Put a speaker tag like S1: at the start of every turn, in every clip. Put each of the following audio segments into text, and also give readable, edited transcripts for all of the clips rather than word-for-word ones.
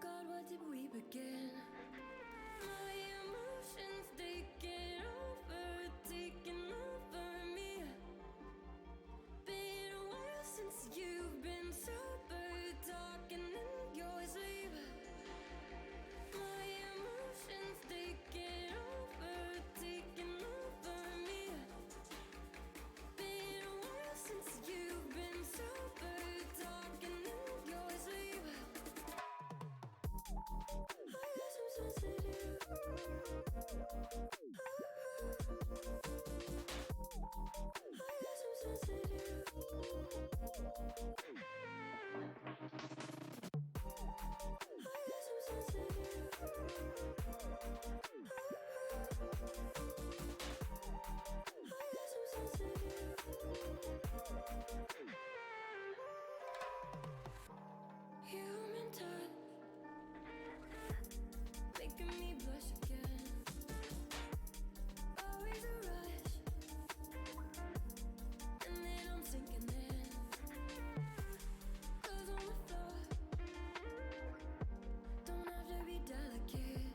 S1: God, what did we begin? My emotions taking over me. Been a while since you've been sober, talking in your sleep. My emotions taking over me. Been a while since you've been sober, talking in your sleep. I guess I'm sensitive. I guess I'm sensitive. I guess I'm sensitive. I guess I'm sensitive. Human touch, making me blush again. Always a rush, and then I'm sinking in. Clothes on the floor, don't have to be delicate.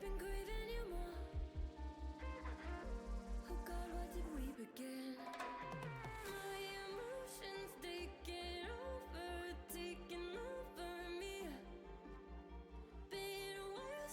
S1: Been craving you more. Oh God, what did we begin? My emotions taking over me. Been a while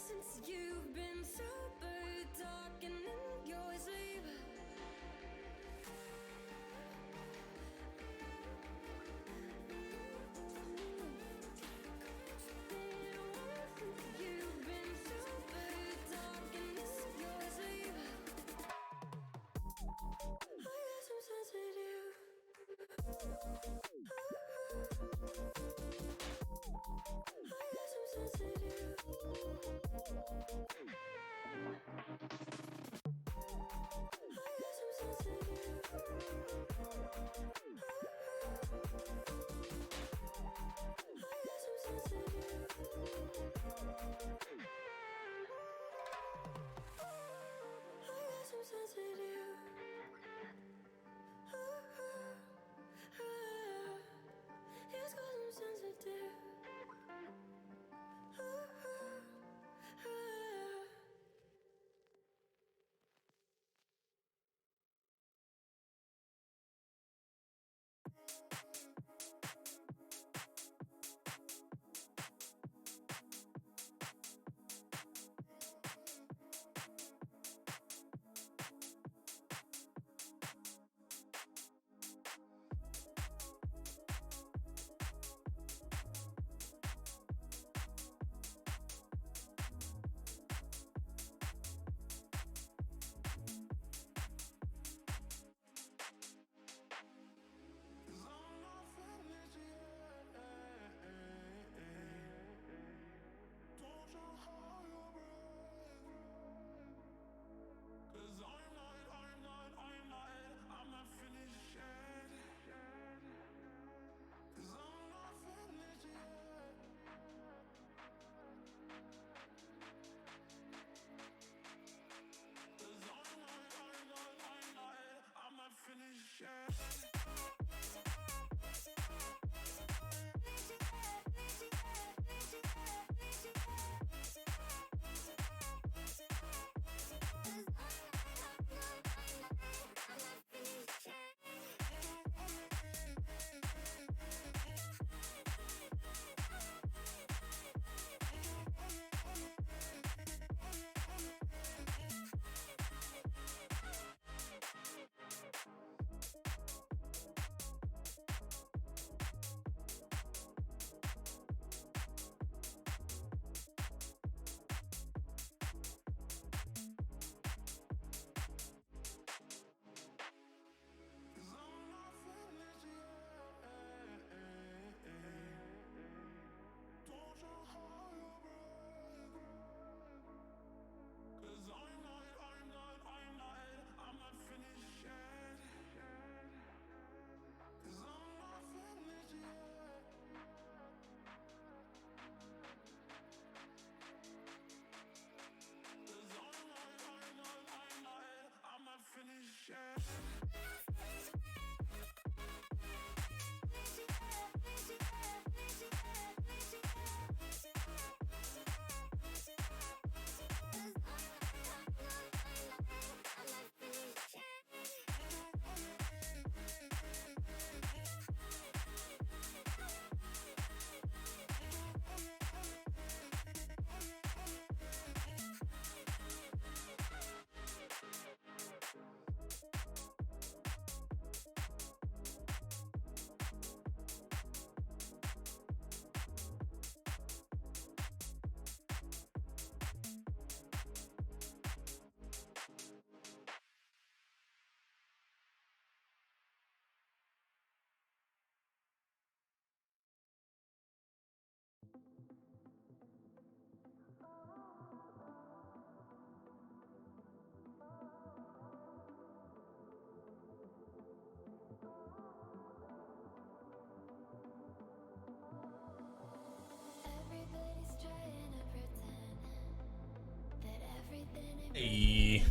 S2: Hey.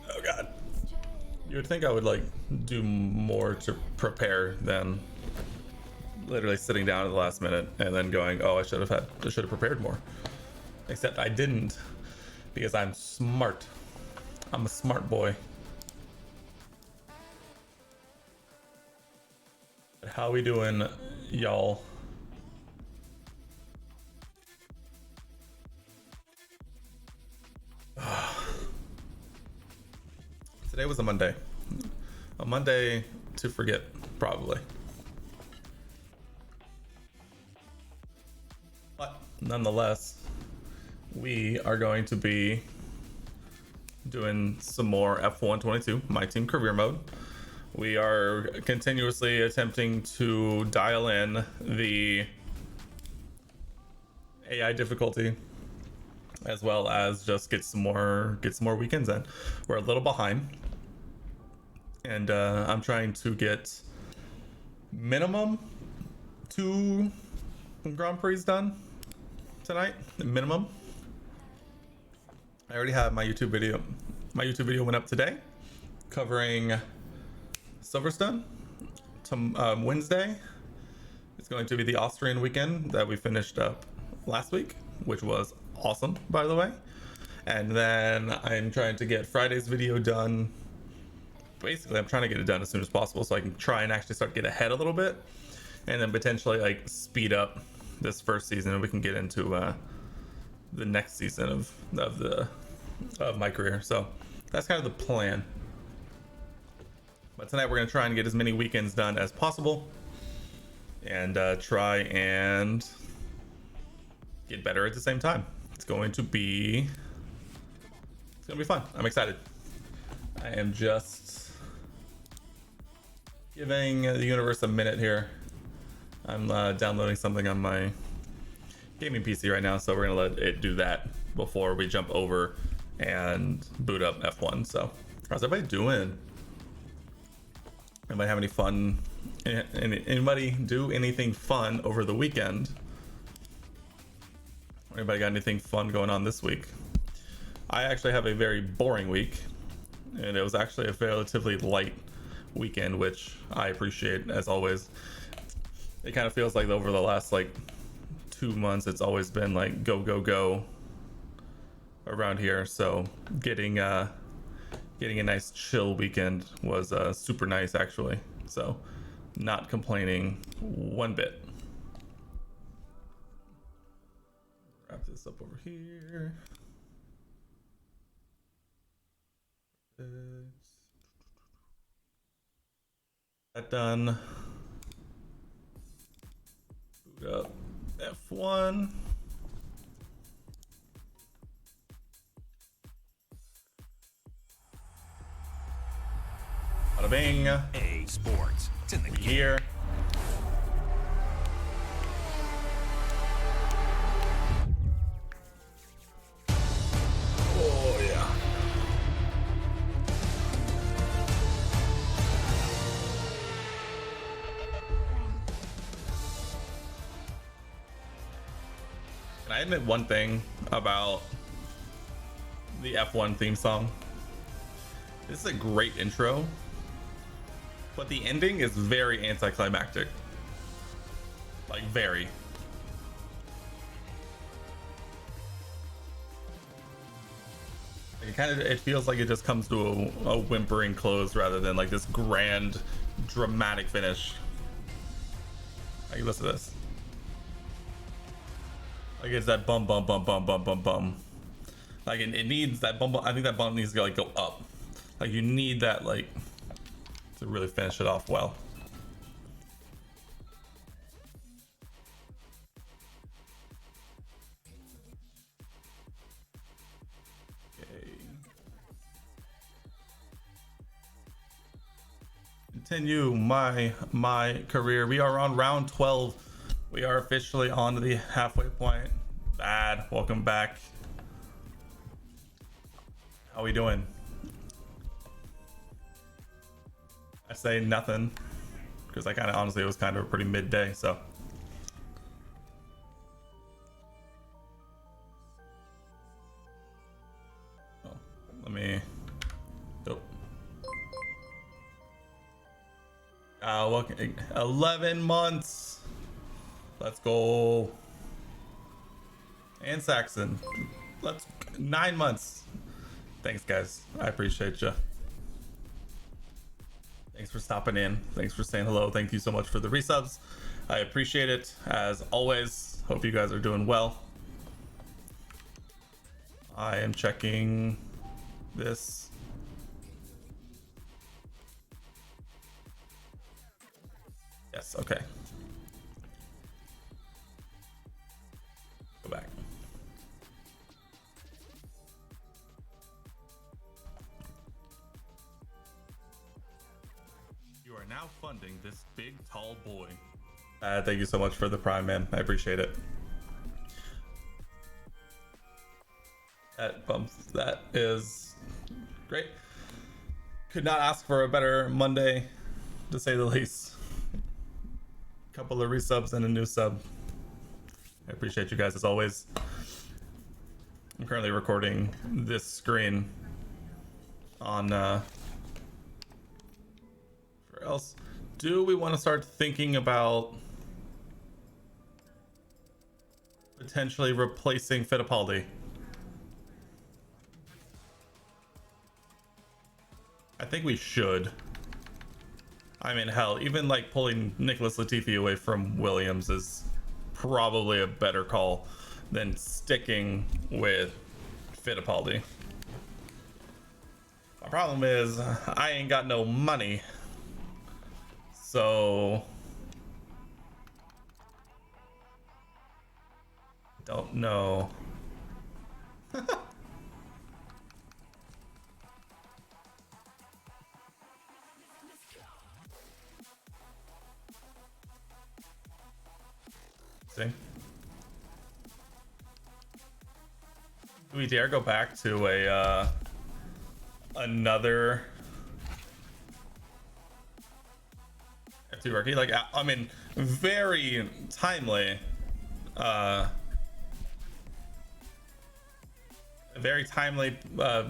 S2: Oh god. You would think I would like do more to prepare than literally sitting down at the last minute and then going, oh, I should have prepared more. Except I didn't, because I'm smart. I'm a smart boy. How we doing, y'all? Today was a Monday. A Monday to forget, probably. But nonetheless, we are going to be doing some more F122, My Team career mode. We are continuously attempting to dial in the AI difficulty, as well as just get some more weekends in. We're a little behind, and I'm trying to get minimum 2 Grand Prix done tonight, minimum. I already have my YouTube video. My YouTube video went up today, covering Silverstone. Wednesday it's going to be the Austrian weekend that we finished up last week, which was awesome, by the way. And then I'm trying to get Friday's video done. Basically, I'm trying to get it done as soon as possible so I can try and actually start to get ahead a little bit, and then potentially like speed up this first season, and we can get into the next season of my career. So that's kind of the plan. But tonight we're going to try and get as many weekends done as possible, and try and get better at the same time. It's going to be fun. I'm excited. I am just giving the universe a minute here. I'm downloading something on my gaming PC right now, so we're gonna let it do that before we jump over and boot up F1. So how's everybody doing? Anybody have any fun? Anybody do anything fun over the weekend? Anybody got anything fun going on this week? I actually have a very boring week, and it was actually a relatively light weekend, which I appreciate as always. It kind of feels like over the last like 2 months, it's always been like go go go around here. So getting a nice chill weekend was super nice actually. So not complaining one bit. Wrap this up over here. That done. Boot up F1. Bada bing.
S3: A Sports. It's in the
S2: Here. Oh yeah. Can I admit one thing about the F1 theme song? This is a great intro, but the ending is very anticlimactic. Like, very. It feels like it just comes to a whimpering close rather than like this grand dramatic finish. Like, listen to this. Like, it's that bum bum bum bum bum bum bum. Like, it needs that bum bum. I think that bump needs to like go up. Like, you need that like to really finish it off well. Okay. Continue my career. We are on round 12. We are officially on to the halfway point. Bad. Welcome back. How we doing? I say nothing because I kind of honestly it was kind of a pretty midday. So 11 months. Let's go. And Saxon. Let's 9 months. Thanks, guys. I appreciate you. Thanks for stopping in. Thanks for saying hello. Thank you so much for the resubs. I appreciate it as always. Hope you guys are doing well. I am checking this. Yes, okay. Go back. You are now funding this big, tall boy. Thank you so much for the prime, man. I appreciate it. That is great. Could not ask for a better Monday, to say the least. Couple of resubs and a new sub. I appreciate you guys as always. I'm currently recording this screen on where else do we want to start thinking about potentially replacing Fittipaldi? I think we should. I mean, hell, even like pulling Nicholas Latifi away from Williams is probably a better call than sticking with Fittipaldi. My problem is I ain't got no money, so don't know. See? Do we dare go back to a another F2 rookie? Like, I mean, very timely. A very timely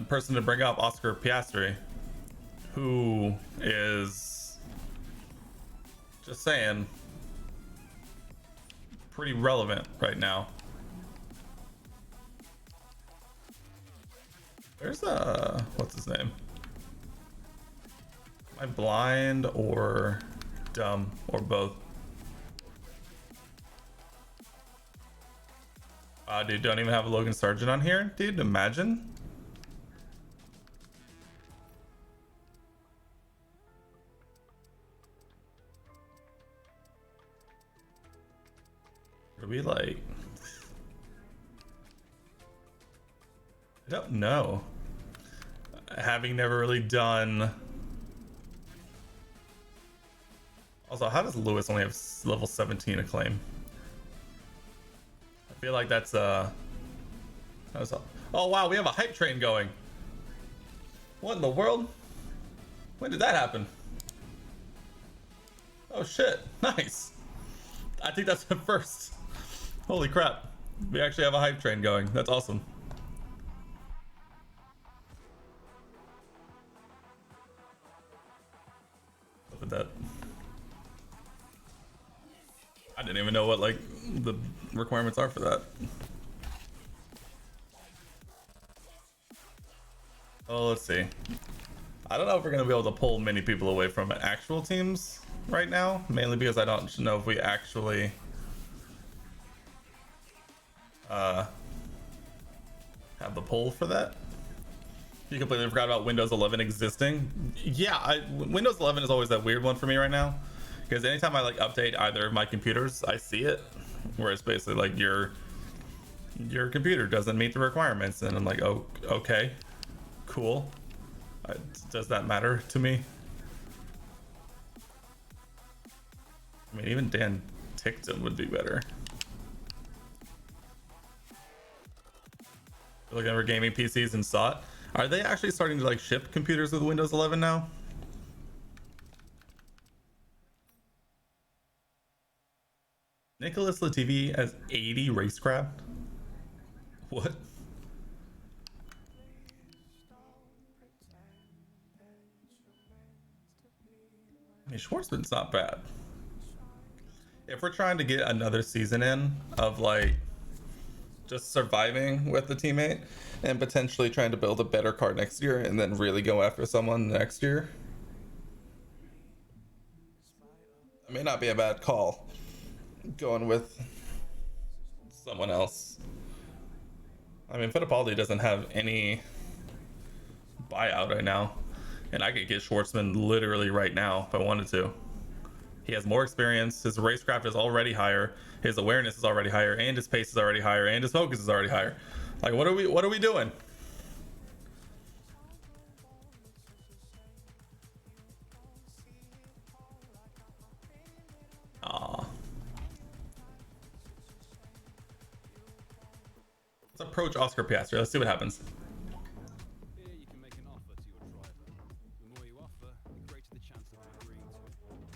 S2: person to bring up, Oscar Piastri, who is, just saying, pretty relevant right now. There's what's his name? Am I blind or dumb or both? Dude, don't even have a Logan Sargent on here, dude. Imagine. Are we like? I don't know. Having never really done. Also, how does Lewis only have level 17 acclaim? I feel like that's oh wow, we have a hype train going. What in the world? When did that happen? Oh shit, nice. I think that's the first. Holy crap. We actually have a hype train going. That's awesome. Look at that. I didn't even know what like the requirements are for that. Oh, let's see. I don't know if we're gonna be able to pull many people away from actual teams right now, mainly because I don't know if we actually have the pull for that. You completely forgot about Windows 11 existing. Yeah, Windows 11 is always that weird one for me right now, because anytime I like update either of my computers, I see it, where it's basically like your computer doesn't meet the requirements, and I'm like, oh, okay, cool. Does that matter to me? I mean, even Dan Tickton would be better. Looking over gaming PCs and saw it. Are they actually starting to like ship computers with Windows 11 now? Nicholas Latifi as 80 racecraft? What? I mean, Schwartzman's not bad. if we're trying to get another season in of like just surviving with the teammate and potentially trying to build a better card next year and then really go after someone next year, it may not be a bad call going with someone else. I mean, Fittipaldi doesn't have any buyout right now, and I could get Schwartzman literally right now if I wanted to. He has more experience, his racecraft is already higher, his awareness is already higher, and his pace is already higher, and his focus is already higher. Like, what are we doing? Aw. Let's approach Oscar Piastri. Let's see what happens.
S4: Here you can make an offer to your driver. The more you offer, the greater the chance of them agreeing to it.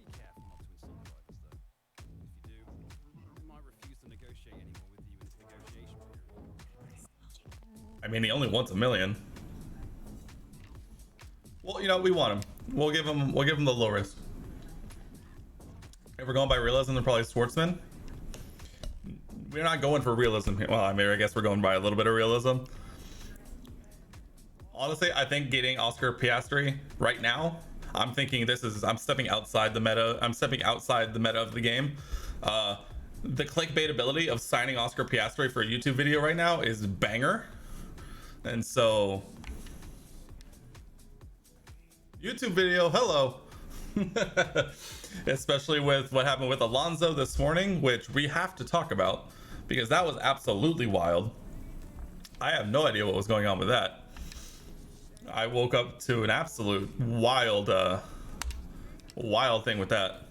S4: Be careful not to insult drivers, though. If you do, they might refuse to negotiate anymore with you in this negotiation period.
S2: I mean, he only wants $1 million. Well, you know, we want him. We'll give him the low risk. If we're going by realism, then probably Schwartzman. We're not going for realism here. Well, I mean, I guess we're going by a little bit of realism. Honestly, I think getting Oscar Piastri right now, I'm thinking I'm stepping outside the meta. I'm stepping outside the meta of the game. The clickbait ability of signing Oscar Piastri for a YouTube video right now is banger. And so, YouTube video, hello. Especially with what happened with Alonso this morning, which we have to talk about because that was absolutely wild. I have no idea what was going on with that. I woke up to an absolute wild thing with that.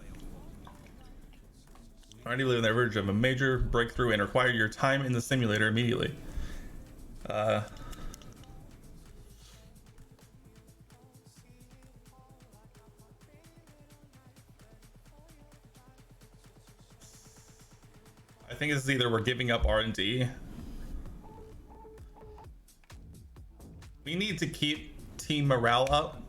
S2: Already live on the verge of a major breakthrough and require your time in the simulator immediately. I think it's either we're giving up R&D. We need to keep team morale up.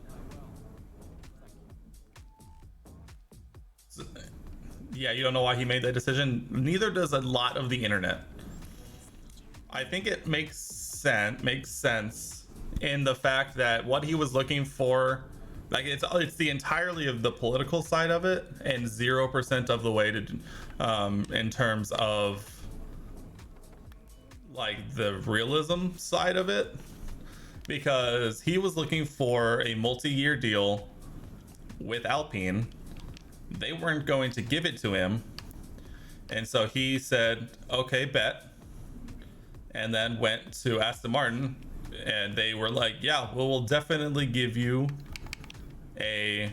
S2: Yeah, you don't know why he made that decision. Neither does a lot of the internet. I think it makes sense in the fact that what he was looking for, like it's the entirely of the political side of it and 0% of the way to in terms of like the realism side of it, because he was looking for a multi-year deal with Alpine. They weren't going to give it to him, and so he said okay, bet, and then went to Aston Martin and they were like, yeah, well, we'll definitely give you a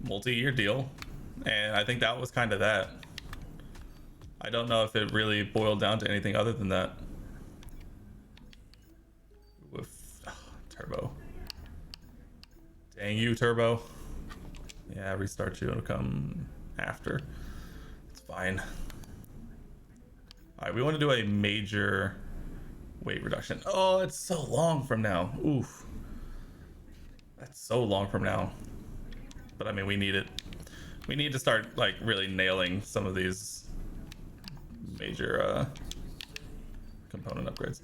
S2: multi-year deal. And I think that was kind of that. I don't know if it really boiled down to anything other than that. With Turbo. Dang you, Turbo. Yeah, restart you. It'll come after. It's fine. All right, we want to do a major weight reduction. Oh, it's so long from now. Oof. That's so long from now. But I mean, we need it. We need to start like really nailing some of these major component upgrades.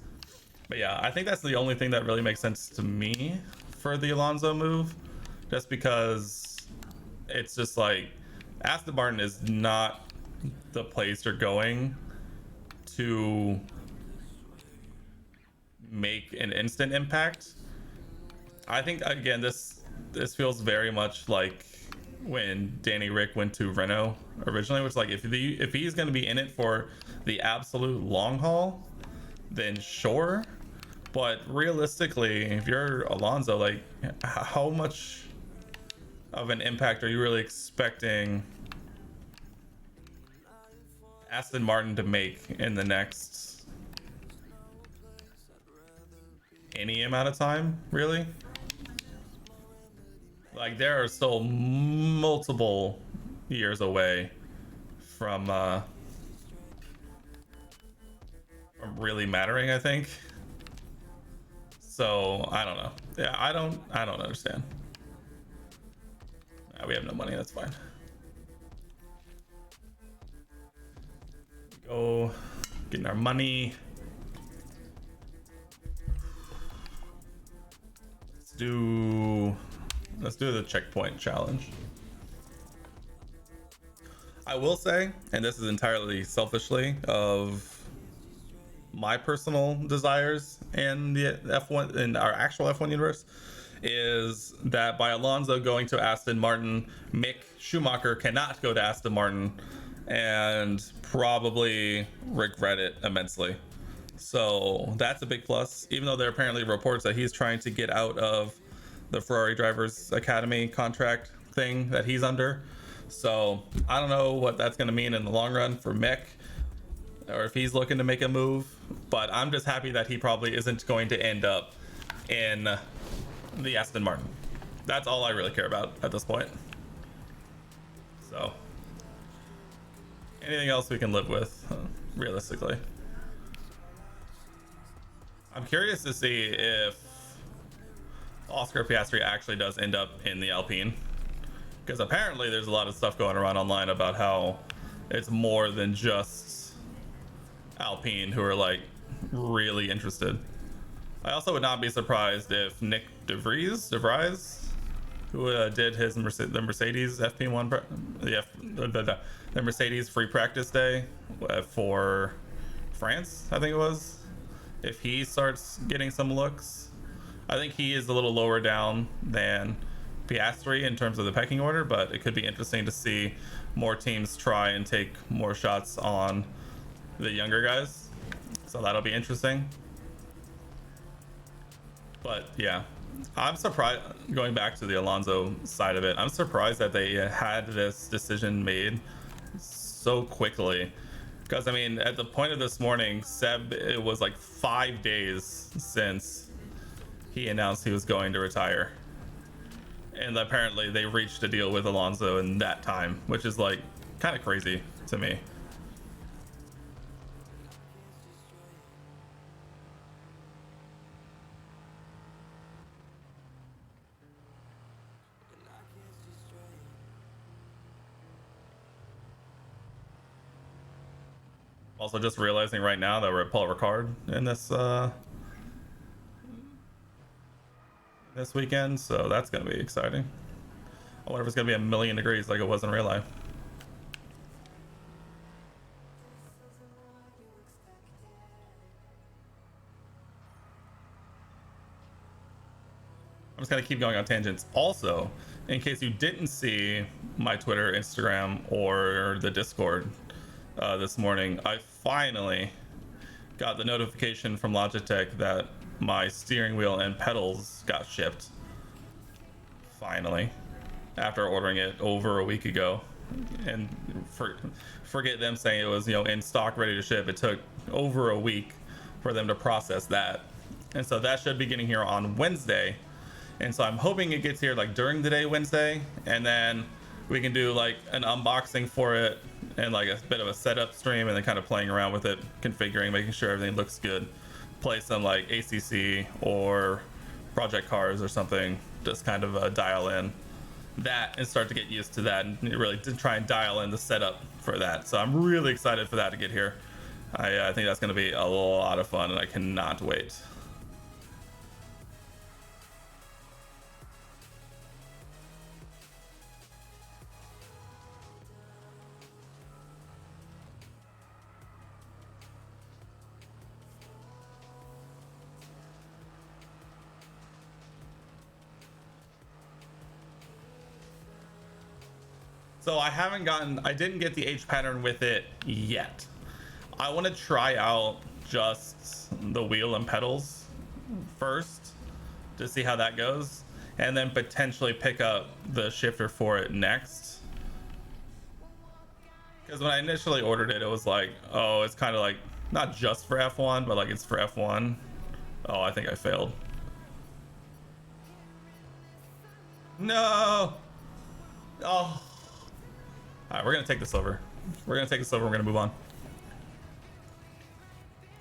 S2: But yeah, I think that's the only thing that really makes sense to me for the Alonso move, just because it's just like Aston Martin is not the place you're going to make an instant impact. I think again this feels very much like when Danny Rick went to Renault originally, which like if he's going to be in it for the absolute long haul, then sure. But realistically, if you're Alonso, like how much of an impact are you really expecting Aston Martin to make in the next any amount of time, really? Like there are still multiple years away from really mattering, I think. So I don't know. Yeah, I don't understand. We have no money. That's fine. Getting our money. Let's do the checkpoint challenge. I will say, and this is entirely selfishly of my personal desires in the F1 in our actual F1 universe, is that by Alonso going to Aston Martin, Mick Schumacher cannot go to Aston Martin and probably regret it immensely. So that's a big plus, even though there are apparently reports that he's trying to get out of the Ferrari Drivers Academy contract thing that he's under. So I don't know what that's going to mean in the long run for Mick, or if he's looking to make a move, but I'm just happy that he probably isn't going to end up in the Aston Martin. That's all I really care about at this point. So anything else we can live with, realistically. I'm curious to see if Oscar Piastri actually does end up in the Alpine, because apparently there's a lot of stuff going around online about how it's more than just Alpine who are like really interested. I also would not be surprised if Nick De Vries, who did his the Mercedes FP1 the Mercedes free practice day for France, I think it was, if he starts getting some looks. I think he is a little lower down than Piastri in terms of the pecking order, but it could be interesting to see more teams try and take more shots on the younger guys. So that'll be interesting. But yeah, I'm surprised, going back to the Alonso side of it, I'm surprised that they had this decision made so quickly. Because I mean, at the point of this morning, Seb, it was like 5 days since he announced he was going to retire. And apparently they reached a deal with Alonso in that time, which is like kind of crazy to me. Also just realizing right now that we're at Paul Ricard in this weekend, so that's gonna be exciting. I wonder if it's gonna be a million degrees like it was in real life. I'm just gonna keep going on tangents. Also, in case you didn't see my Twitter, Instagram, or the Discord this morning, I finally got the notification from Logitech that my steering wheel and pedals got shipped. Finally, after ordering it over a week ago, and forget them saying it was, you know, in stock, ready to ship. It took over a week for them to process that, and so that should be getting here on Wednesday. And so I'm hoping it gets here like during the day Wednesday, and then we can do like an unboxing for it and like a bit of a setup stream, and then kind of playing around with it, configuring, making sure everything looks good. Play some like ACC or Project Cars or something, just kind of dial in that and start to get used to that, and really to try and dial in the setup for that. So I'm really excited for that to get here. I think that's going to be a lot of fun, and I cannot wait. So I didn't get the H pattern with it yet. I want to try out just the wheel and pedals first to see how that goes, and then potentially pick up the shifter for it next. Because when I initially ordered it, it was like, oh, it's kind of like not just for F1, but like it's for F1. Oh, I think I failed. No. Oh. All right, we're gonna take the silver. We're gonna move on.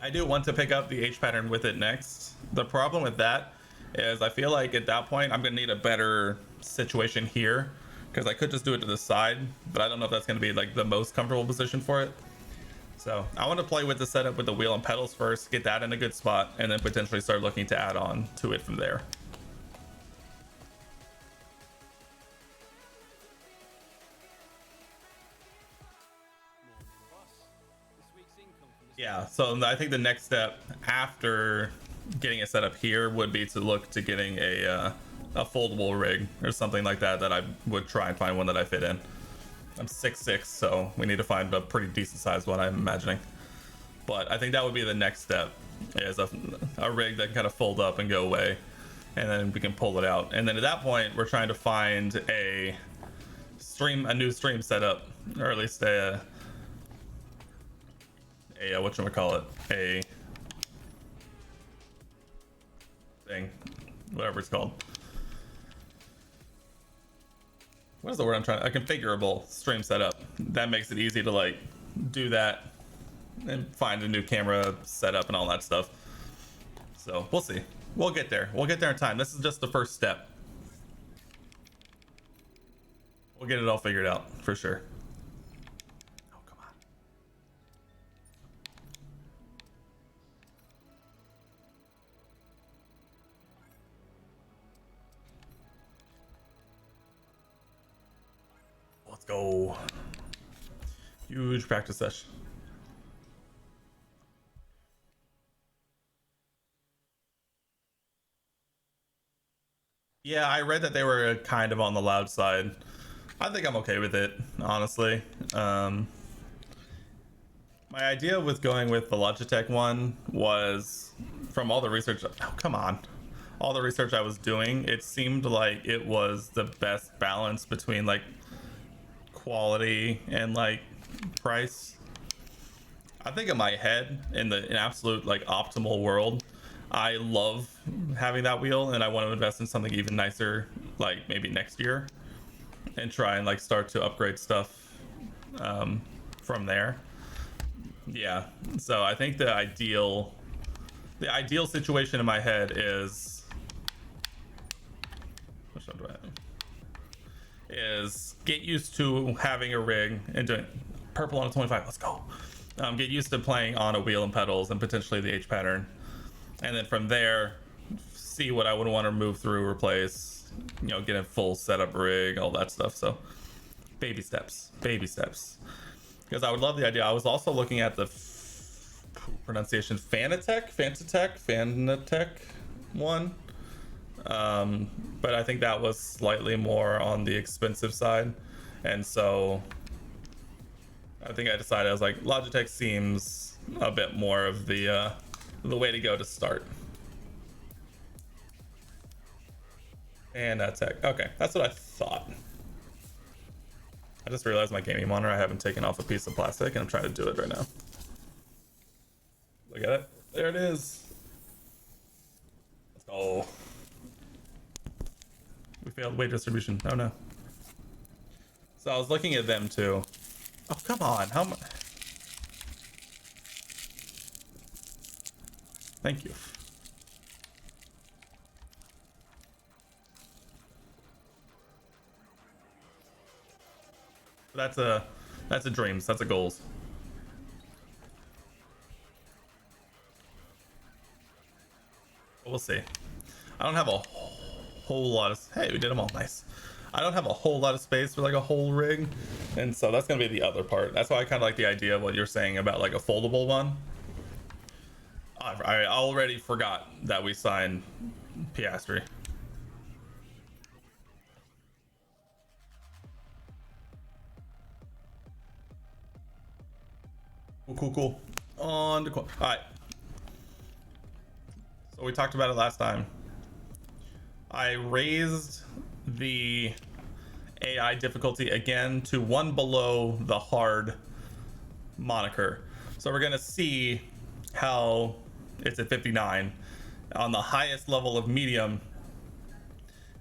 S2: I do want to pick up the H pattern with it next. The problem with that is I feel like at that point I'm gonna need a better situation here, because I could just do it to the side, but I don't know if that's gonna be like the most comfortable position for it. So I want to play with the setup with the wheel and pedals first, get that in a good spot, and then potentially start looking to add on to it from there. Yeah, so I think the next step after getting it set up here would be to look to getting a foldable rig or something like that I would try and find one that I fit in. I'm 6'6", so we need to find a pretty decent sized one, I'm imagining. But I think that would be the next step, is a rig that can kind of fold up and go away, and then we can pull it out. And then at that point, we're trying to find a new stream setup, or at least a whatchamacallit, a thing, whatever it's called. What is the word I'm trying to, a configurable stream setup that makes it easy to like do that and find a new camera setup and all that stuff. So we'll see. We'll get there. We'll get there in time. This is just the first step. We'll get it all figured out for sure. Oh, come on. Let's go. Huge practice session. Yeah, I read that they were kind of on the loud side. I think I'm okay with it, honestly. My idea with going with the Logitech one was, from all the research, oh, come on. All the research I was doing, it seemed like it was the best balance between like quality and like price. I think in my head, in an absolute like optimal world, I love having that wheel, and I want to invest in something even nicer, like maybe next year, and try and like start to upgrade stuff from there. Yeah, so I think the ideal situation in my head is, which one do I have? Is get used to having a rig and doing purple on a 25. Let's go. Get used to playing on a wheel and pedals and potentially the H pattern. And then from there, see what I would want to move through, replace, you know, get a full setup rig, all that stuff. So baby steps. Because I would love the idea. I was also looking at the pronunciation Fanatec one. But I think that was slightly more on the expensive side. And so I think I decided, I was like, Logitech seems a bit more of the way to go to start. And that's it. Okay, that's what I thought. I just realized my gaming monitor, I haven't taken off a piece of plastic, and I'm trying to do it right now. Look at it. There it is. Let's go. We failed weight distribution. Oh no. So I was looking at them too. Oh, come on. How much? Thank you. That's a dreams. That's a goals. We'll see. I don't have a whole lot of, hey, we did them all. Nice. I don't have a whole lot of space for like a whole rig, and so that's gonna be the other part. That's why I kind of like the idea of what you're saying about like a foldable one. I already forgot that we signed Piastri. Cool. On to all right. So we talked about it last time. I raised the AI difficulty again to 1 below the hard moniker. So we're gonna see how it's at 59 on the highest level of medium,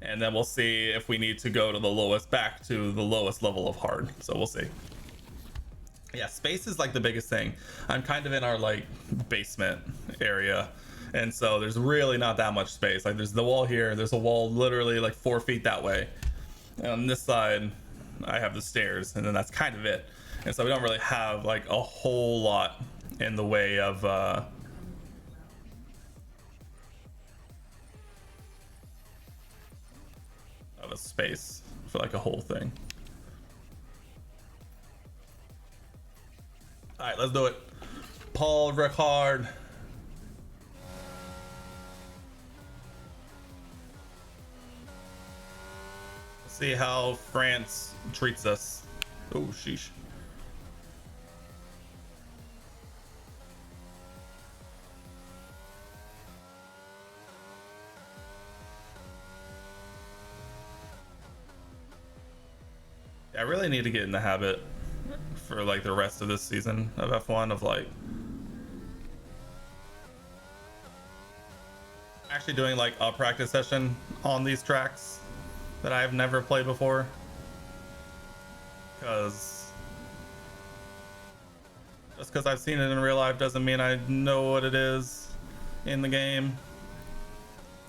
S2: and then we'll see if we need to go to the lowest, back to the lowest level of hard. So we'll see. Yeah, space is like the biggest thing. I'm kind of in our like basement area, and so there's really not that much space. Like there's the wall here, there's a wall literally like 4 feet that way, and on this side I have the stairs, and then that's kind of it. And so we don't really have like a whole lot in the way of a space for like a whole thing. All right, let's do it. Paul Ricard. See how France treats us. Oh, sheesh. I really need to get in the habit for like the rest of this season of F1 of like actually doing like a practice session on these tracks that I've never played before, because just because I've seen it in real life doesn't mean I know what it is in the game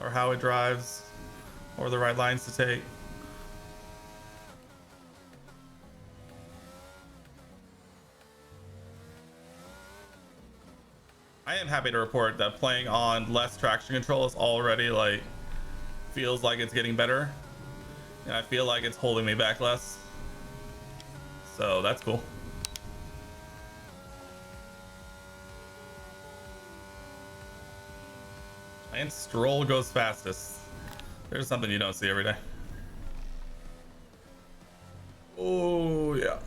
S2: or how it drives or the right lines to take. I am happy to report that playing on less traction control is already like feels like it's getting better, and I feel like it's holding me back less, so that's cool. And Stroll goes fastest. There's something you don't see every day. Oh yeah.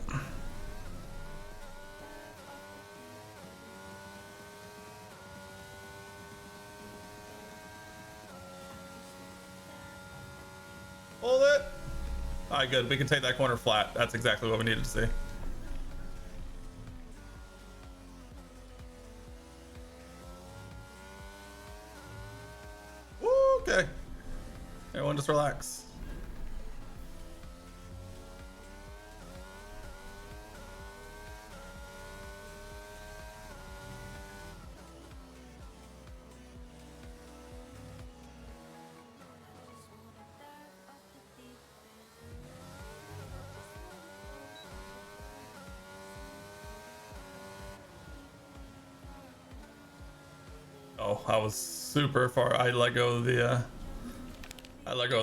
S2: Hold it. All right, good. We can take that corner flat. That's exactly what we needed to see. Okay. Everyone just relax. Oh, I was super far. I let go of the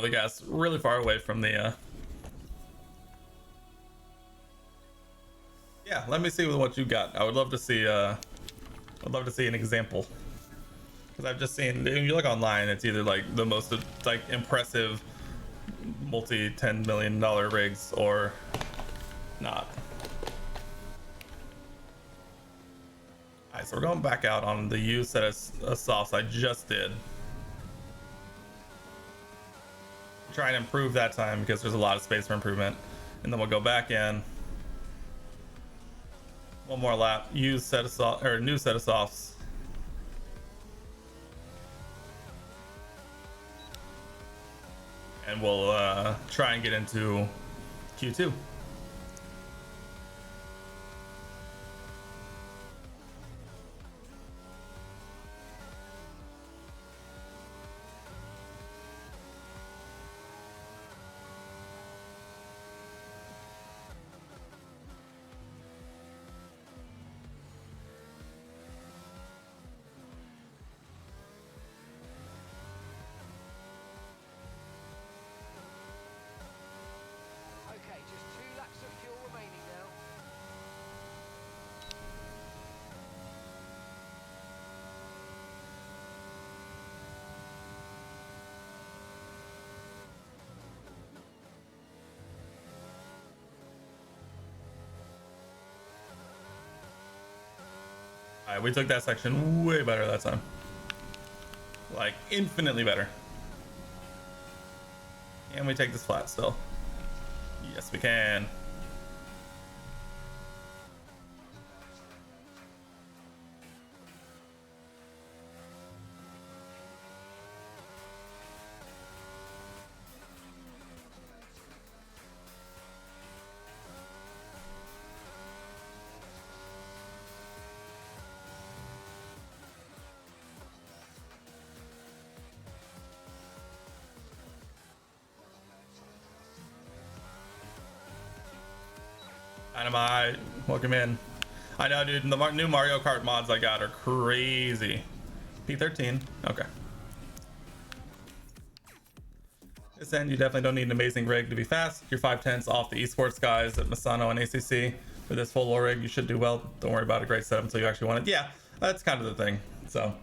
S2: gas really far away from the yeah, let me see what you got. I would love to see an example, because I've just seen, if you look online, it's either like the most like impressive multi $10 million rigs or not. Alright, so we're going back out on the U set of softs I just did. Try and improve that time because there's a lot of space for improvement. And then we'll go back in. One more lap. Use set of soft or new set of softs. And we'll try and get into Q2.
S5: Okay, just 2 laps of fuel remaining now.
S2: Alright, we took that section way better that time. Like, infinitely better. And we take this flat still. Yes, we can. Dynamite. Welcome in. I know, dude. The new Mario Kart mods I got are crazy. P13. Okay. This end, you definitely don't need an amazing rig to be fast. You're 5/10 off the esports guys at Masano and ACC. With this full low rig, you should do well. Don't worry about a great setup until you actually want it. Yeah, that's kind of the thing. So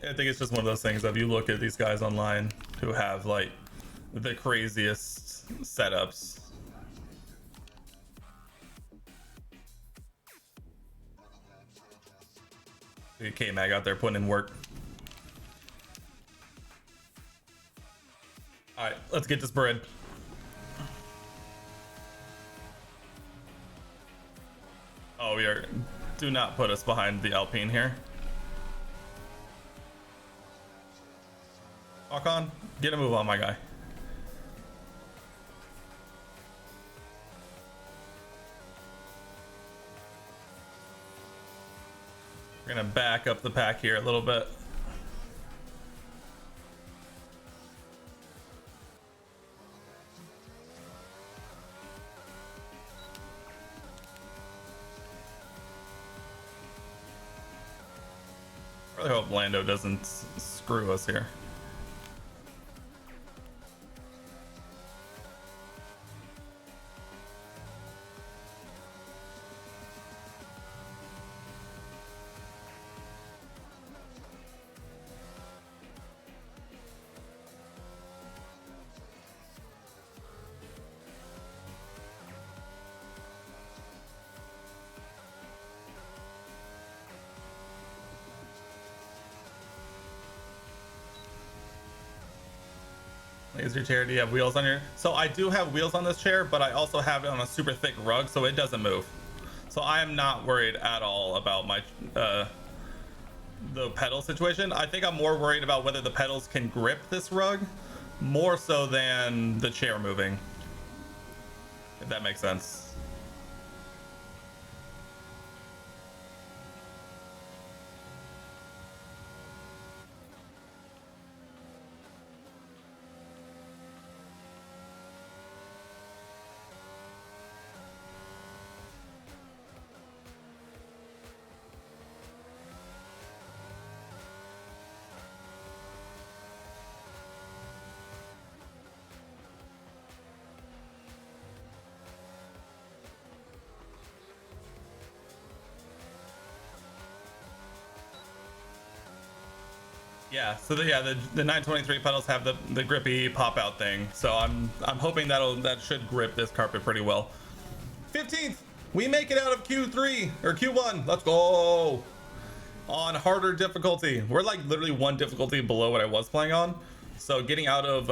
S2: I think it's just one of those things. If you look at these guys online who have like the craziest setups. K-Mag out there putting in work. All right, let's get this bread. Oh, we are. Do not put us behind the Alpine here. Walk on. Get a move on, my guy. We're gonna back up the pack here a little bit. Really hope Lando doesn't screw us here. Laser chair, do you have wheels on your? So I do have wheels on this chair, but I also have it on a super thick rug, so it doesn't move. So I am not worried at all about my the pedal situation. I think I'm more worried about whether the pedals can grip this rug, more so than the chair moving. If that makes sense. Yeah, so the 923 pedals have the grippy pop out thing. So I'm hoping that should grip this carpet pretty well. 15th, we make it out of Q3 or Q1. Let's go. On harder difficulty. We're like literally one difficulty below what I was playing on. So getting out of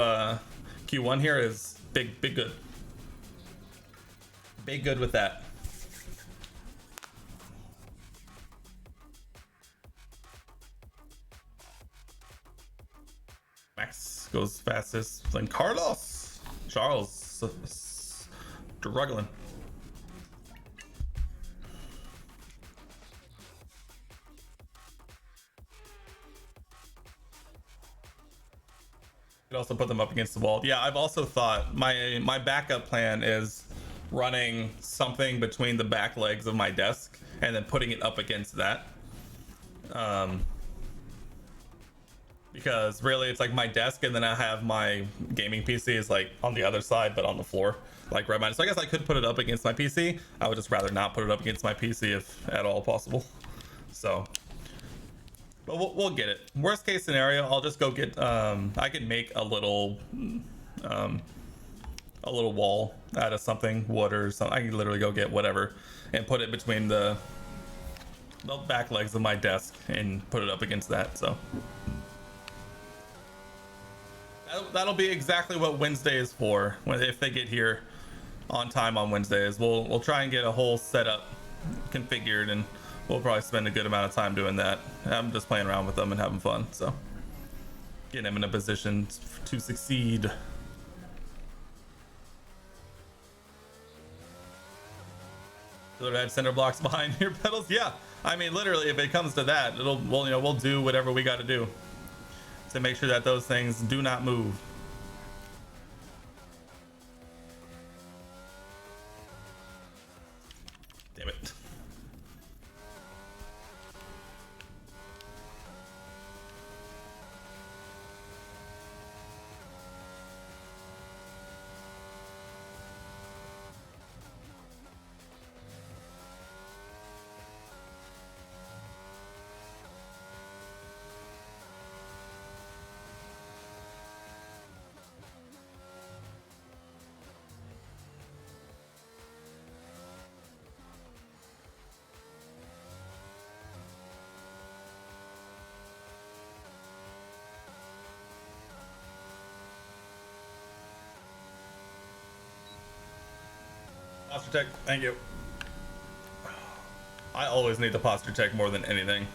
S2: Q1 here is big good. Big good with that. Max goes fastest, then Charles struggling. Could also put them up against the wall. Yeah, I've also thought my backup plan is running something between the back legs of my desk and then putting it up against that. Because really it's like my desk and then I have my gaming PC is like on the other side but on the floor, like right behind. So I guess I could put it up against my PC. I would just rather not put it up against my PC if at all possible. So, but we'll get it. Worst case scenario, I'll just go get I can make a little wall out of something, wood or something. I can literally go get whatever and put it between the back legs of my desk and put it up against that. So that'll be exactly what Wednesday is for. If they get here on time on Wednesdays, we'll try and get a whole setup configured, and we'll probably spend a good amount of time doing that. I'm just playing around with them and having fun, so getting them in a position to succeed. Literally have center blocks behind your pedals. Yeah, I mean literally, if it comes to that, we'll do whatever we got to do to make sure that those things do not move. Damn it. Posture tech, thank you. I always need the posture tech more than anything.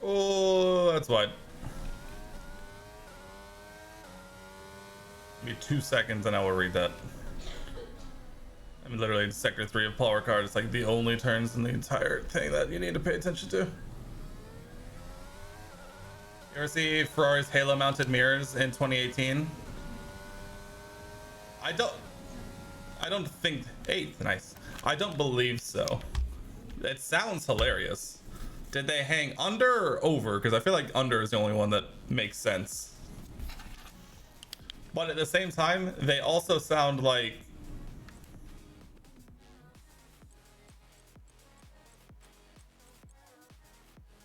S2: Oh, that's wide. Give me 2 seconds and I will read that. I mean, literally, Sector 3 of Power Card is like the only turns in the entire thing that you need to pay attention to. You ever see Ferrari's Halo mounted mirrors in 2018? I don't think, hey, nice. I don't believe so. It sounds hilarious. Did they hang under or over? Because I feel like under is the only one that makes sense. But at the same time, they also sound like...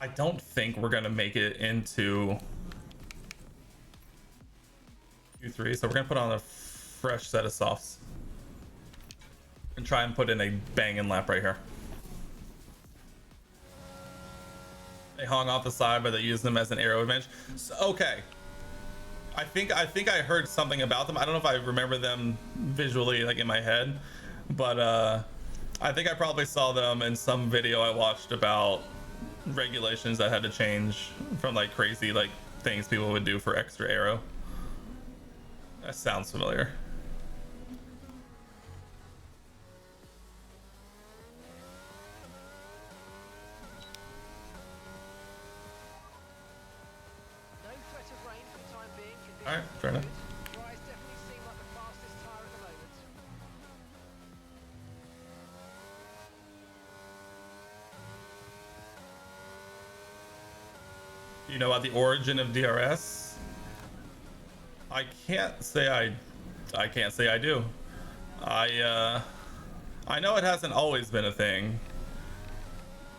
S2: I don't think we're going to make it into Q3. So we're going to put on a fresh set of softs. And try and put in a banging lap right here. They hung off the side, but they used them as an aero advantage. So, okay. I think I heard something about them. I don't know if I remember them visually, like in my head, but I think I probably saw them in some video I watched about regulations that had to change from like crazy like things people would do for extra aero. That sounds familiar.
S5: No threat of rain for the time being.
S2: All right, fair enough.
S5: Dries definitely seem like the fastest tyre at the moment.
S2: You know about the origin of DRS? I can't say I do. I know it hasn't always been a thing,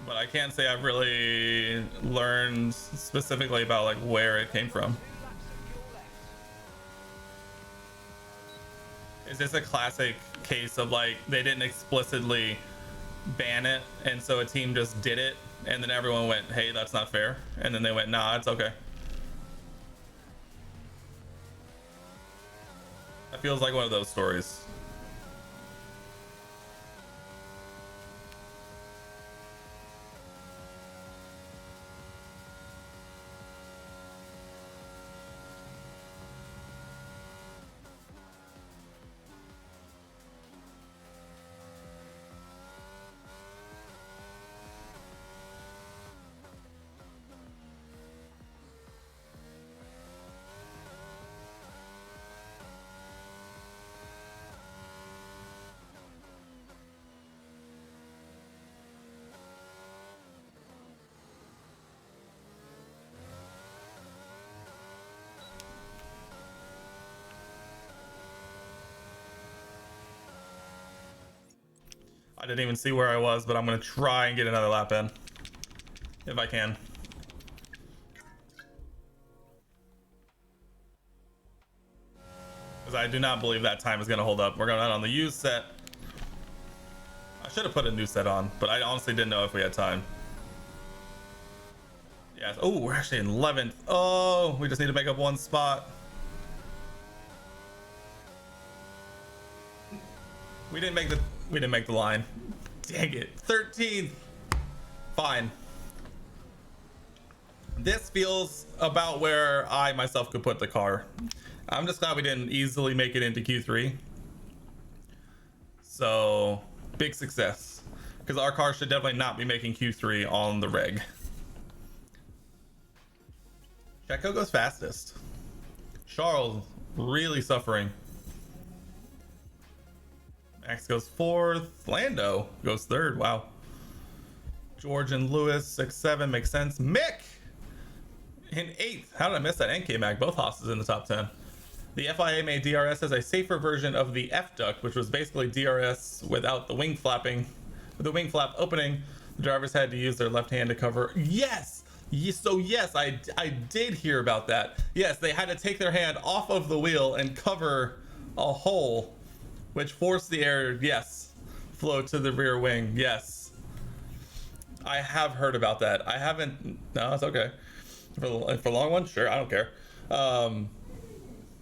S2: but I can't say I've really learned specifically about like where it came from.
S5: 2 laps of fuel left.
S2: Is this a classic case of like they didn't explicitly ban it and so a team just did it and then everyone went, hey, that's not fair, and then they went, nah, it's okay? That feels like one of those stories. I didn't even see where I was, but I'm gonna try and get another lap in if I can. Because I do not believe that time is gonna hold up. We're going out on the used set. I should have put a new set on, but I honestly didn't know if we had time. Yes. Oh, we're actually in 11th. Oh, we just need to make up 1 spot. We didn't make the line. Dang it. 13th. Fine. This feels about where I myself could put the car. I'm just glad we didn't easily make it into Q3. So, big success. Because our car should definitely not be making Q3 on the reg. Checo goes fastest. Charles really suffering. Max goes 4th. Lando goes 3rd. Wow. George and Lewis 6, 7 makes sense. Mick in 8th. How did I miss that? And K-Mag, both Haas's in the top 10. The FIA made DRS as a safer version of the F-duct, which was basically DRS without the wing flapping. With the wing flap opening, the drivers had to use their left hand to cover. Yes! So yes, I did hear about that. Yes, they had to take their hand off of the wheel and cover a hole, which forced the air, yes, flow to the rear wing. Yes. I have heard about that. I haven't. No, it's okay. For long one, sure, I don't care.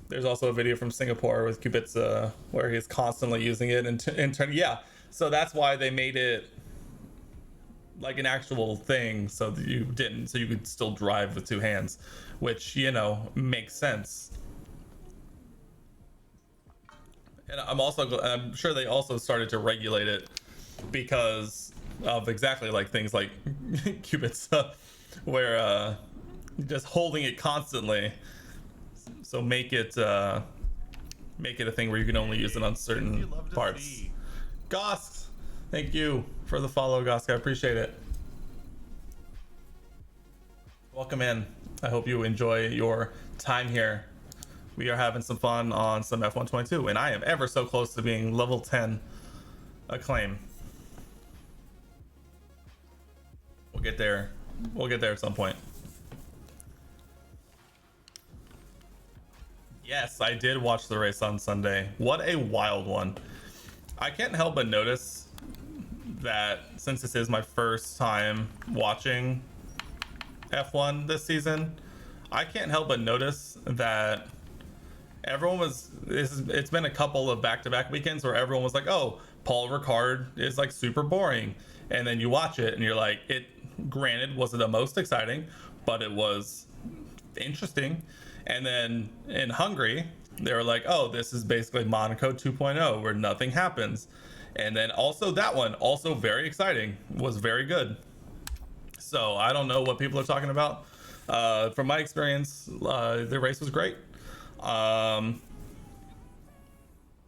S2: There's also a video from Singapore with Kubica where he's constantly using it and turn. Yeah, so that's why they made it like an actual thing, so that you could still drive with 2 hands, which, you know, makes sense. And I'm sure they also started to regulate it because of exactly like things like Kubica, where just holding it constantly. So make it a thing where you can only use it on certain parts. Gosk, thank you for the follow, Gosk. I appreciate it. Welcome in. I hope you enjoy your time here. We are having some fun on some F122, and I am ever so close to being level 10 acclaim. We'll get there. We'll get there at some point. Yes, I did watch the race on Sunday. What a wild one. I can't help but notice that since this is my first time watching F1 this season, I can't help but notice that everyone was, it's been a couple of back-to-back weekends where everyone was like, oh, Paul Ricard is like super boring. And then you watch it and you're like, it granted wasn't the most exciting, but it was interesting. And then in Hungary, they were like, oh, this is basically Monaco 2.0 where nothing happens. And then also that one, also very exciting, was very good. So I don't know what people are talking about. From my experience, the race was great.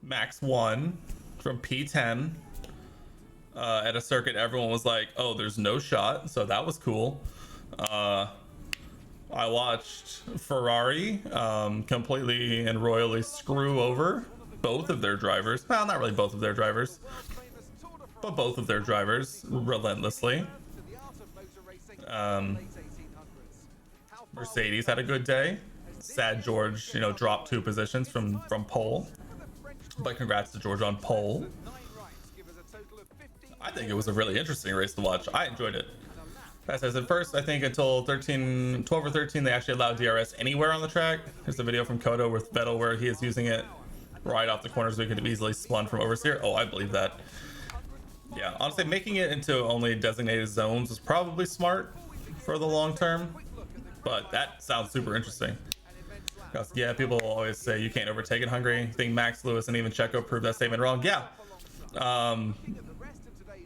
S2: Max won from P10 at a circuit everyone was like, oh, there's no shot. So that was cool. I watched Ferrari completely and royally screw over both of their drivers. Well, not really both of their drivers, but both of their drivers relentlessly. Mercedes had a good day. Sad George, you know, dropped 2 positions from pole. But congrats to George on pole. I think it was a really interesting race to watch. I enjoyed it. As I said, first, I think until 12 or 13, they actually allowed DRS anywhere on the track. There's a video from Kodo with Vettel where he is using it right off the corners so he could have easily spun from oversteer. Oh, I believe that. Yeah, honestly, making it into only designated zones was probably smart for the long term, but that sounds super interesting. Because, yeah, people always say you can't overtake in Hungary. I think Max, Lewis, and even Checo proved that statement wrong. Yeah,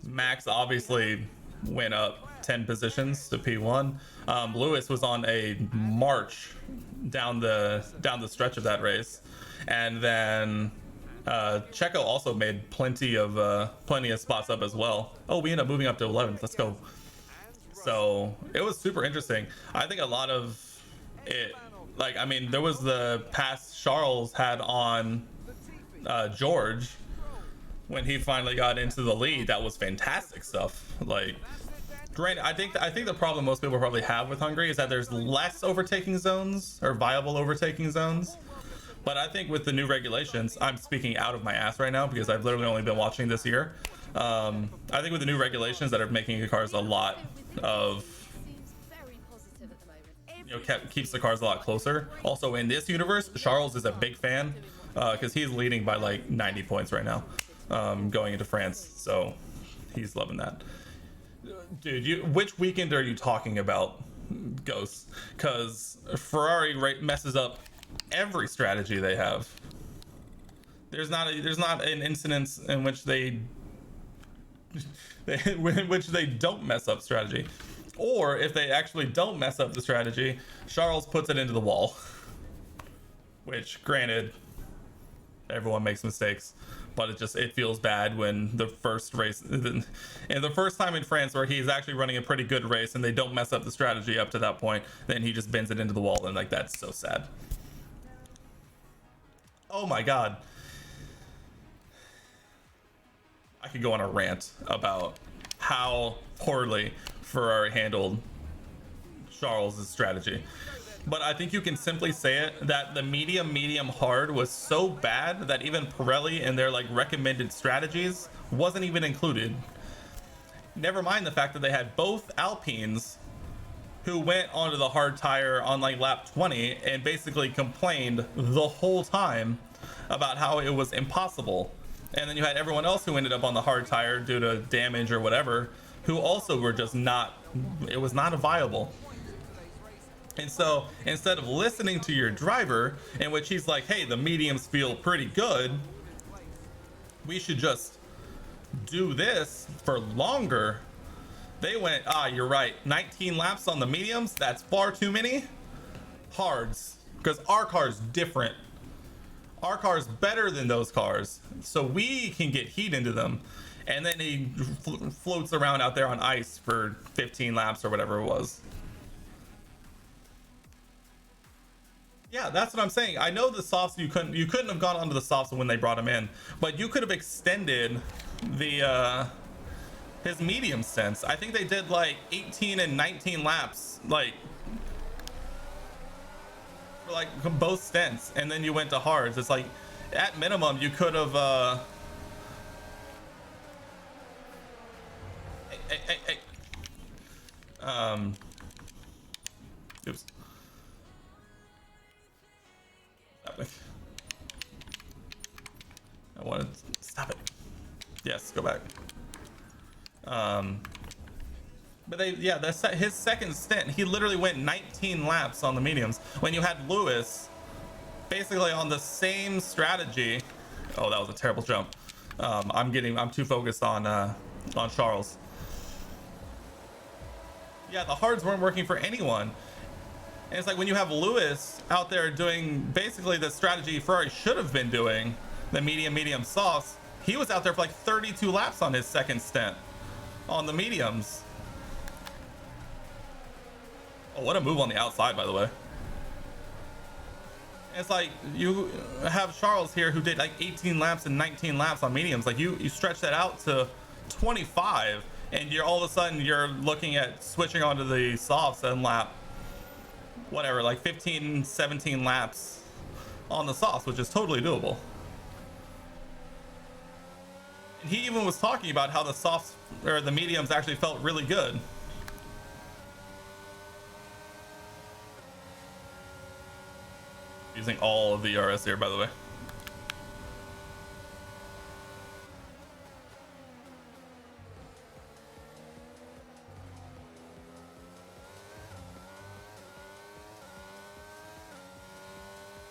S2: Max obviously went up 10 positions to P1. Lewis was on a march down the stretch of that race, and then Checo also made plenty of spots up as well. Oh, we end up moving up to 11th. Let's go. So it was super interesting. I think a lot of it, like, I mean, there was the pass Charles had on George when he finally got into the lead. That was fantastic stuff. Like, granted, I think the problem most people probably have with Hungary is that there's less overtaking zones or viable overtaking zones. But I think with the new regulations, I'm speaking out of my ass right now because I've literally only been watching this year. I think with the new regulations that are making the cars a lot of, you know, keeps the cars a lot closer. Also in this universe, Charles is a big fan because he's leading by like 90 points right now. going into France. So he's loving that. Dude, which weekend are you talking about, Ghost? Because Ferrari messes up every strategy they have. There's not an incident in which in which they don't mess up strategy, or if they actually don't mess up the strategy, Charles puts it into the wall. Which, granted, everyone makes mistakes, but it feels bad when the first race and the first time in France where he's actually running a pretty good race and they don't mess up the strategy up to that point, then he just bends it into the wall, and like that's so sad. Oh my god. I could go on a rant about how poorly Ferrari handled Charles' strategy. But I think you can simply say it that the medium hard was so bad that even Pirelli in their like recommended strategies wasn't even included. Never mind the fact that they had both Alpines who went onto the hard tire on like lap 20 and basically complained the whole time about how it was impossible. And then you had everyone else who ended up on the hard tire due to damage or whatever, who also were just not, it was not viable. And so instead of listening to your driver, in which he's like, hey, the mediums feel pretty good, we should just do this for longer, they went, you're right, 19 laps on the mediums, that's far too many. Hards, because our car's different. Our car's better than those cars, so we can get heat into them. And then he floats around out there on ice for 15 laps or whatever it was. Yeah, that's what I'm saying. I know the softs you couldn't have gone onto the softs when they brought him in, but you could have extended the his medium stints. I think they did like 18 and 19 laps, like for like both stints, and then you went to hards. It's like at minimum you could have oops. I wanted to stop it. Yes, go back. But his second stint, he literally went 19 laps on the mediums when you had Lewis basically on the same strategy. Oh, that was a terrible jump. I'm too focused on Charles. Yeah, the hards weren't working for anyone. And it's like when you have Lewis out there doing basically the strategy Ferrari should have been doing, the medium softs, he was out there for like 32 laps on his second stint on the mediums. Oh, what a move on the outside, by the way. And it's like you have Charles here who did like 18 laps and 19 laps on mediums. Like you stretch that out to 25, and you're all of a sudden you're looking at switching onto the softs and lap whatever, like 15, 17 laps on the softs, which is totally doable. And he even was talking about how the softs or the mediums actually felt really good. Using all of the ERS here, by the way.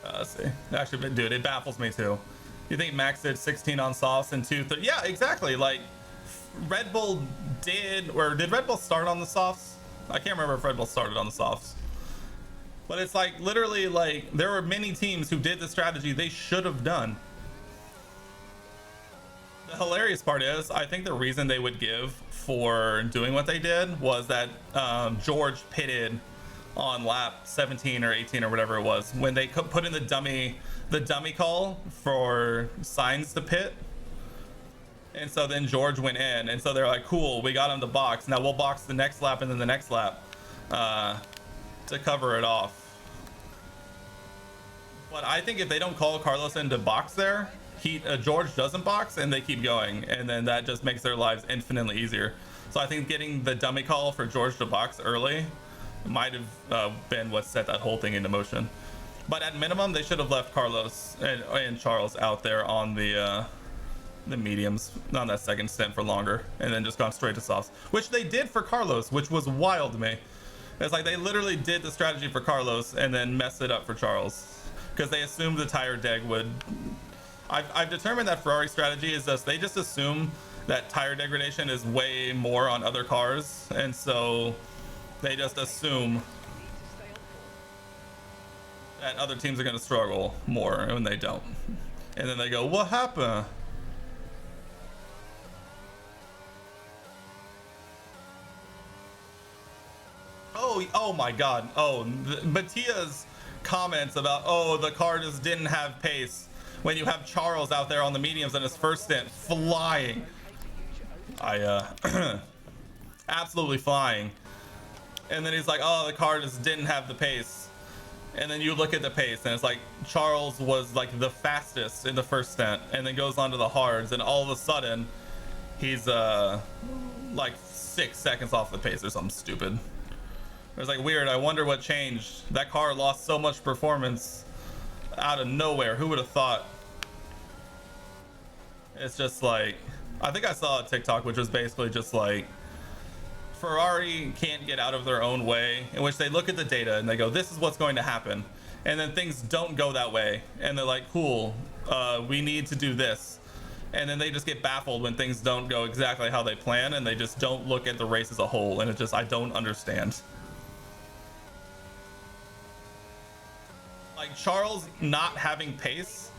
S2: Let's see. Actually, dude, it baffles me too. You think Max did 16 on softs and 230? Yeah, exactly. Like Red Bull did Red Bull start on the softs? I can't remember if Red Bull started on the softs. But it's like literally like there were many teams who did the strategy they should have done. The hilarious part is I think the reason they would give for doing what they did was that George pitted on lap 17 or 18 or whatever it was when they put in the dummy call for Sainz to pit. And so then George went in, and so they're like, cool, we got him to box, now we'll box the next lap and then the next lap to cover it off. But I think if they don't call Carlos in to box there, George doesn't box and they keep going, and then that just makes their lives infinitely easier. So I think getting the dummy call for George to box early might have been what set that whole thing into motion. But at minimum, they should have left Carlos and Charles out there on the the mediums on that second stint for longer, and then just gone straight to softs, which they did for Carlos, which was wild to me. It's like they literally did the strategy for Carlos and then messed it up for Charles because they assumed the tire deg would. I've determined that Ferrari strategy is just they just assume that tire degradation is way more on other cars, and so they just assume that other teams are going to struggle more when they don't, and then they go, what happened? Oh my god. Oh, Mattia's comments about, oh, the car just didn't have pace when you have Charles out there on the mediums in his first stint flying. Absolutely flying. And then he's like, oh, the car just didn't have the pace. And then you look at the pace and it's like Charles was like the fastest in the first stint and then goes on to the hards, and all of a sudden he's like 6 seconds off the pace or something stupid. It was like weird. I wonder what changed. That car lost so much performance out of nowhere. Who would have thought? It's just like, I think I saw a TikTok which was basically just like Ferrari can't get out of their own way, in which they look at the data and they go, this is what's going to happen, and then things don't go that way and they're like, cool, we need to do this, and then they just get baffled when things don't go exactly how they plan, and they just don't look at the race as a whole, and it just, I don't understand. Like Charles not having pace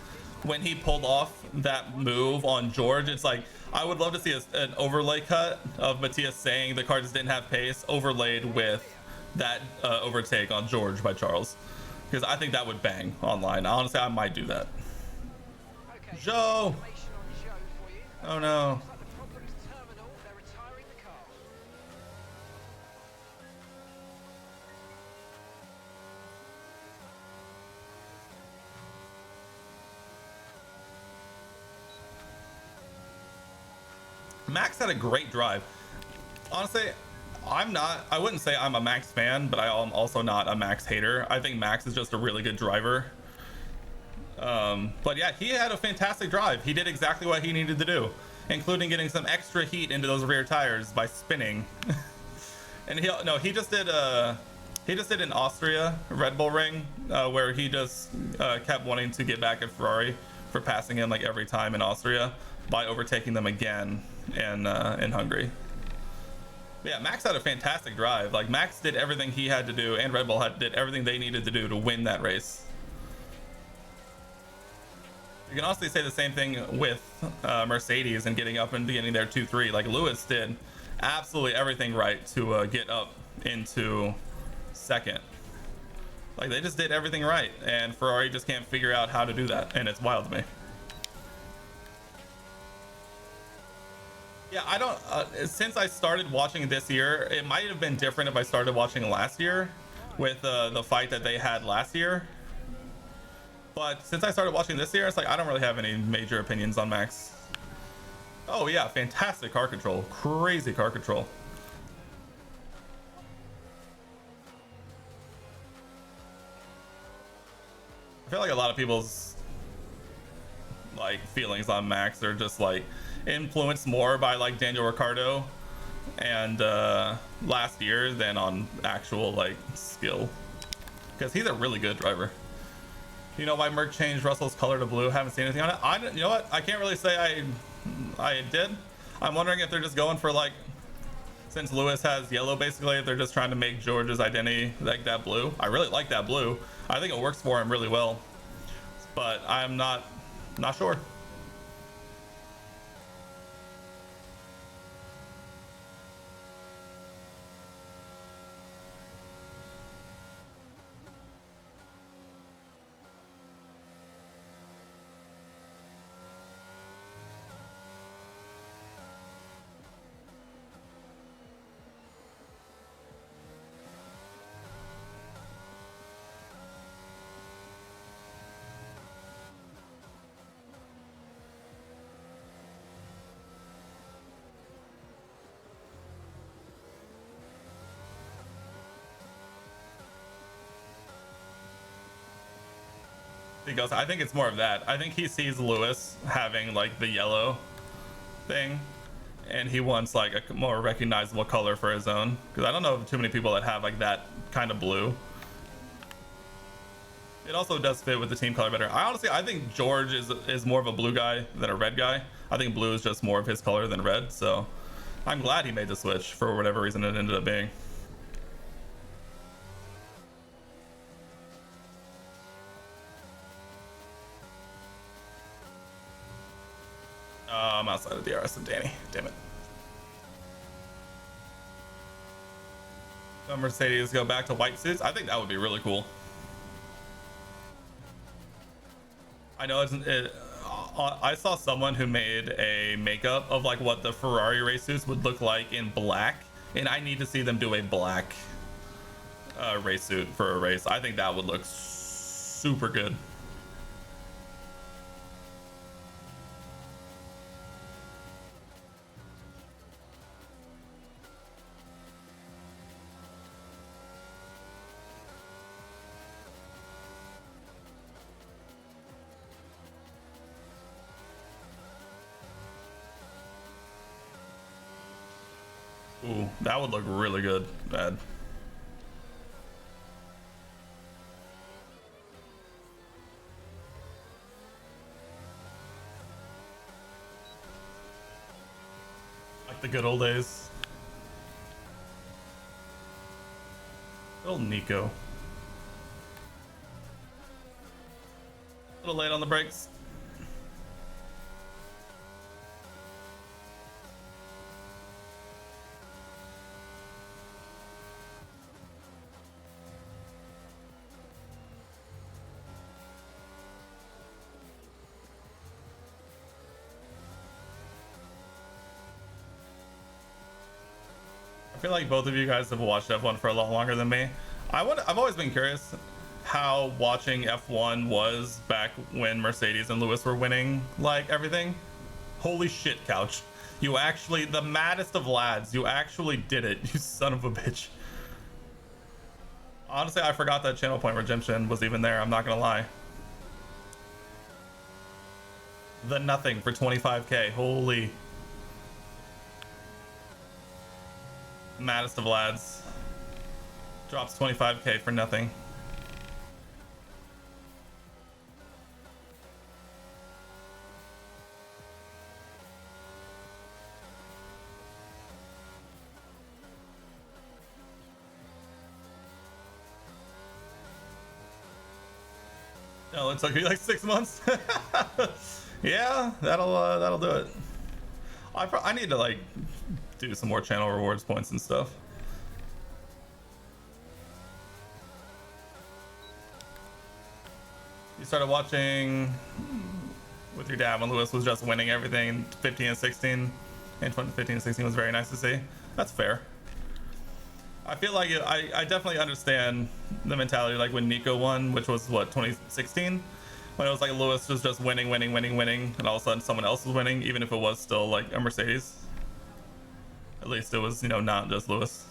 S2: when he pulled off that move on George, it's like I would love to see an overlay cut of Matthias saying the car just didn't have pace overlaid with that overtake on George by Charles, because I think that would bang online. Honestly, I might do that.
S5: Okay,
S2: Joe!
S5: information on Joe for you.
S2: Oh no.
S5: Looks like the problem's terminal. They're retiring the car.
S2: Max had a great drive. Honestly, I wouldn't say I'm a Max fan, but I am also not a Max hater. I think Max is just a really good driver. But yeah, he had a fantastic drive. He did exactly what he needed to do, including getting some extra heat into those rear tires by spinning. And he just did in Austria, Red Bull Ring, where he just kept wanting to get back at Ferrari for passing him like every time in Austria by overtaking them again in Hungary. But yeah, Max had a fantastic drive. Like Max did everything he had to do, and Red Bull did everything they needed to do to win that race. You can also say the same thing with Mercedes and getting up and getting there 2-3. Like Lewis did absolutely everything right to get up into second. Like they just did everything right, and Ferrari just can't figure out how to do that, and it's wild to me. Yeah, I don't, since I started watching this year, it might have been different if I started watching last year with the fight that they had last year. But since I started watching this year, it's like I don't really have any major opinions on Max. Oh yeah, fantastic car control. Crazy car control. I feel like a lot of people's like feelings on Max are just like influenced more by like Daniel Ricciardo and last year than on actual like skill, because he's a really good driver. You know why Merc changed Russell's color to blue? Haven't seen anything on it. You know what? I can't really say I did. I'm wondering if they're just going for like, since Lewis has yellow basically, if they're just trying to make George's identity like that blue. I really like that blue. I think it works for him really well, but I'm not sure. Because I think it's more of that. I think he sees Lewis having like the yellow thing, and he wants like a more recognizable color for his own, because I don't know of too many people that have like that kind of blue. It also does fit with the team color better. I think George is more of a blue guy than a red guy. I think blue is just more of his color than red, so I'm glad he made the switch for whatever reason it ended up being. I'm outside of DRS of Danny. Damn it. So Mercedes go back to white suits. I think that would be really cool. I know I saw someone who made a makeup of like what the Ferrari race suits would look like in black, and I need to see them do a black race suit for a race. I think that would look super good. Ooh, that would look really good, Ed. Like the good old days. Little Nico. A little late on the brakes. I feel like both of you guys have watched F1 for a lot longer than me. I've always been curious how watching F1 was back when Mercedes and Lewis were winning like everything. Holy shit, Couch. You actually, the maddest of lads, you actually did it, you son of a bitch. Honestly, I forgot that channel point redemption was even there, I'm not gonna lie. The nothing for 25k, holy. Maddest of lads drops 25k for nothing. No, it took you like 6 months. Yeah, that'll do it. I need to like do some more channel rewards points and stuff. You started watching with your dad when Lewis was just winning everything in 15 and 16, and 15 and 16 was very nice to see. That's fair. I feel like I definitely understand the mentality like when Nico won, which was what, 2016, when it was like Lewis was just winning, and all of a sudden someone else was winning, even if it was still like a Mercedes. At least it was, you know, not just Lewis.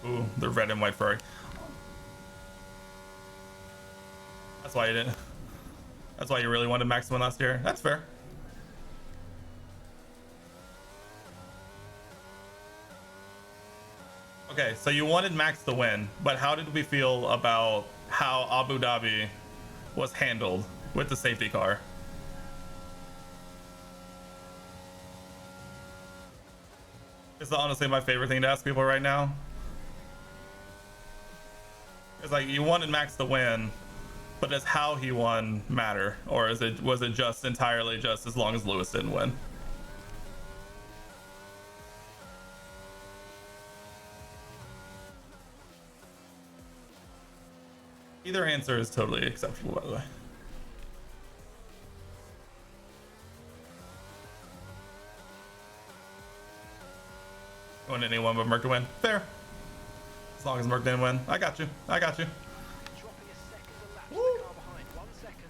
S2: Ooh, the red and white Ferrari. That's why you didn't. That's why you really wanted Max to win last year. That's fair. Okay, so you wanted Max to win, but how did we feel about how Abu Dhabi was handled with the safety car? It's honestly my favorite thing to ask people right now. It's like, you wanted Max to win, but does how he won matter? Or was it just entirely just as long as Lewis didn't win? Either answer is totally acceptable, by the way. You want anyone but Merc to win? Fair. As long as Merc didn't win. I got you. I got you.
S5: Dropping a second a lap to the car behind. 1 second.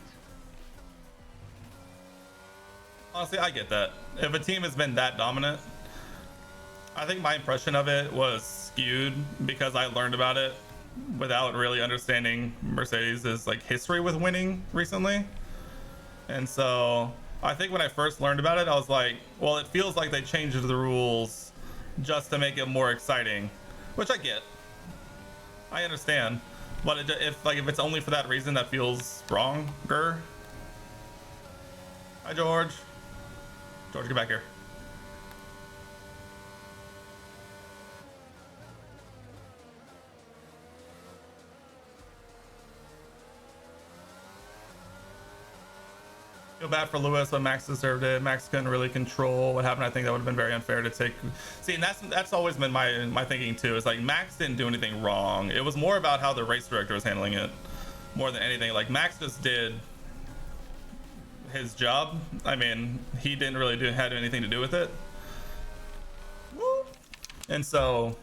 S2: Honestly, I get that. If a team has been that dominant, I think my impression of it was skewed because I learned about it without really understanding Mercedes' like history with winning recently. And so I think when I first learned about it, I was like, well, it feels like they changed the rules just to make it more exciting, which I get. I understand. But if it's only for that reason, that feels wronger. Hi, George. George, get back here. Feel bad for Lewis, but Max deserved it. Max couldn't really control what happened. I think that would have been very unfair to take. See, and that's always been my thinking too. Is like Max didn't do anything wrong. It was more about how the race director was handling it, more than anything. Like Max just did his job. I mean, he didn't really had anything to do with it. Woo. And so,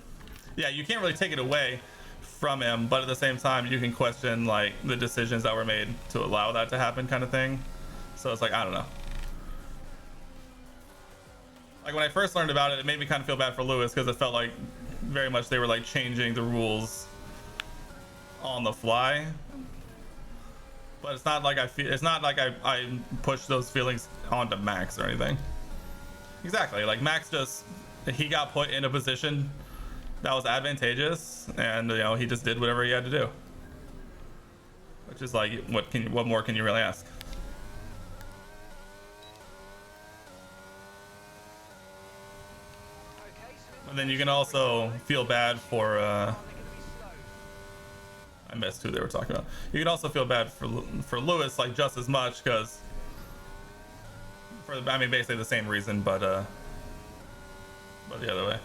S2: yeah, you can't really take it away from him, but at the same time, you can question like the decisions that were made to allow that to happen, kind of thing. So it's like, I don't know. Like when I first learned about it, it made me kind of feel bad for Lewis because it felt like very much they were like changing the rules on the fly. But it's not like it's not like I pushed those feelings onto Max or anything. Exactly. Like Max he got put in a position that was advantageous, and he just did whatever he had to do. Which is like, what more can you really ask? And then you can also feel bad for I missed who they were talking about. You can also feel bad for Lewis, like just as much, because I mean basically the same reason, but the other way.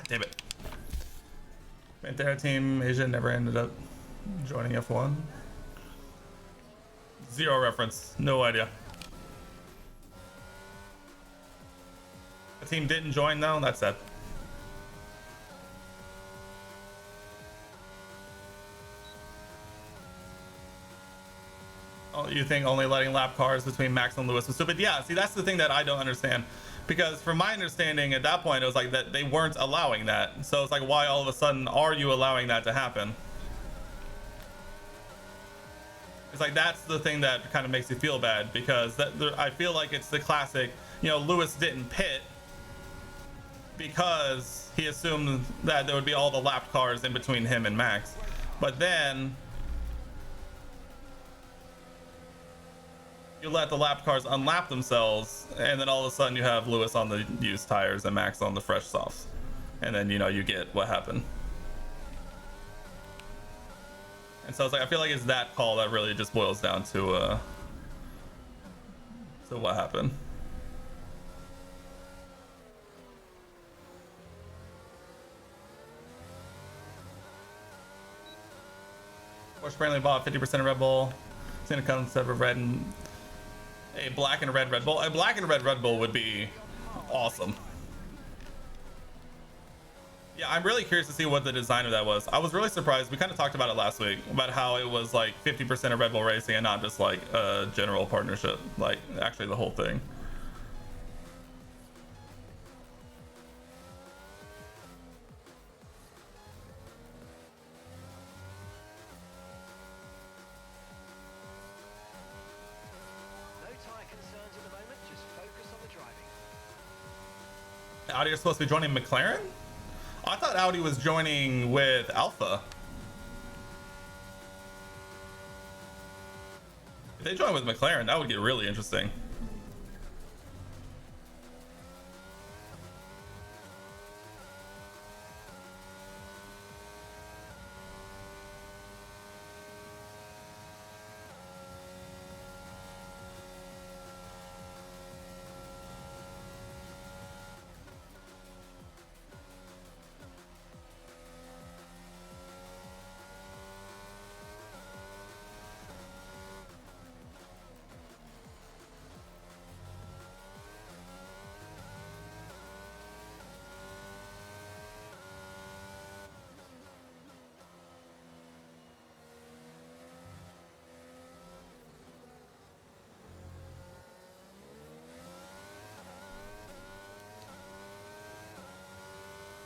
S2: Damn it. Pantera Team Asia never ended up joining F1. Zero reference. No idea. The team didn't join though? That's sad. Oh, you think only letting lap cars between Max and Lewis was stupid? Yeah, see, that's the thing that I don't understand. Because from my understanding at that point, it was like that they weren't allowing that. So it's like, why all of a sudden are you allowing that to happen? It's like, that's the thing that kind of makes you feel bad, because I feel like it's the classic, Lewis didn't pit because he assumed that there would be all the lap cars in between him and Max. But then you let the lap cars unlap themselves, and then all of a sudden you have Lewis on the used tires and Max on the fresh softs, and then you get what happened. And so it's like, I feel like it's that call that really just boils down to what happened. Porsche apparently bought 50% of Red Bull. It's gonna come instead of red and a black and red Red Bull. A black and red Red Bull would be awesome. Yeah, I'm really curious to see what the design of that was. I was really surprised. We kind of talked about it last week, about how it was like 50% of Red Bull Racing and not just like a general partnership, like actually the whole thing. Audi are supposed to be joining McLaren? I thought Audi was joining with Alpha. If they join with McLaren, that would get really interesting.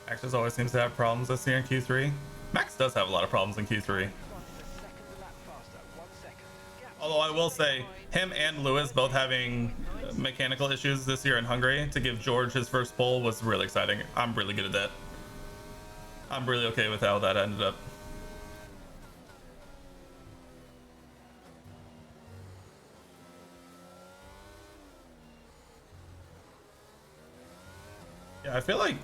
S2: Max just always seems to have problems this year in Q3. Max does have a lot of problems in Q3.
S5: Started a second a lap faster. 1 second. Gap
S2: Although I will say, him and Lewis both having mechanical issues this year in Hungary to give George his first pole was really exciting. I'm really good at that. I'm really okay with how that ended up. Yeah, I feel like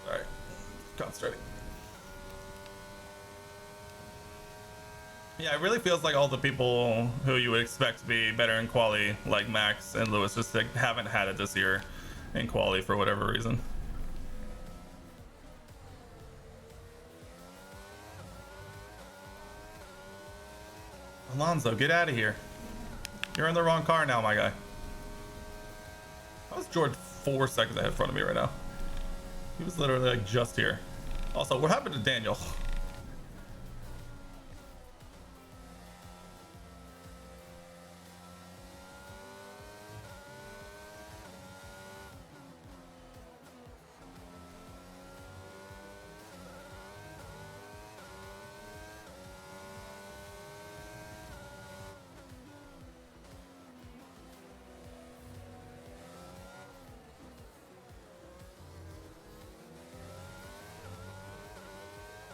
S2: all right, concentrating. Yeah, it really feels like all the people who you would expect to be better in quali, like Max and Lewis, just like, haven't had it this year in quali for whatever reason. Alonso, get out of here. You're in the wrong car now, my guy. How is George 4 seconds ahead in front of me right now? He was literally like just here. Also, what happened to Daniel?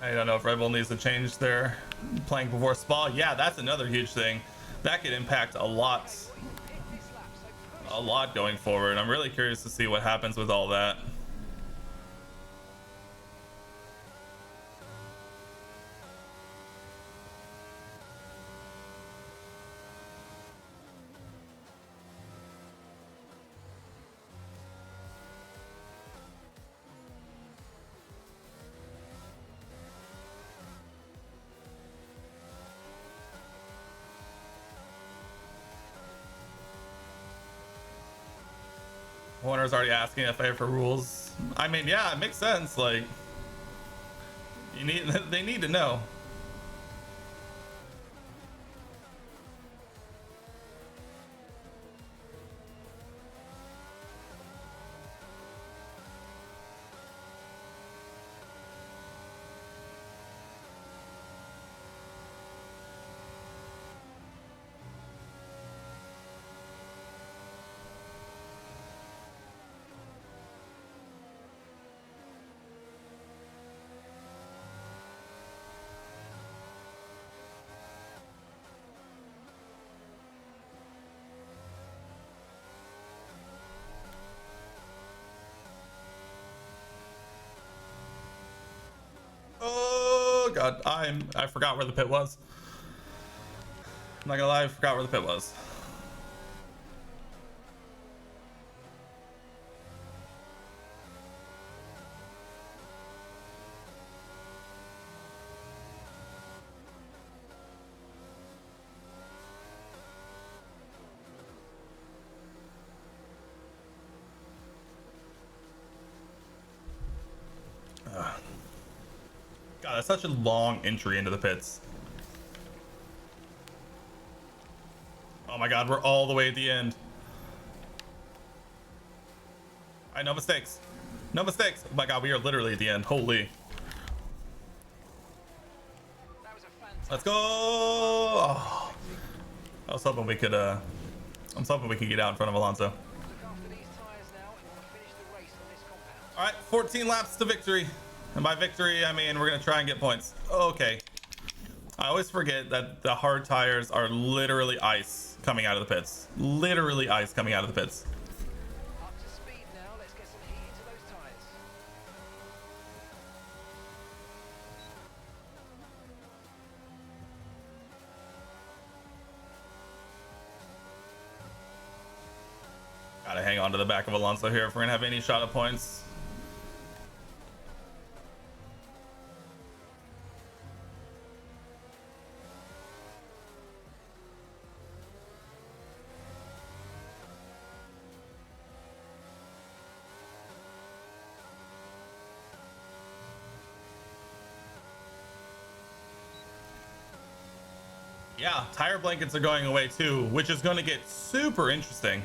S2: I don't know if Red Bull needs to change their playing before Spa. Yeah, that's another huge thing. That could impact a lot going forward. I'm really curious to see what happens with all that. Warner's already asking FA for rules. I mean, yeah, it makes sense. Like, you need, they need to know. Oh god, I forgot where the pit was. I'm not gonna lie, I forgot where the pit was. God, that's such a long entry into the pits. Oh my god, we're all the way at the end. Alright, no mistakes. No mistakes. Oh my god, we are literally at the end. Holy.
S5: That was a fantastic.
S2: Let's go. Oh. I was hoping we could I'm hoping we could get out in front of Alonso.
S5: Look after these tyres now and we'll finish the race on this compound.
S2: Alright, 14 laps to victory. And by victory, I mean we're gonna try and get points. Okay. I always forget that the hard tires are literally ice coming out of the pits. Literally ice coming out of the pits.
S5: Up to speed now. Let's get some heat into those tyres.
S2: Gotta hang on to the back of Alonso here if we're gonna have any shot at points. Yeah, tire blankets are going away too, which is going to get super interesting.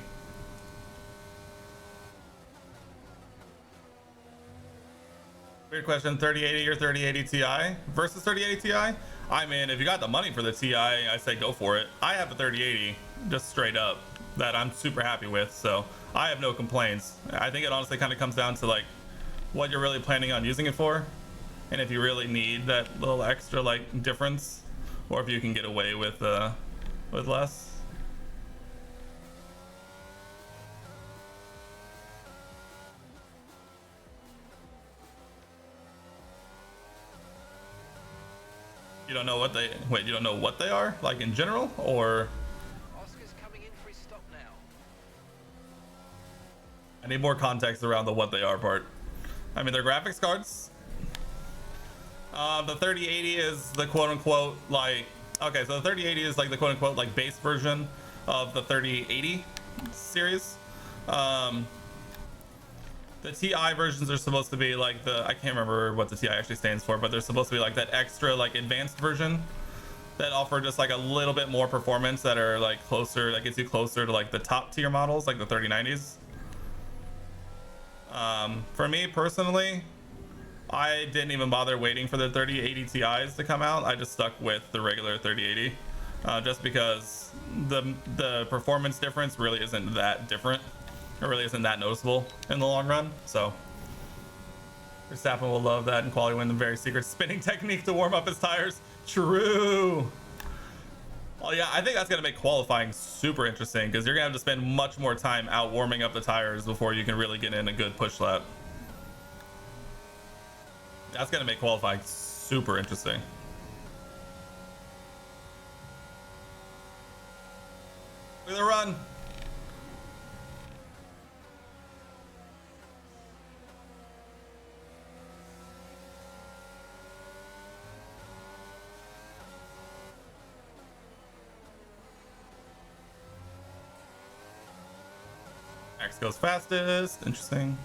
S2: Weird question, 3080 or 3080 Ti versus 3080 Ti? I mean, if you got the money for the Ti, I say go for it. I have a 3080, just straight up, that I'm super happy with, so I have no complaints. I think it honestly kind of comes down to like what you're really planning on using it for, and if you really need that little extra like difference, or if you can get away with less. You don't know what they wait. You don't know what they are, like in general, or
S5: Oscar's coming in for his stop now.
S2: I need more context around the what they are part. I mean, they're graphics cards. The 3080 is the quote-unquote like okay, so the 3080 is like the quote-unquote like base version of the 3080 series. The TI versions are supposed to be like I can't remember what the TI actually stands for, but they're supposed to be like that extra like advanced version that offer just like a little bit more performance, that are like closer, that gets you closer to like the top tier models, like the 3090s. For me personally, I didn't even bother waiting for the 3080 Ti's to come out. I just stuck with the regular 3080, just because the performance difference really isn't that different. It really isn't that noticeable in the long run. So Verstappen will love that in quality win, the very secret spinning technique to warm up his tires. True. Well, yeah, I think that's going to make qualifying super interesting, because you're going to have to spend much more time out warming up the tires before you can really get in a good push lap. That's going to make qualifying super interesting. Look at the run. Max goes fastest. Interesting.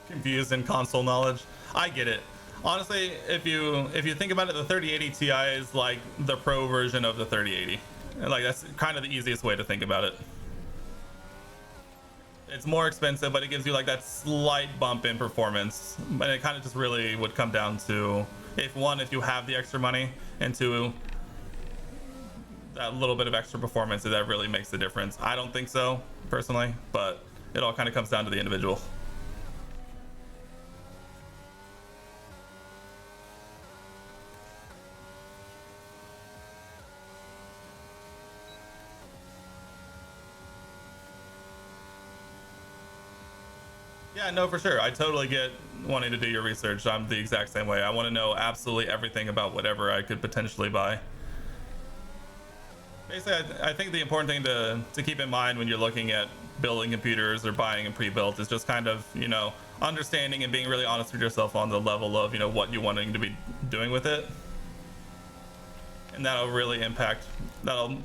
S2: Confused in console knowledge. I get it. Honestly, if you think about it, the 3080 Ti is like the pro version of the 3080. Like that's kind of the easiest way to think about it. It's more expensive, but it gives you like that slight bump in performance. But it kind of just really would come down to if you have the extra money, and two, that little bit of extra performance, that really makes the difference. I don't think so personally, but it all kind of comes down to the individual. Yeah, no, for sure. I totally get wanting to do your research. I'm the exact same way. I want to know absolutely everything about whatever I could potentially buy. Basically, I think the important thing to keep in mind when you're looking at building computers or buying a pre-built is just kind of, understanding and being really honest with yourself on the level of, what you're wanting to be doing with it. And that'll really impact,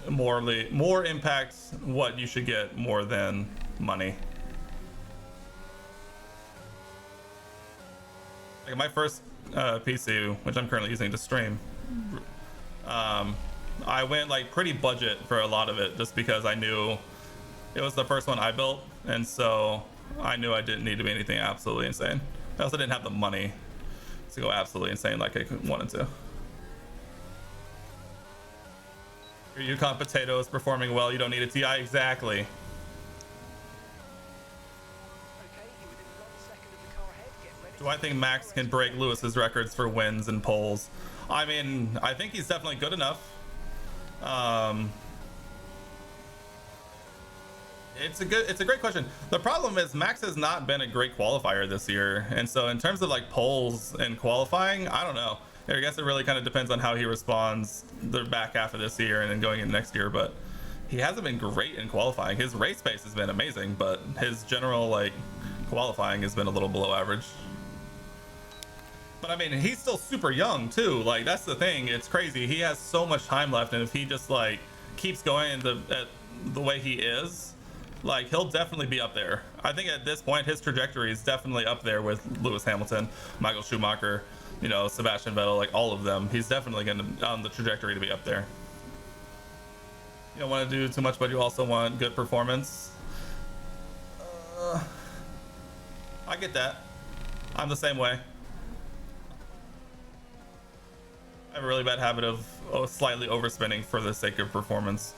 S2: more impact what you should get more than money. Like my first PC, which I'm currently using to stream, I went like pretty budget for a lot of it, just because I knew it was the first one I built, and so I knew I didn't need to be anything absolutely insane. I also didn't have the money to go absolutely insane like I wanted to. Your Yukon potato is performing well. You don't need a TI. Exactly.
S5: Okay, you're within 1 second of the car ahead. Get ready.
S2: Do I think Max can break Lewis's records for wins and poles? I mean, I think he's definitely good enough. It's a great question. The problem is Max has not been a great qualifier this year, and so in terms of like poles and qualifying, I don't know. I guess it really kind of depends on how he responds the back half of this year and then going into next year, but he hasn't been great in qualifying. His race pace has been amazing, but his general like qualifying has been a little below average. But I mean, he's still super young too. Like that's the thing. It's crazy. He has so much time left, and if he just like keeps going at the way he is, like he'll definitely be up there. I think at this point his trajectory is definitely up there with Lewis Hamilton, Michael Schumacher, you know, Sebastian Vettel, like all of them. He's definitely going to on the trajectory to be up there. You don't want to do too much, but you also want good performance. I get that. I'm the same way. I have a really bad habit of slightly overspending for the sake of performance,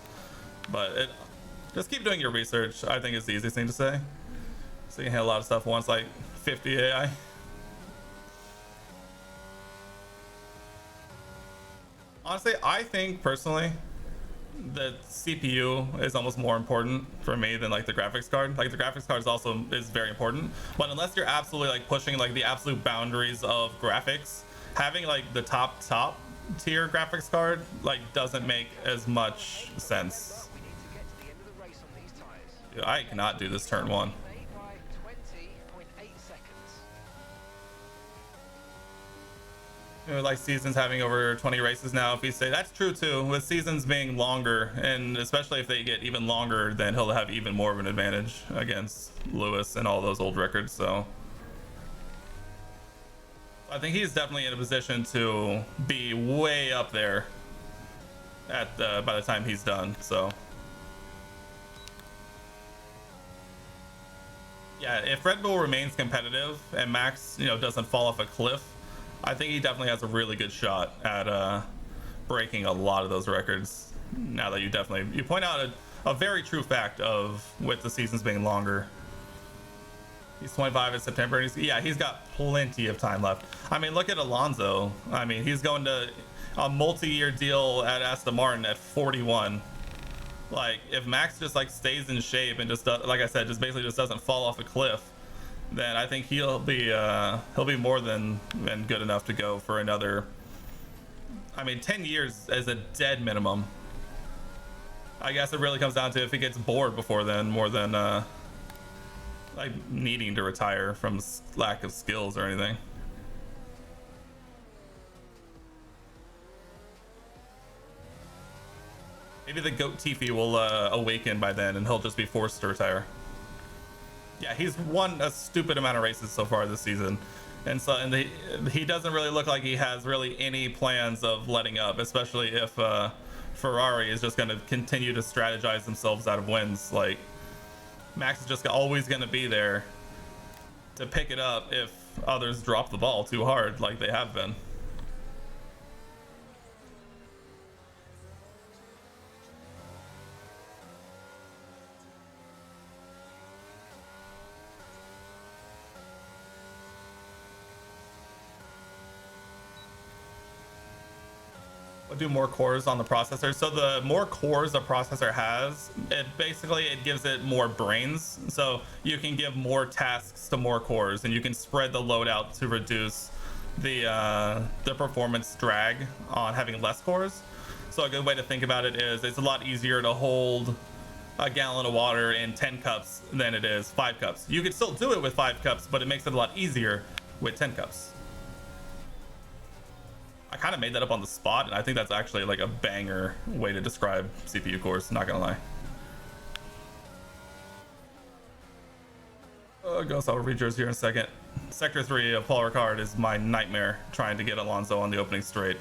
S2: but just keep doing your research. I think is the easiest thing to say. So you can hit a lot of stuff once, like 50 AI. Honestly, I think personally the CPU is almost more important for me than like the graphics card. Like the graphics card is very important, but unless you're absolutely like pushing like the absolute boundaries of graphics, having like the top tier graphics card like doesn't make as much sense.
S5: We need to get to the end of the race on these tires.
S2: Dude, I cannot do this turn one.
S5: Made by 20.8 seconds.
S2: You know, like Seasons having over 20 races now. If you say that's true too, with Seasons being longer, and especially if they get even longer, then he'll have even more of an advantage against Lewis and all those old records. So I think he's definitely in a position to be way up there at by the time he's done. So yeah, if Red Bull remains competitive and Max, you know, doesn't fall off a cliff, I think he definitely has a really good shot at breaking a lot of those records. Now that you point out a very true fact of with the seasons being longer. He's 25 in September. And he's got plenty of time left. I mean, look at Alonso. I mean, he's going to a multi-year deal at Aston Martin at 41. Like, if Max just like stays in shape and just like I said, just basically just doesn't fall off a cliff, then I think he'll be more than good enough to go for another. I mean, 10 years as a dead minimum. I guess it really comes down to if he gets bored before then, more than like needing to retire from lack of skills or anything. Maybe the goat Tiffy will awaken by then and he'll just be forced to retire. Yeah, he's won a stupid amount of races so far this season, and he doesn't really look like he has really any plans of letting up, especially if Ferrari is just going to continue to strategize themselves out of wins. Like, Max is just always going to be there to pick it up if others drop the ball too hard like they have been. We'll do more cores on the processor. So the more cores a processor has, it gives it more brains. So you can give more tasks to more cores, and you can spread the load out to reduce the performance drag on having less cores. So a good way to think about it is it's a lot easier to hold a gallon of water in 10 cups than it is 5 cups. You could still do it with 5 cups, but it makes it a lot easier with 10 cups. I kind of made that up on the spot, and I think that's actually like a banger way to describe CPU cores, not gonna lie. Ghost, I'll read yours here in a second. Sector 3 of Paul Ricard is my nightmare, trying to get Alonso on the opening straight.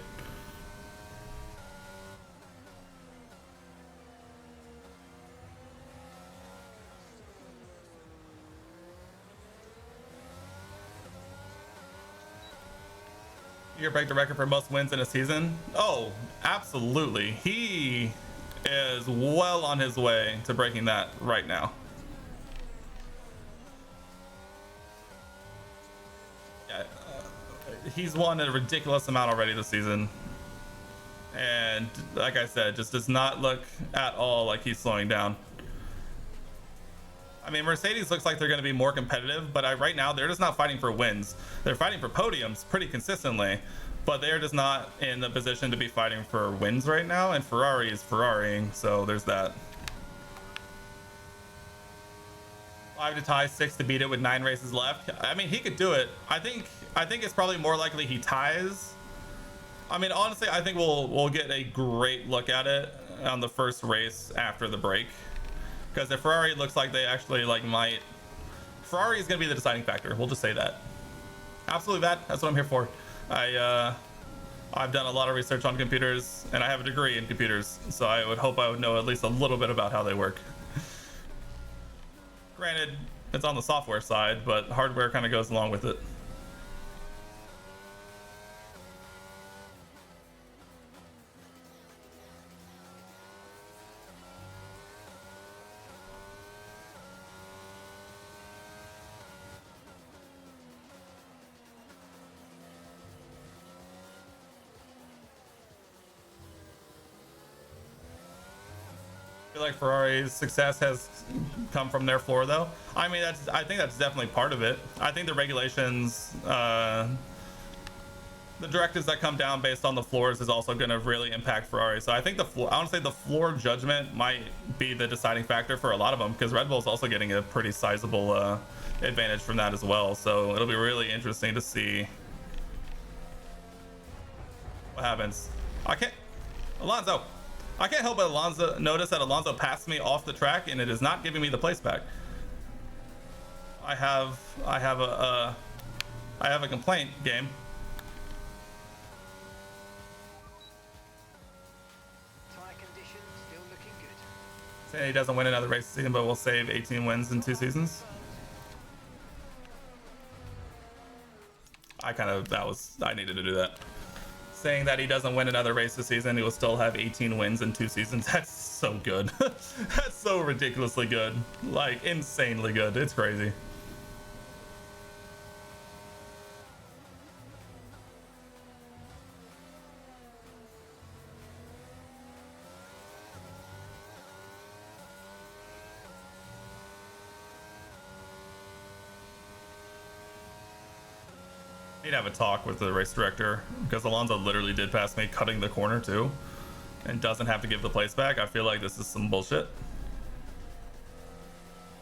S2: You break the record for most wins in a season? Oh, absolutely. He is well on his way to breaking that right now. Yeah, he's won a ridiculous amount already this season. And like I said, just does not look at all like he's slowing down. I mean, Mercedes looks like they're going to be more competitive, but right now they're just not fighting for wins. They're fighting for podiums pretty consistently, but they're just not in the position to be fighting for wins right now. And Ferrari is Ferrarying, so there's that. 5 to tie, 6 to beat it with 9 races left. I mean, he could do it. I think it's probably more likely he ties. I mean, honestly, I think we'll get a great look at it on the first race after the break. Because if Ferrari looks like they actually Ferrari is going to be the deciding factor. We'll just say that. Absolutely, that's what I'm here for. I've done a lot of research on computers, and I have a degree in computers, so I would hope I would know at least a little bit about how they work. Granted, it's on the software side, but hardware kind of goes along with it. I feel like Ferrari's success has come from their floor, though. I mean, I think that's definitely part of it. I think the regulations, the directives that come down based on the floors is also going to really impact Ferrari. So I think the floor, honestly, the floor judgment might be the deciding factor for a lot of them, because Red Bull's also getting a pretty sizable advantage from that as well. So it'll be really interesting to see what happens. Alonso. I can't help but notice that Alonso passed me off the track, and it is not giving me the place back. I have a complaint, game.
S5: Tire condition still looking good.
S2: Saying he doesn't win another race this season, but will save 18 wins in 2 seasons. I needed to do that. Saying that he doesn't win another race this season, he will still have 18 wins in 2 seasons. That's so good. That's so ridiculously good. Like, insanely good. It's crazy. Need to have a talk with the race director, because Alonso literally did pass me cutting the corner too and doesn't have to give the place back. I feel like this is some bullshit,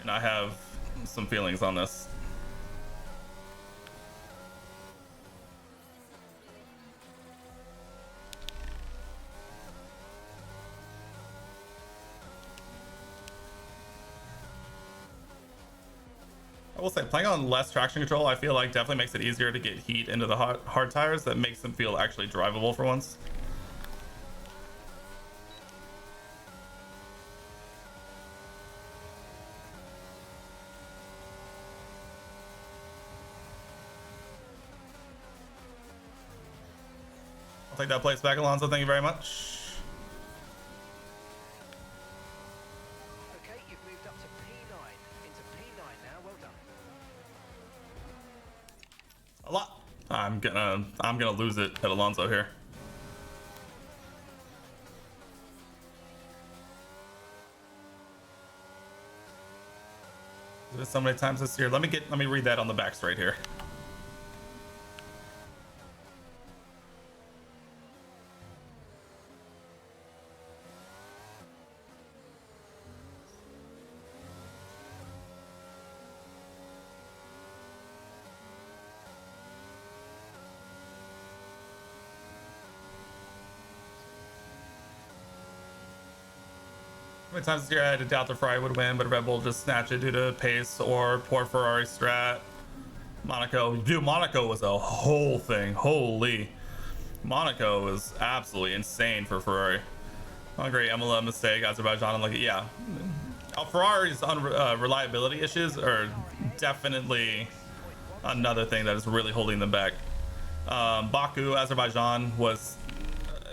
S2: and I have some feelings on this. I will say, playing on less traction control, I feel like definitely makes it easier to get heat into the hard tires. That makes them feel actually drivable for once. I'll take that place back, Alonso. Thank you very much.
S5: Okay, you've moved up to P9. Into P9 now, well done.
S2: A lot. I'm gonna lose it at Alonso here. There's so many times this year. Let me read that on the back straight here. How many times this year I had to doubt the Ferrari would win, but Red Bull just snatched it due to pace or poor Ferrari strat. Monaco, dude, Monaco was a whole thing. Holy, Monaco was absolutely insane for Ferrari. Hungary, Imola, mistake, Azerbaijan. I'm like, yeah, Ferrari's reliability issues are definitely another thing that is really holding them back. Baku, Azerbaijan was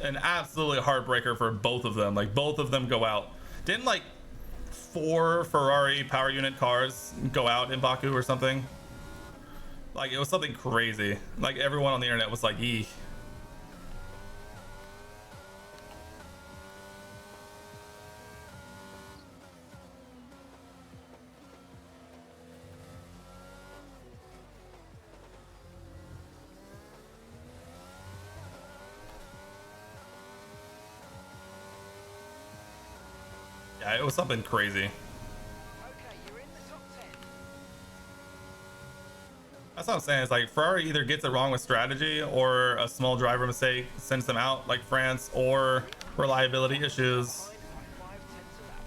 S2: an absolutely heartbreaker for both of them. Like, both of them go out. Didn't like 4 Ferrari power unit cars go out in Baku or something? Like, it was something crazy. Like, everyone on the internet was like, eeh. Yeah, it was something crazy.
S5: Okay, you're in the top 10.
S2: That's what I'm saying. It's like Ferrari either gets it wrong with strategy, or a small driver mistake sends them out, like France, or reliability issues.
S5: 5.5 tenths a lap.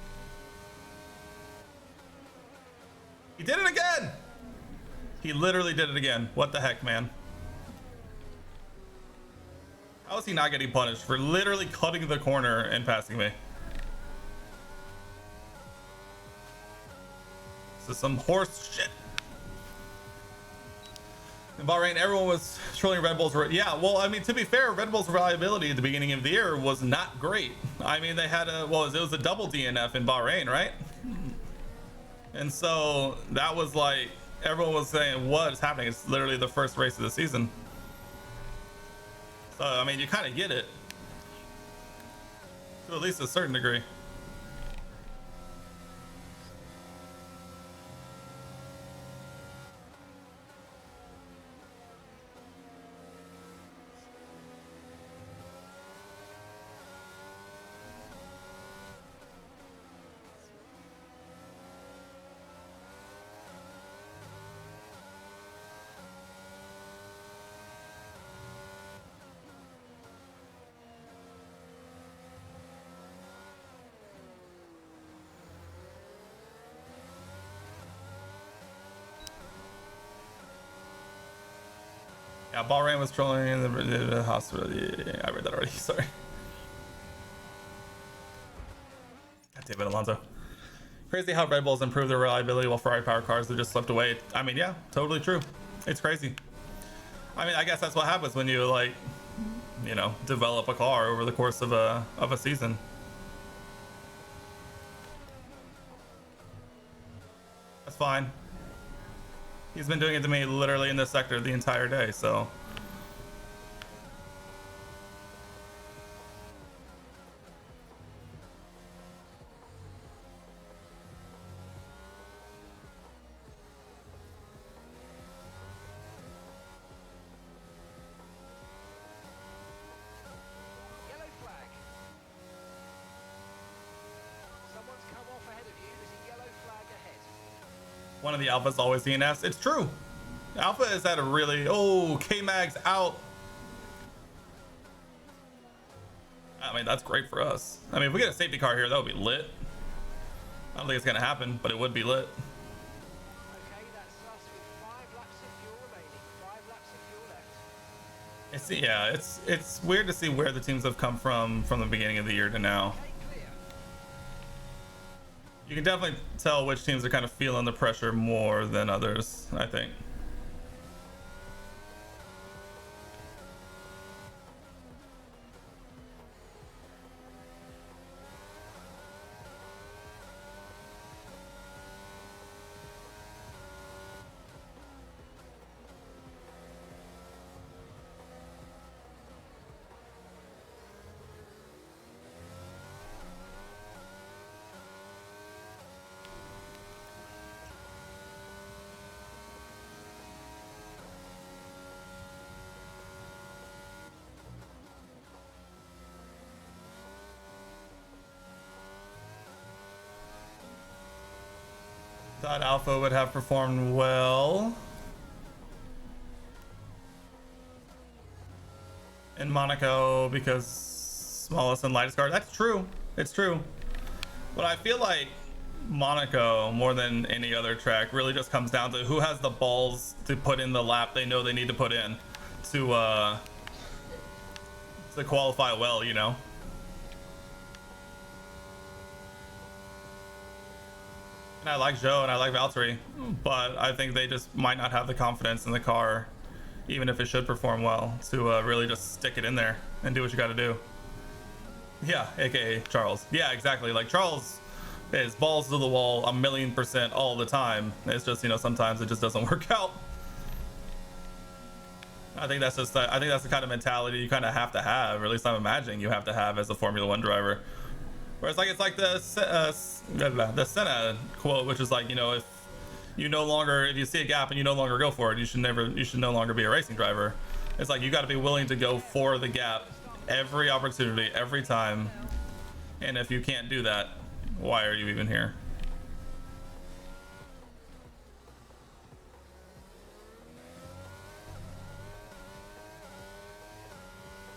S2: He did it again. He literally did it again. What the heck, man? How is he not getting punished for literally cutting the corner and passing me? This is some horse shit. In Bahrain, everyone was trolling Red Bull's. Yeah, well, I mean, to be fair, Red Bull's reliability at the beginning of the year was not great. I mean, they had it was a double DNF in Bahrain, right? And so that was like, everyone was saying, what is happening? It's literally the first race of the season. So, I mean, you kind of get it. To at least a certain degree. Yeah, Bahrain was trolling in the hospital. Yeah, I read that already. Sorry. God damn it, Alonso. Crazy how Red Bulls improved their reliability while Ferrari power cars have just slipped away. I mean, yeah, totally true. It's crazy. I mean, I guess that's what happens when you, like, you know, develop a car over the course of a season. That's fine. He's been doing it to me literally in this sector the entire day, so.
S5: Yellow flag. Someone's come off ahead of you. There's a yellow flag ahead.
S2: One of the alphas always DNFs. It's true. Alpha is at a really, oh, K-Mag's out. I mean, that's great for us. I mean, if we get a safety car here, that would be lit. I don't think it's gonna happen, but it would be lit.
S5: Okay, that's us with 5 laps of fuel remaining. 5 laps of fuel left.
S2: It's, yeah, it's weird to see where the teams have come from the beginning of the year to now.
S5: Okay, clear.
S2: You can definitely tell which teams are kind of feeling the pressure more than others, I think. Thought Alpha would have performed well in Monaco because smallest and lightest car. That's true. It's true. But I feel like Monaco, more than any other track, really just comes down to who has the balls to put in the lap they know they need to put in to qualify well, you know. And I like Joe and I like Valtteri, but I think they just might not have the confidence in the car, even if it should perform well, to really just stick it in there and do what you got to do. Yeah, aka Charles. Yeah, exactly. Like Charles is balls to the wall 1,000,000% all the time. It's just, you know, sometimes it just doesn't work out. I think that's just I think that's the kind of mentality you kind of have to have, or at least I'm imagining you have to have as a Formula One driver. Whereas like it's like the Senna quote, which is like, you know, if you see a gap and you no longer go for it, you should no longer be a racing driver. It's like you got to be willing to go for the gap every opportunity, every time. And if you can't do that, why are you even here?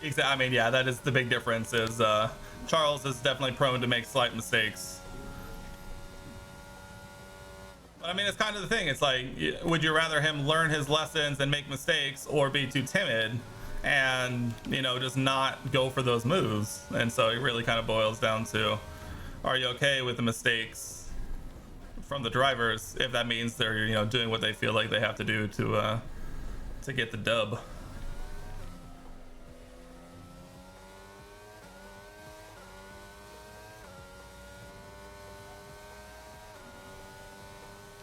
S2: Exactly. I mean, yeah, that is the big difference. Is Charles is definitely prone to make slight mistakes. But I mean, it's kind of the thing. It's like, would you rather him learn his lessons and make mistakes, or be too timid and, you know, just not go for those moves. And so it really kind of boils down to, are you okay with the mistakes from the drivers if that means they're, you know, doing what they feel like they have to do to get the dub.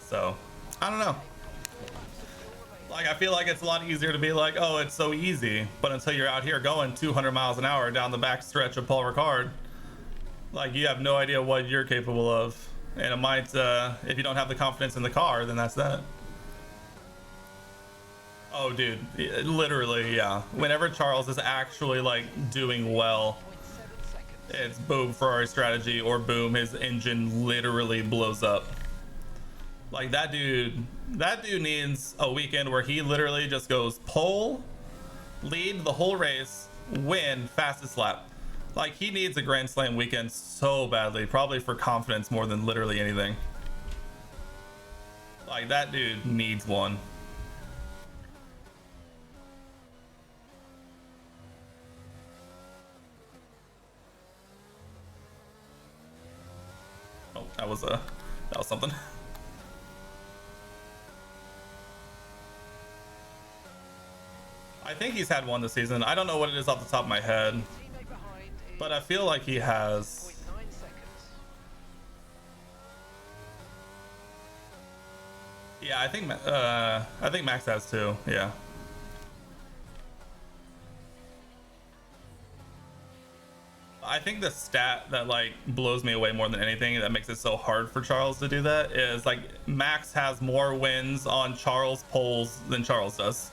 S2: So I don't know. Like, I feel like it's a lot easier to be like, oh, it's so easy, but until you're out here going 200 miles an hour down the back stretch of Paul Ricard, like, you have no idea what you're capable of. And it might, if you don't have the confidence in the car, then that's that. Oh, dude, literally, yeah. Whenever Charles is actually, like, doing well, it's boom, Ferrari strategy, or boom, his engine literally blows up. Like, that dude needs a weekend where he literally just goes pole, lead the whole race, win fastest lap. Like, he needs a Grand Slam weekend so badly, probably for confidence more than literally anything. Like, that dude needs one. Oh, that was something. I think he's had one this season. I don't know what it is off the top of my head, but I feel like he has. Yeah, I think Max has too. Yeah. I think the stat that, like, blows me away more than anything, that makes it so hard for Charles to do that, is like Max has more wins on Charles poles than Charles does.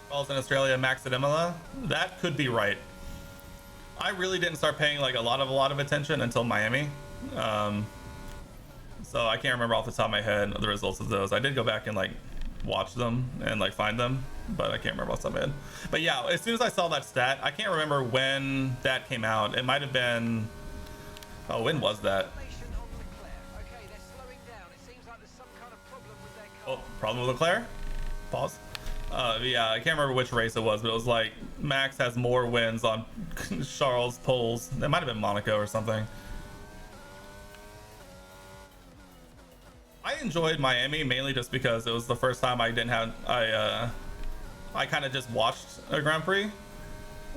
S2: Charles in Australia, Max at Imola. That could be right. I really didn't start paying like a lot of attention until Miami. So I can't remember off the top of my head the results of those. I did go back and like watch them and like find them, but I can't remember off the top of my head. But yeah, as soon as I saw that stat, I can't remember when that came out. It might have been, oh, when was that? Oh, problem with Leclerc? Pause. Yeah, I can't remember which race it was, but it was like Max has more wins on Charles poles. It might have been Monaco or something. I enjoyed Miami mainly just because it was the first time I didn't have I kind of just watched a Grand Prix.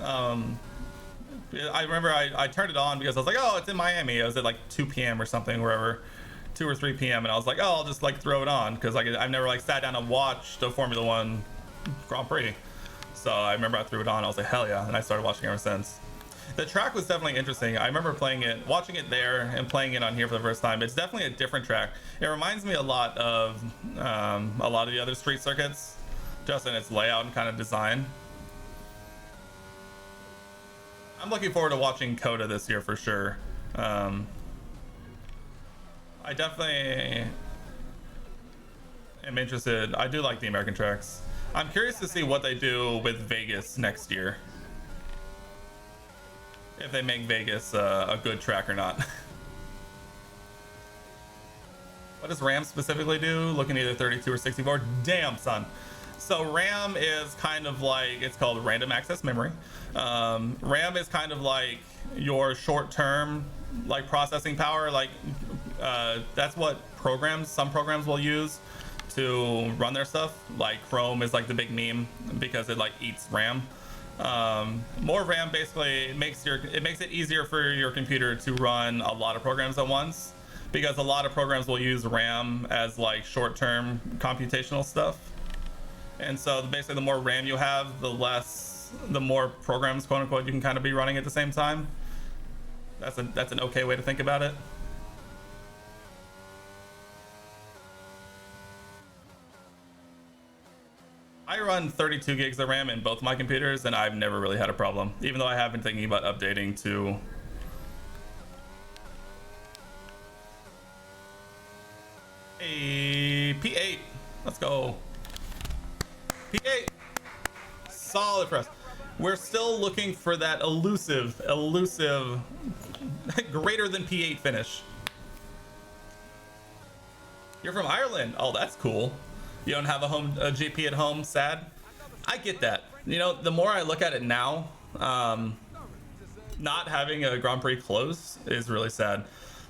S2: I remember I turned it on because I was like, oh, it's in Miami. It was at like 2 p.m. or something, wherever, 2 or 3 p.m. and I was like, oh, I'll just like throw it on because like I've never like sat down and watched a Formula One Grand Prix. So I remember I threw it on. I was like, hell yeah, and I started watching ever since. The track was definitely interesting. I remember watching it there and playing it on here for the first time. It's definitely a different track. It reminds me a lot of the other street circuits, just in its layout and kind of design. I'm looking forward to watching Coda this year for sure. I definitely am interested. I do like the American tracks. I'm curious to see what they do with Vegas next year. If they make Vegas a good track or not. What does RAM specifically do? Looking either 32 or 64. Damn, son. So RAM is kind of like, it's called random access memory. RAM is kind of like your short-term like processing power. Like that's what some programs will use to run their stuff. Like Chrome is like the big meme because it like eats RAM. More RAM basically makes it easier for your computer to run a lot of programs at once, because a lot of programs will use RAM as like short-term computational stuff. And so basically the more RAM you have, the more programs, quote unquote, you can kind of be running at the same time. That's an okay way to think about it. I run 32 gigs of RAM in both my computers, and I've never really had a problem, even though I have been thinking about updating to a P8. Let's go. P8. Solid for us. We're still looking for that elusive greater than P8 finish. You're from Ireland. Oh, that's cool. You don't have a GP at home. Sad. I get that. You know, the more I look at it now, not having a Grand Prix close is really sad.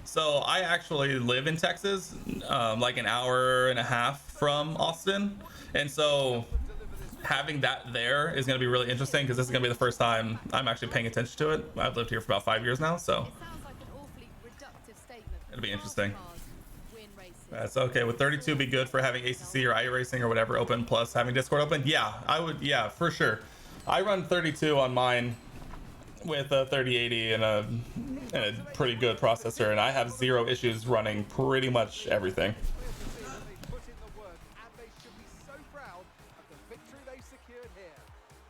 S2: So I actually live in Texas, like an hour and a half from Austin, and so having that there is going to be really interesting because this is going to be the first time I'm actually paying attention to it. I've lived here for about 5 years now, so it'll be interesting. That's okay. Would 32 be good for having ACC or iRacing or whatever open plus having Discord open? Yeah, I would. Yeah, for sure. I run 32 on mine with a 3080 and a pretty good processor, and I have zero issues running pretty much everything.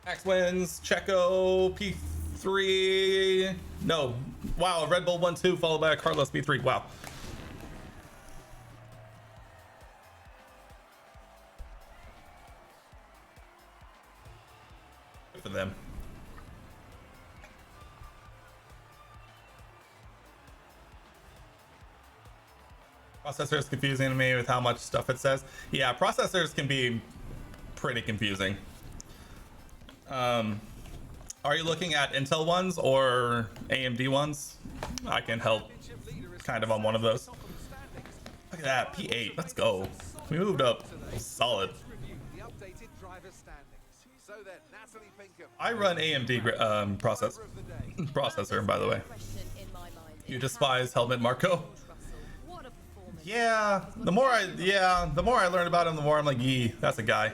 S2: Max wins, Checo P3. No, wow, Red Bull 1-2 followed by a Carlos P3. Wow. Good for them. Processor is confusing to me with how much stuff it says. Yeah, processors can be pretty confusing. Are you looking at Intel ones or AMD ones? I can help kind of on one of those. Look at that, P8, let's go. We moved up, solid. I run AMD processor, by the way. You despise Helmet Marco? Yeah, the more I learn about him, the more I'm like, yee, that's a guy.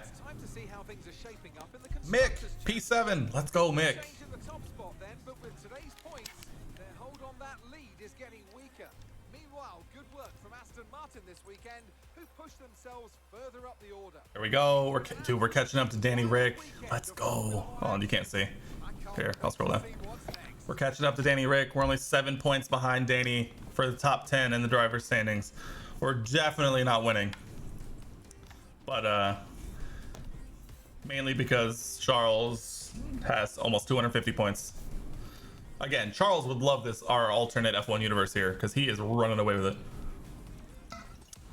S2: Mick, P7, let's go, Mick. There we go. We're catching up to Danny Rick. Let's go. Oh, you can't see. Here, I'll scroll down. We're catching up to Danny Rick. We're only 7 points behind Danny for the top 10 in the driver's standings. We're definitely not winning, but mainly because Charles has almost 250 points. Again, Charles would love this, our alternate F1 universe here, because he is running away with it.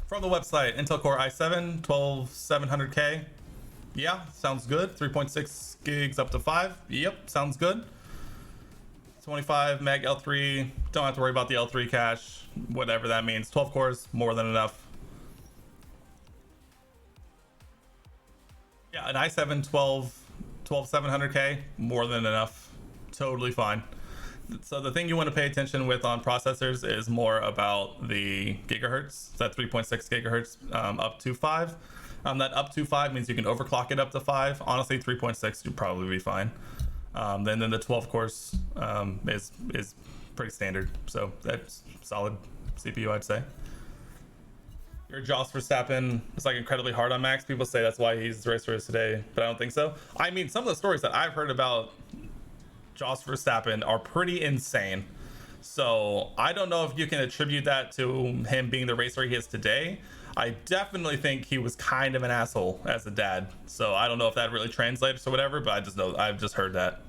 S2: From the website, Intel Core i7 12700K. Yeah, sounds good. 3.6 gigs up to 5. Yep, sounds good. 25 meg L3. Don't have to worry about the L3 cache, whatever that means. 12 cores, more than enough. Yeah, an i7 12700K, more than enough. Totally fine. So the thing you want to pay attention with on processors is more about the gigahertz. That 3.6 gigahertz up to 5. That up to 5 means you can overclock it up to 5. Honestly, 3.6 would probably be fine. Then the 12 cores is pretty standard, so that's solid CPU, I'd say. Your Jos Verstappen is like incredibly hard on Max. People say that's why he's the racer is today, but I don't think so. I mean, some of the stories that I've heard about Jos Verstappen are pretty insane. So I don't know if you can attribute that to him being the racer he is today. I definitely think he was kind of an asshole as a dad. So I don't know if that really translates or whatever, but I just know, I've just heard that.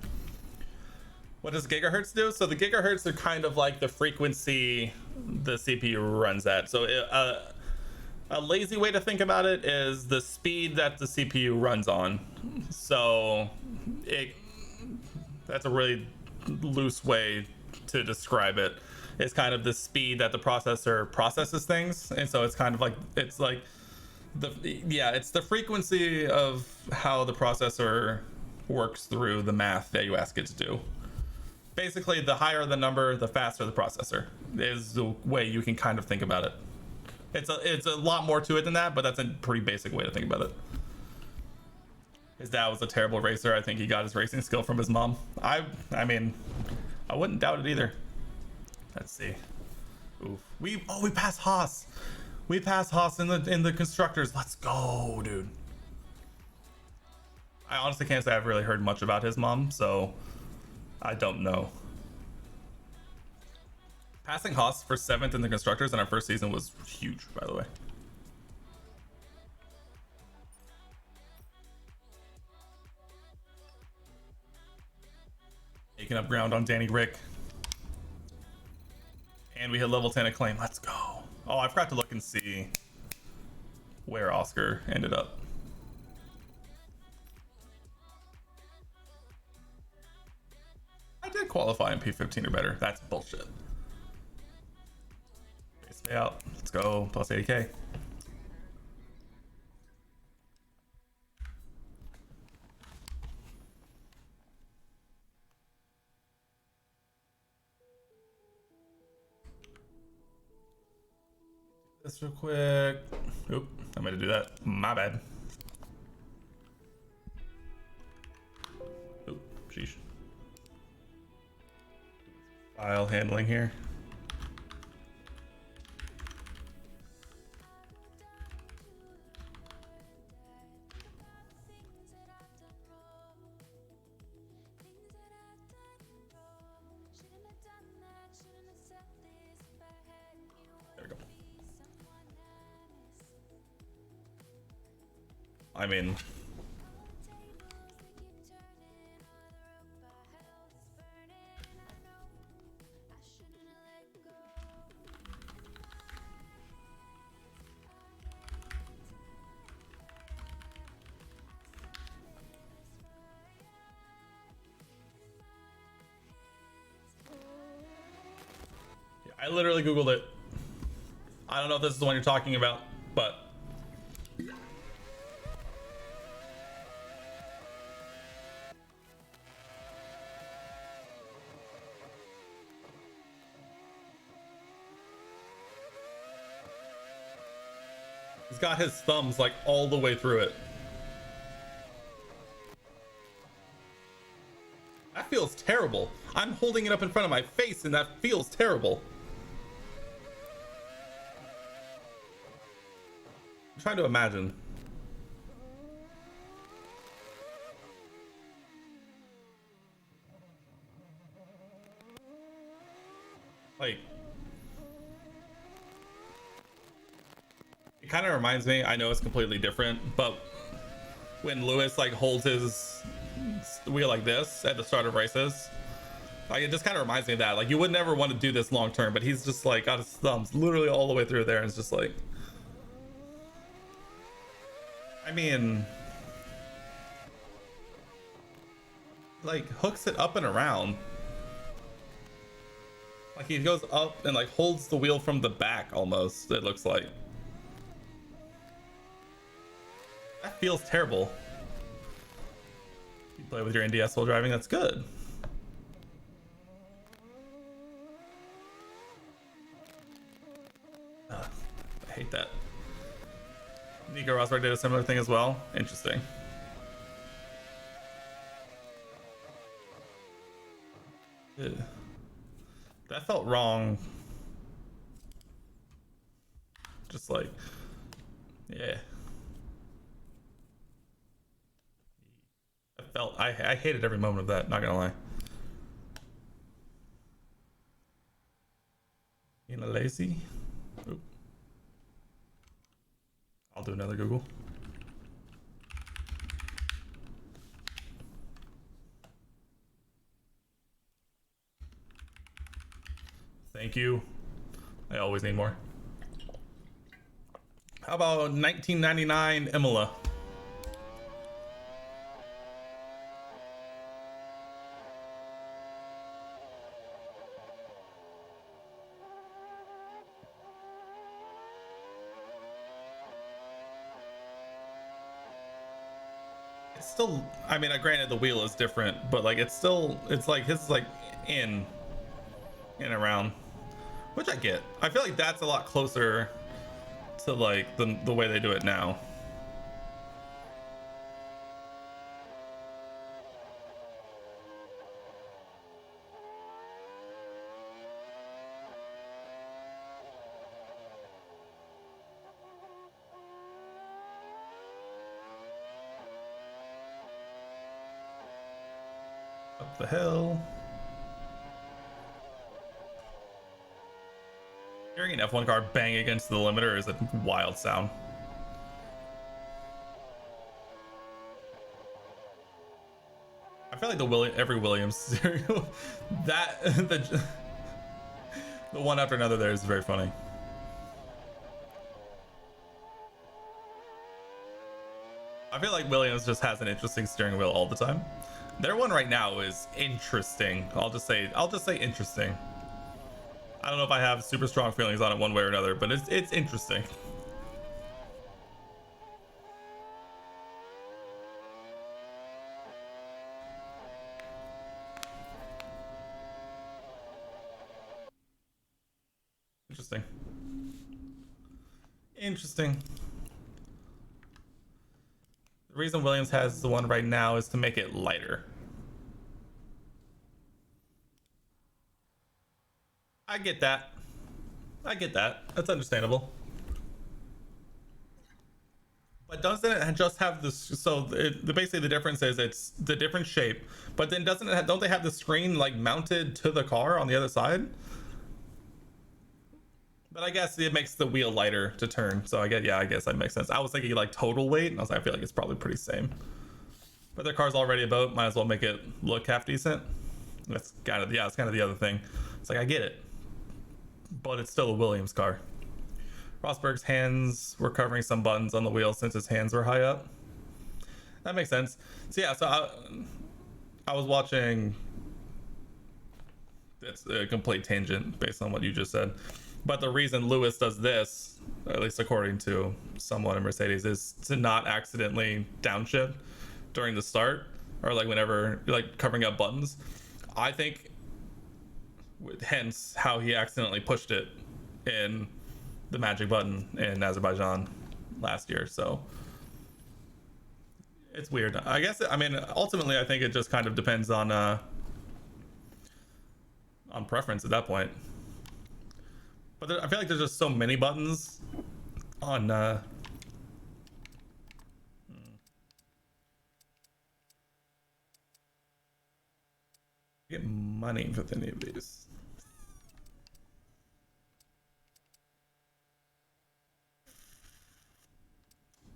S2: What does gigahertz do? So the gigahertz are kind of like the frequency the CPU runs at. So a lazy way to think about it is the speed that the CPU runs on. So that's a really loose way to describe it. It's kind of the speed that the processor processes things, and so it's kind of like it's the frequency of how the processor works through the math that you ask it to do. Basically, the higher the number, the faster the processor is the way you can kind of think about it. It's a lot more to it than that, but that's a pretty basic way to think about it. His dad was a terrible racer. I think he got his racing skill from his mom. I mean, I wouldn't doubt it either. Let's see. Oof. We passed Haas. We passed Haas in the constructors. Let's go, dude. I honestly can't say I've really heard much about his mom, so I don't know. Passing Haas for 7th in the constructors in our first season was huge, by the way. Taking up ground on Danny Rick. And we hit level 10 acclaim. Let's go. Oh, I forgot to look and see where Oscar ended up. qualify in P15 or better. That's bullshit. Base payout. Let's go. Plus 80K. This real quick. Oop, I meant to do that. My bad. Oop, sheesh. File handling here. There we go. I mean, I literally Googled it. I don't know if this is the one you're talking about, but he's got his thumbs like all the way through it. That feels terrible. I'm holding it up in front of my face and that feels terrible. I'm trying to imagine. Like, it kind of reminds me, I know it's completely different, but when Lewis like holds his wheel like this at the start of races, like it just kind of reminds me of that. Like you would never want to do this long term, but he's just like got his thumbs literally all the way through there and it's just like, I mean, like hooks it up and around. Like he goes up and like holds the wheel from the back almost, it looks like. That feels terrible. You play with your NDS while driving, that's good. I hate that. Nico Rosberg did a similar thing as well. Interesting. Ugh. That felt wrong. Just like, yeah. I hated every moment of that, not gonna lie. You know, lazy. Oop. I'll do another Google. Thank you. I always need more. How about 1999 Imola? It's still, I mean, granted the wheel is different, but like it's still, it's like his like in and around, which I get. I feel like that's a lot closer to like the way they do it now. Up the hill. Hearing an F1 car bang against the limiter is a wild sound. I feel like every Williams serial, that the one after another there is very funny. I feel like Williams just has an interesting steering wheel all the time. Their one right now is interesting. I'll just say interesting. I don't know if I have super strong feelings on it one way or another, but it's interesting. Interesting. Interesting. The reason Williams has the one right now is to make it lighter. I get that. I get that. That's understandable. But doesn't it just have this? So basically the difference is it's the different shape. But then don't they have the screen like mounted to the car on the other side? But I guess it makes the wheel lighter to turn. So I guess that makes sense. I was thinking like total weight, and I feel like it's probably pretty same. But their car's already about, might as well make it look half decent. That's kind of it's kind of the other thing. It's like I get it, but it's still a Williams car. Rosberg's hands were covering some buttons on the wheel since his hands were high up. That makes sense. So yeah, I was watching. It's a complete tangent based on what you just said. But the reason Lewis does this, at least according to someone in Mercedes, is to not accidentally downshift during the start or like whenever you're like covering up buttons. I think hence how he accidentally pushed it in the magic button in Azerbaijan last year. So it's weird. I guess ultimately I think it just kind of depends on preference at that point. But I feel like there's just so many buttons on get money with any of these.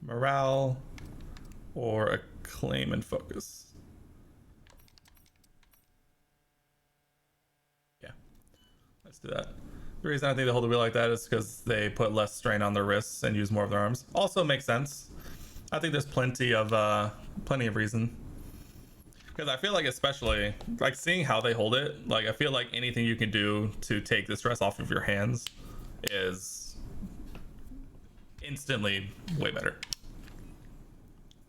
S2: Morale or acclaim and focus. Yeah, let's do that. The reason I think they hold the wheel like that is because they put less strain on their wrists and use more of their arms. Also makes sense. I think there's plenty of reason. Because I feel like, especially like seeing how they hold it, like I feel like anything you can do to take the stress off of your hands is instantly way better.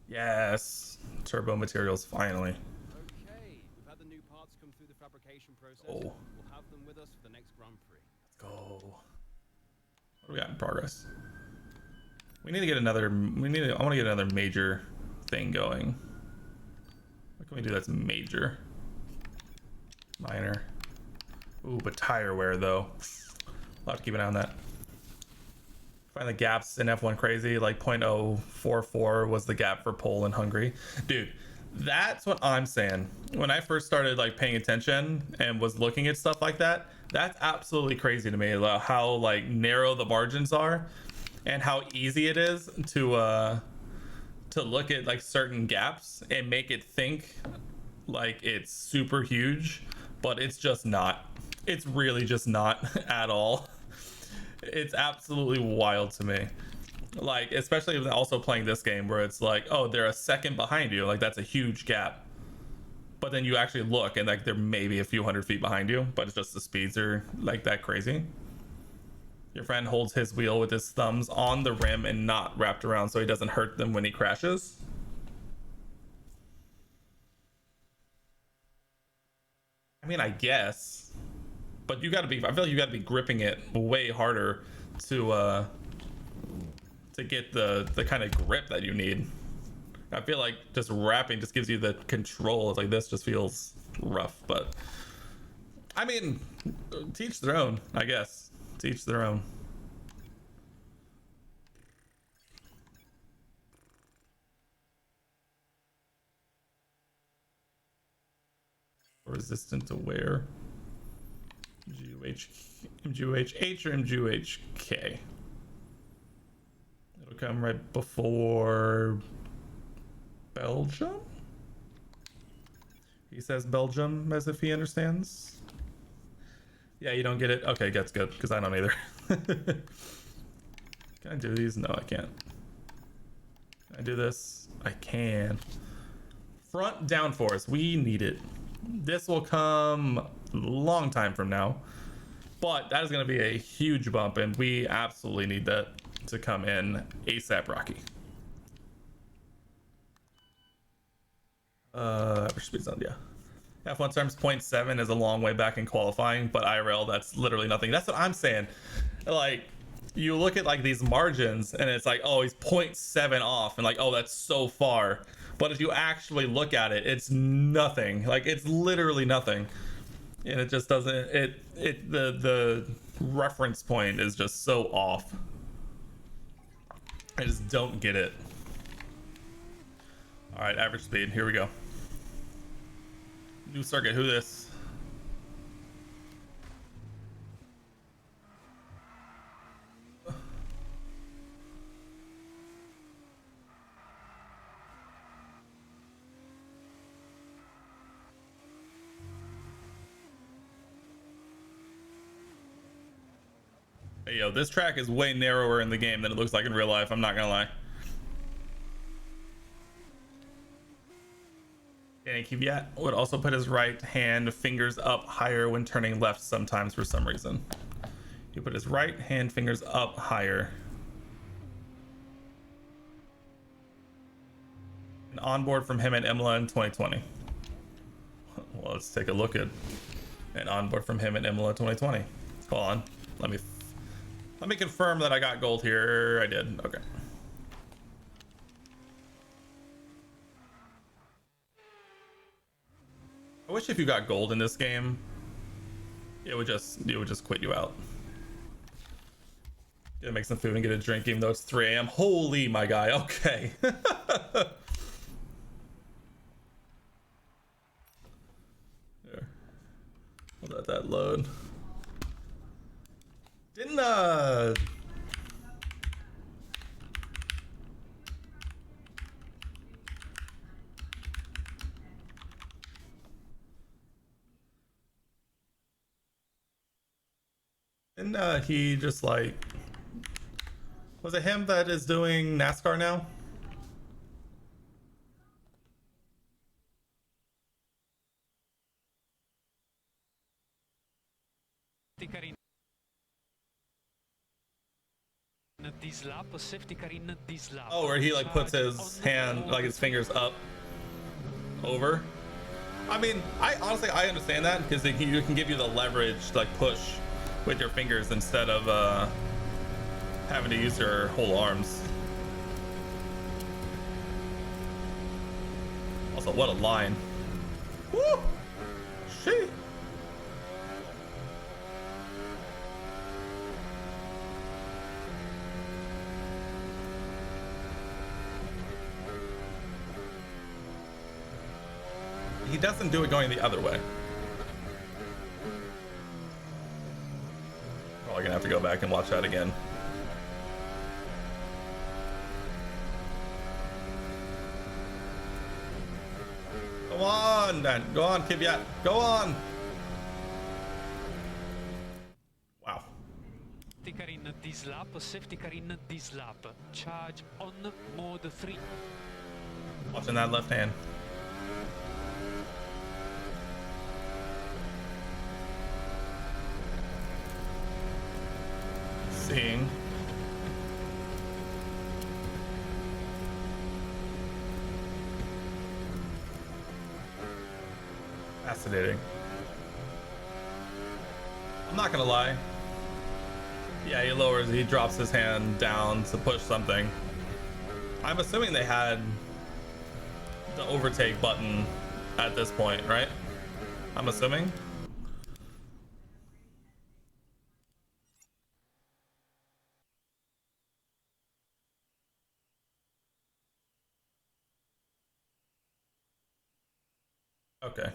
S2: Yes, turbo materials finally.
S4: Okay, we've had the new parts come through the fabrication process.
S2: Oh.
S4: We'll have them with us for the next Grand Prix.
S2: Go. What do we got in progress? We need to get another. I want to get another major thing going. What can we do that's major? Minor. Ooh, but tire wear though. I'll have to keep an eye on that. Find the gaps in F1 crazy. Like 0.044 was the gap for pole in Hungary. Dude, that's what I'm saying. When I first started like paying attention and was looking at stuff like that, that's absolutely crazy to me about how like narrow the margins are and how easy it is to look at like certain gaps and make it think like it's super huge, but it's just not. It's really just not at all. It's absolutely wild to me. Like, especially also playing this game where it's like, oh, they're a second behind you. Like, that's a huge gap. But then you actually look and like they're maybe a few hundred feet behind you, but it's just the speeds are like that crazy. Your friend holds his wheel with his thumbs on the rim and not wrapped around so he doesn't hurt them when he crashes. I mean, I guess. But you gotta be, I feel like you gotta be gripping it way harder to get the kind of grip that you need. I feel like just wrapping just gives you the control. It's like this just feels rough, but I mean, teach their own, I guess. Teach their own. Resistant to wear. MGUH-H or MGUH-K. It'll come right before Belgium. He says Belgium as if he understands. Yeah, you don't get it? Okay, that's good, because I don't either. Can I do these? No, I can't. Can I do this? I can. Front downforce. We need it. This will come a long time from now. But that is going to be a huge bump, and we absolutely need that to come in ASAP, Rocky. Average speed zone, yeah. F1 terms 0.7 is a long way back in qualifying, but IRL, that's literally nothing. That's what I'm saying. Like, you look at like these margins, and it's like, oh, he's 0.7 off, and like, oh, that's so far. But if you actually look at it, it's nothing. Like, it's literally nothing. And it just doesn't, the reference point is just so off. I just don't get it. All right, average speed, here we go. New circuit, who this? Hey, yo, this track is way narrower in the game than it looks like in real life, I'm not gonna lie. Danny Kvyat would also put his right hand fingers up higher when turning left sometimes for some reason. He put his right hand fingers up higher. An onboard from him at Imola in 2020. Well, let's take a look at an onboard from him at Imola 2020. Hold on, let me confirm that I got gold here. I did. Okay. I wish if you got gold in this game, it would just quit you out. Gonna make some food and get a drink, even though it's 3 a.m. Holy my guy. Okay. There. We'll let that load. Didn't he just like, was it him that is doing NASCAR now? Oh, where he like puts his hand, like his fingers up over. I mean, I honestly understand that because you can give you the leverage to like push with your fingers instead of having to use your whole arms. Also, what a line. Woo! Shit. He doesn't do it going the other way. Probably gonna have to go back and watch that again. Go on, then. Go on, Kvyat. Go on. Wow.
S6: Safety car in this lap, safety car in this lap. Charge on mode 3.
S2: Watching that left hand. Seeing. Fascinating. I'm not gonna lie. Yeah, he drops his hand down to push something. I'm assuming they had the overtake button at this point, right? I'm assuming. Okay.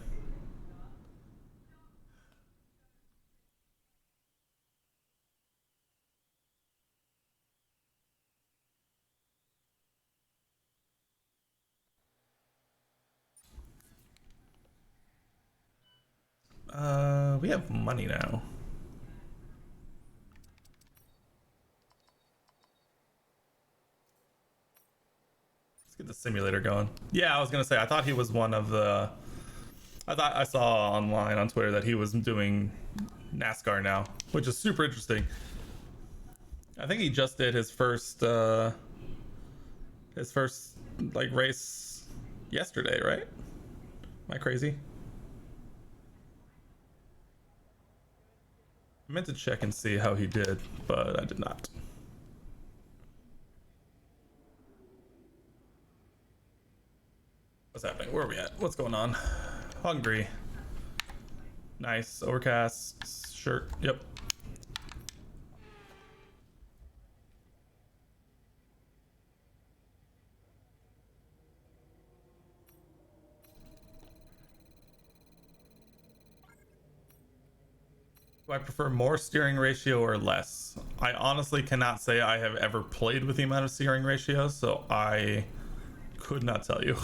S2: We have money now. Let's get the simulator going. Yeah, I was gonna say I thought he was one of the. I thought I saw online on Twitter that he was doing NASCAR now, which is super interesting. I think he just did his first like race yesterday, right? Am I crazy? I meant to check and see how he did, but I did not. What's happening? Where are we at? What's going on? Hungry. Nice. Overcast shirt. Yep. Do I prefer more steering ratio or less? I honestly cannot say I have ever played with the amount of steering ratio, so I could not tell you.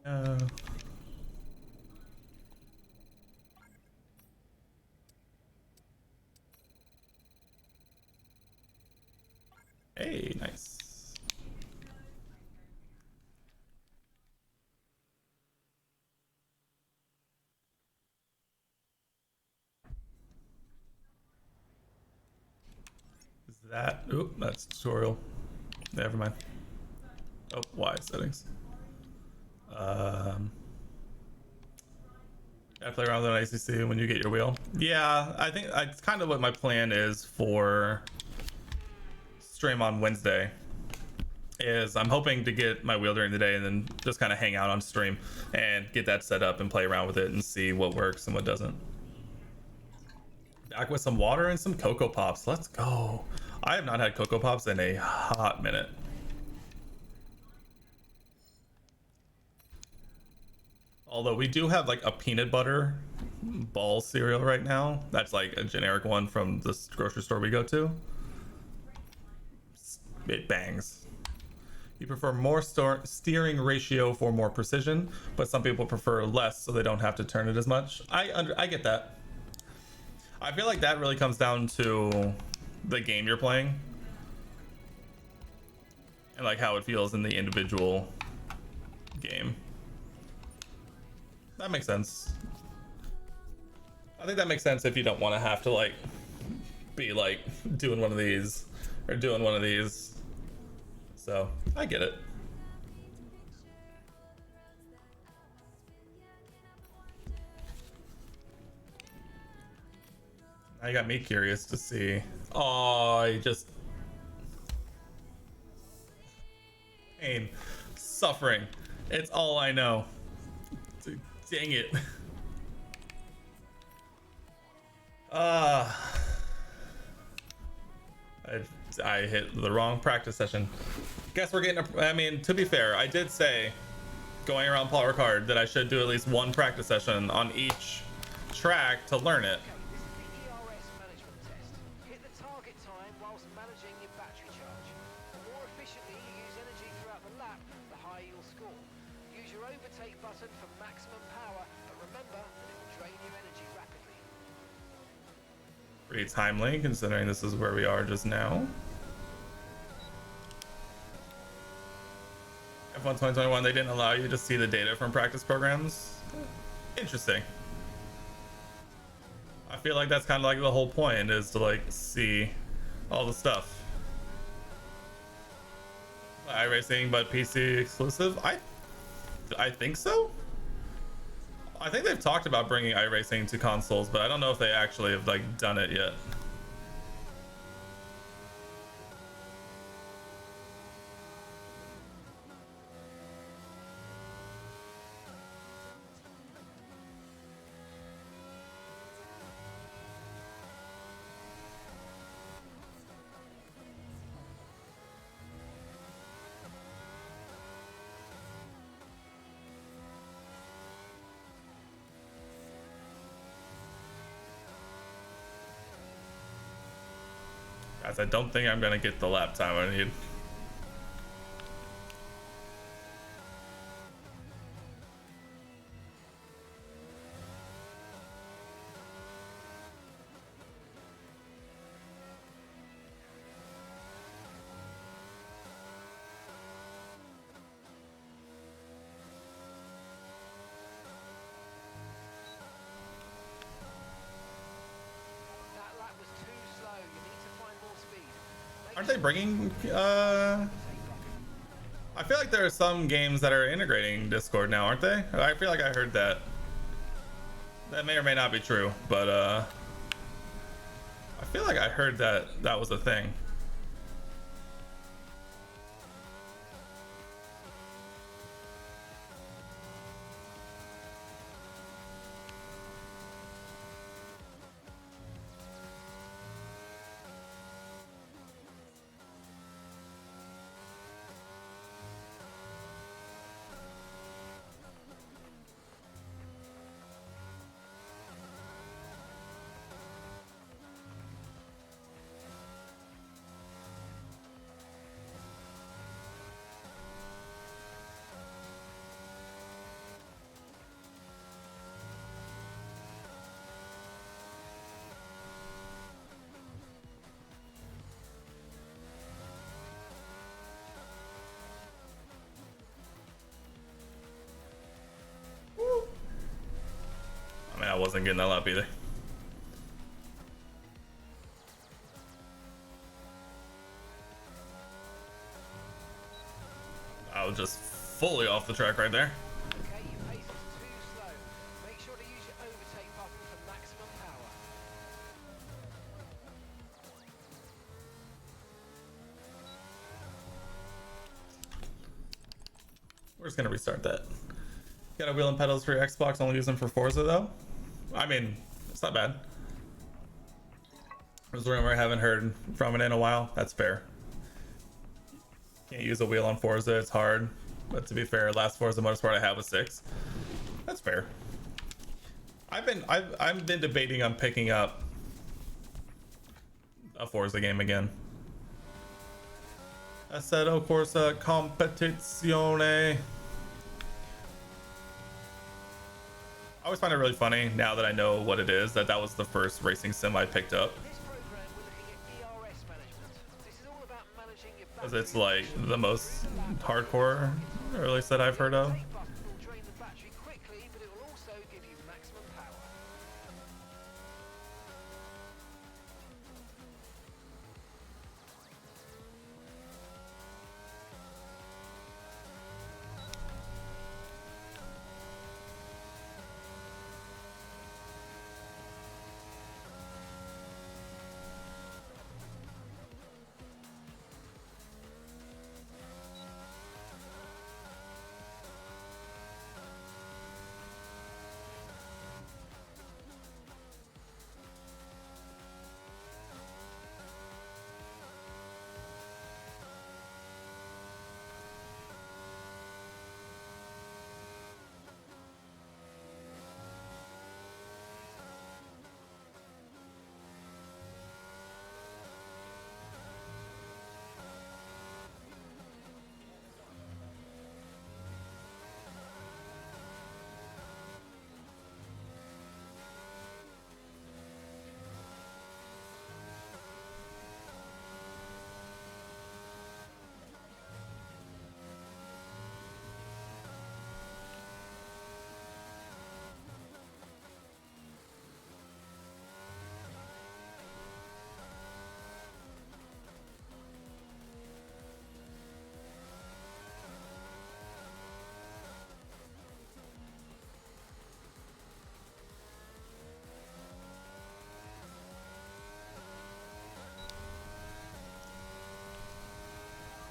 S2: Uh, hey, nice. Is that? Oop, that's tutorial. Never mind. Oh, Y settings. I play around with an ACC when you get your wheel. Yeah, I think it's kind of what my plan is for stream on Wednesday. Is I'm hoping to get my wheel during the day and then just kind of hang out on stream and get that set up and play around with it and see what works and what doesn't. Back with some water and some Cocoa Pops. Let's go. I have not had Cocoa Pops in a hot minute. Although we do have like a peanut butter ball cereal right now. That's like a generic one from this grocery store we go to. It bangs. You prefer more steering ratio for more precision, but some people prefer less so they don't have to turn it as much. I get that. I feel like that really comes down to the game you're playing and like how it feels in the individual game. That makes sense. I think that makes sense if you don't want to have to like be like doing one of these or doing one of these. So I get it. Now you got me curious to see. Oh, I just pain, suffering. It's all I know. Dang it. I hit the wrong practice session. Guess we're getting I mean, to be fair, I did say going around Paul Ricard that I should do at least one practice session on each track to learn it.
S5: This is the ERS management test. Hit the target time whilst managing your battery charge. The more efficiently you use energy throughout the lap, the higher you'll score. Use your overtake button for maximum power, but remember that it will drain your energy rapidly.
S2: Pretty timely considering this is where we are just now. F1 2021, they didn't allow you to see the data from practice programs. Interesting. I feel like that's kind of like the whole point is to like see all the stuff. iRacing, but PC exclusive? I think so. I think they've talked about bringing iRacing to consoles, but I don't know if they actually have like done it yet. Guys, I don't think I'm gonna get the lap time I need. Aren't they bringing I feel like there are some games that are integrating Discord now, aren't they? I feel like I heard that. That may or may not be true, but I feel like I heard that that was a thing. I mean, I wasn't getting that up either. I was just fully off the track right there.
S5: Okay, your pace is too slow. Make sure to use your overtake button for maximum power.
S2: We're just gonna restart that. Got a wheel and pedals for your Xbox, only use them for Forza though? I mean, it's not bad. There's a rumor I haven't heard from it in a while. That's fair. Can't use a wheel on Forza, it's hard. But to be fair, last Forza Motorsport I had was 6. That's fair. I've been debating on picking up a Forza game again. Assetto Corsa Competizione. I always find it really funny now that I know what it is, that was the first racing sim I picked up.
S5: In this program, we're looking at ERS management. This is all about managing your
S2: Because
S5: battery.
S2: it's like the most hardcore, or at least that I've heard of.
S5: Take button will drain the battery quickly, but it will also give you maximum power.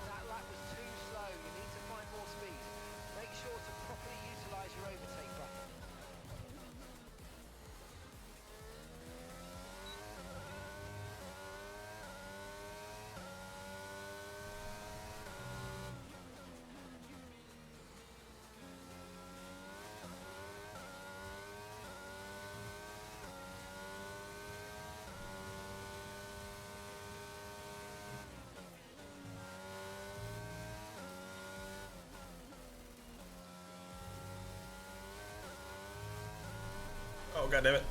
S5: That lap was too slow. You need to find more speed. Make sure to properly utilize your overtake button.
S2: Oh, god damn it.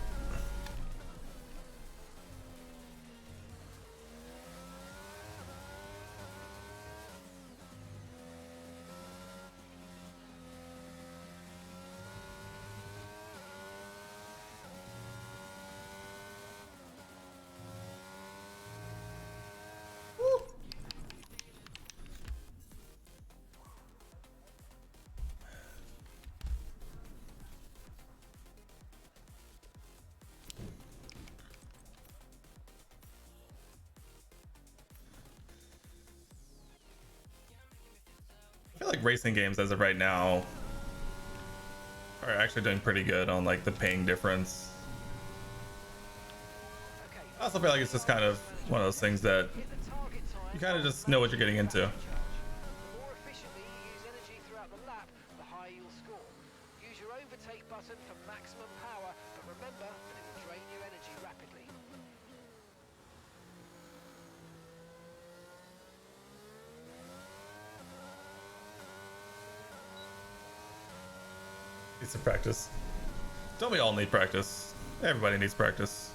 S2: like racing games as of right now are actually doing pretty good on like the ping difference.
S5: Okay,
S2: I also feel like it's just kind of one of those things that
S5: hit the target time
S2: you kind of
S5: whilst
S2: just know what you're getting
S5: managing
S2: into.
S5: your battery charge. The more efficiently you use energy throughout the lap, the higher you'll score. Use your overtake button for maximum power, but remember that it will drain your energy rapidly.
S2: Need some practice. Don't we all need practice? Everybody needs practice.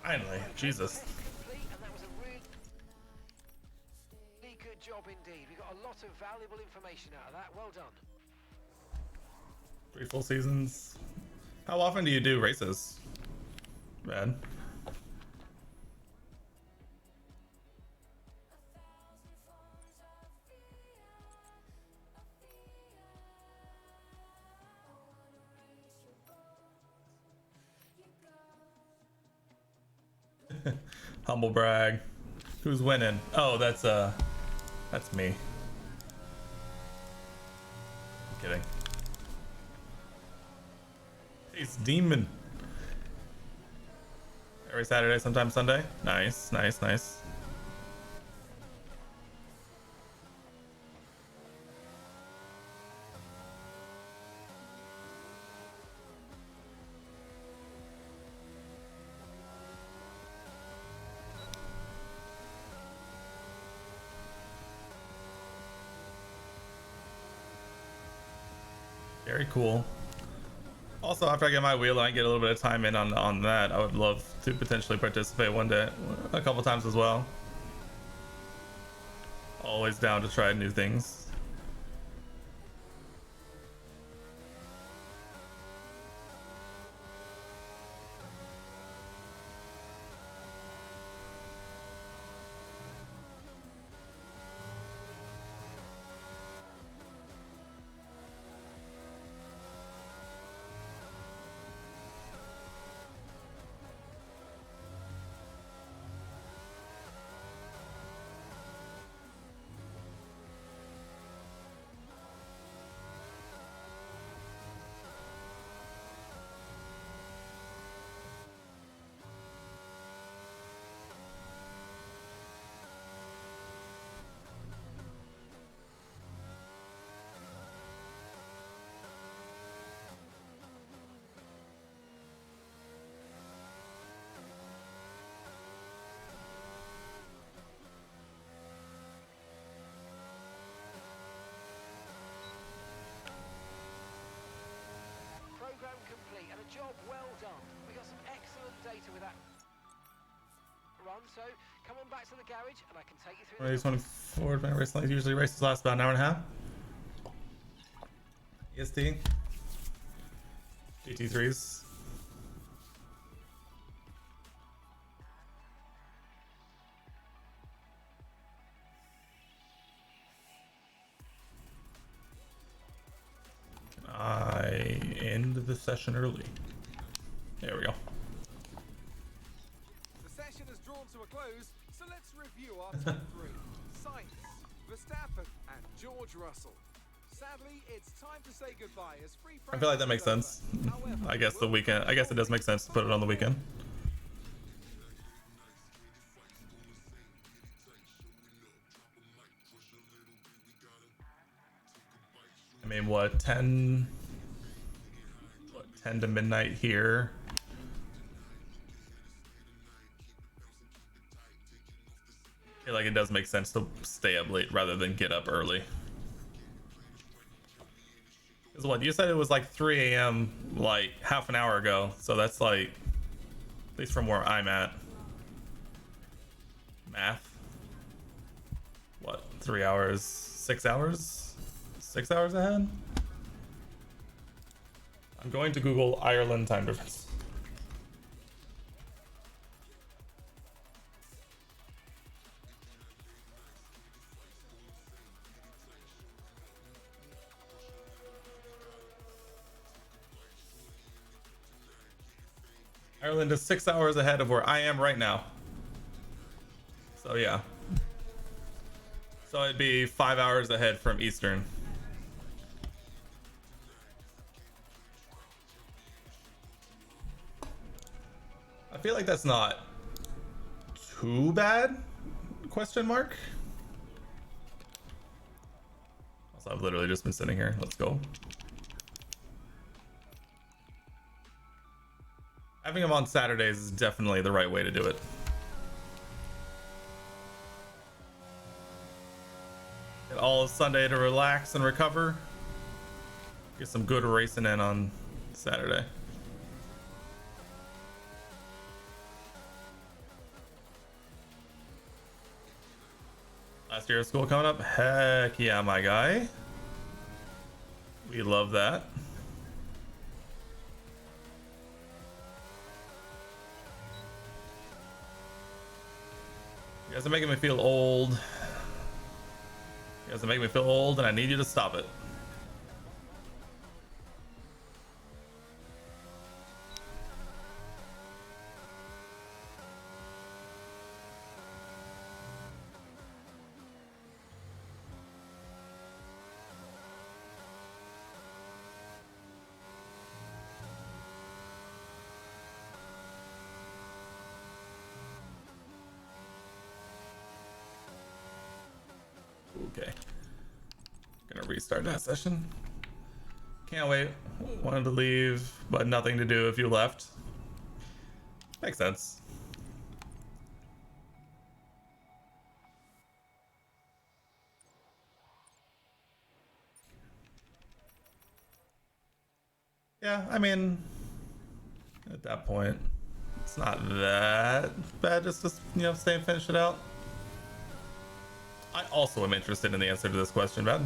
S2: Finally, Jesus.
S5: Complete, and that was a really good job indeed. We got a lot of valuable information out of that. Well done.
S2: 3 full seasons. How often do you do races, man? Humble brag. Who's winning? Oh, that's me. I'm kidding. He's demon. Every Saturday, sometimes Sunday. Nice, nice, nice. Very cool. Also, after I get my wheel and I get a little bit of time in on that, I would love to potentially participate one day, a couple times as well. Always down to try new things.
S5: Program complete and a job well done. We got some excellent data with that run, so come on back to the garage and I can take you through
S2: Race 24 minute race length. Usually races last about an hour and a half. EST. GT3s. I end the session early. There we go.
S7: The session has drawn to a close, so let's review our top three. Science, Verstappen and George Russell. Sadly, it's time to say goodbye as free
S2: I feel like that makes
S7: practice
S2: sense.
S7: is over. However,
S2: I guess the
S7: we'll
S2: weekend. I guess it does make sense to put it on the weekend. I mean, what 10? What 10 to midnight here? I feel like it does make sense to stay up late rather than get up early. Because what you said it was like 3 a.m. like half an hour ago, so that's like at least from where I'm at. Math. What? 3 hours? 6 hours? 6 hours ahead? I'm going to Google Ireland time difference. Ireland is 6 hours ahead of where I am right now. So yeah. So it'd be 5 hours ahead from Eastern. I feel like that's not too bad? Question mark. Also, I've literally just been sitting here. Let's go. Having them on Saturdays is definitely the right way to do it. Get all of Sunday to relax and recover. Get some good racing in on Saturday. Last year of school coming up? Heck yeah, my guy. We love that. You guys are making me feel old. You guys are making me feel old, and I need you to stop it. Okay. Gonna restart that session. Can't wait. Wanted to leave, but nothing to do if you left. Makes sense. Yeah, I mean, at that point, it's not that bad just to, stay and finish it out. I also am interested in the answer to this question, Ben.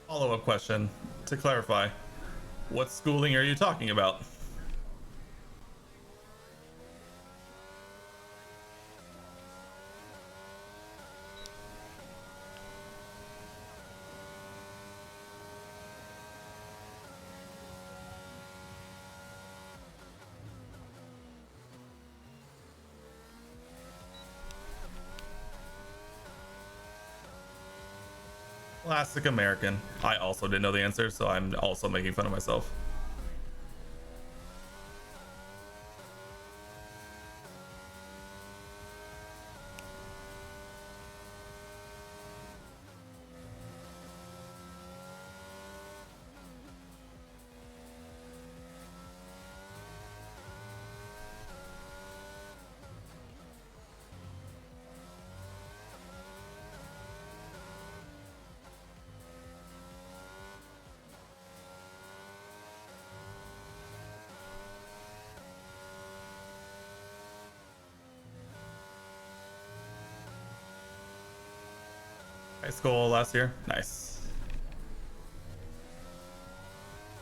S2: Follow-up question to clarify. What schooling are you talking about? Classic American. I also didn't know the answer, so I'm also making fun of myself. High school last year. Nice.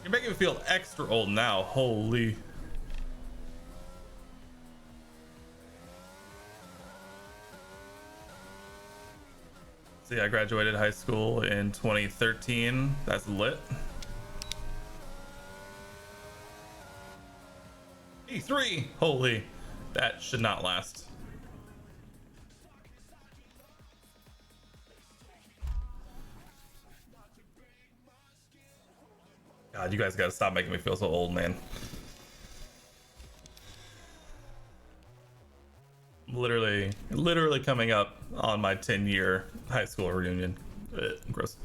S2: You're making me feel extra old now. Holy. See, I graduated high school in 2013. That's lit. E3! Holy, that should not last. God, you guys gotta stop making me feel so old, man. Literally coming up on my 10-year high school reunion. Ugh, gross.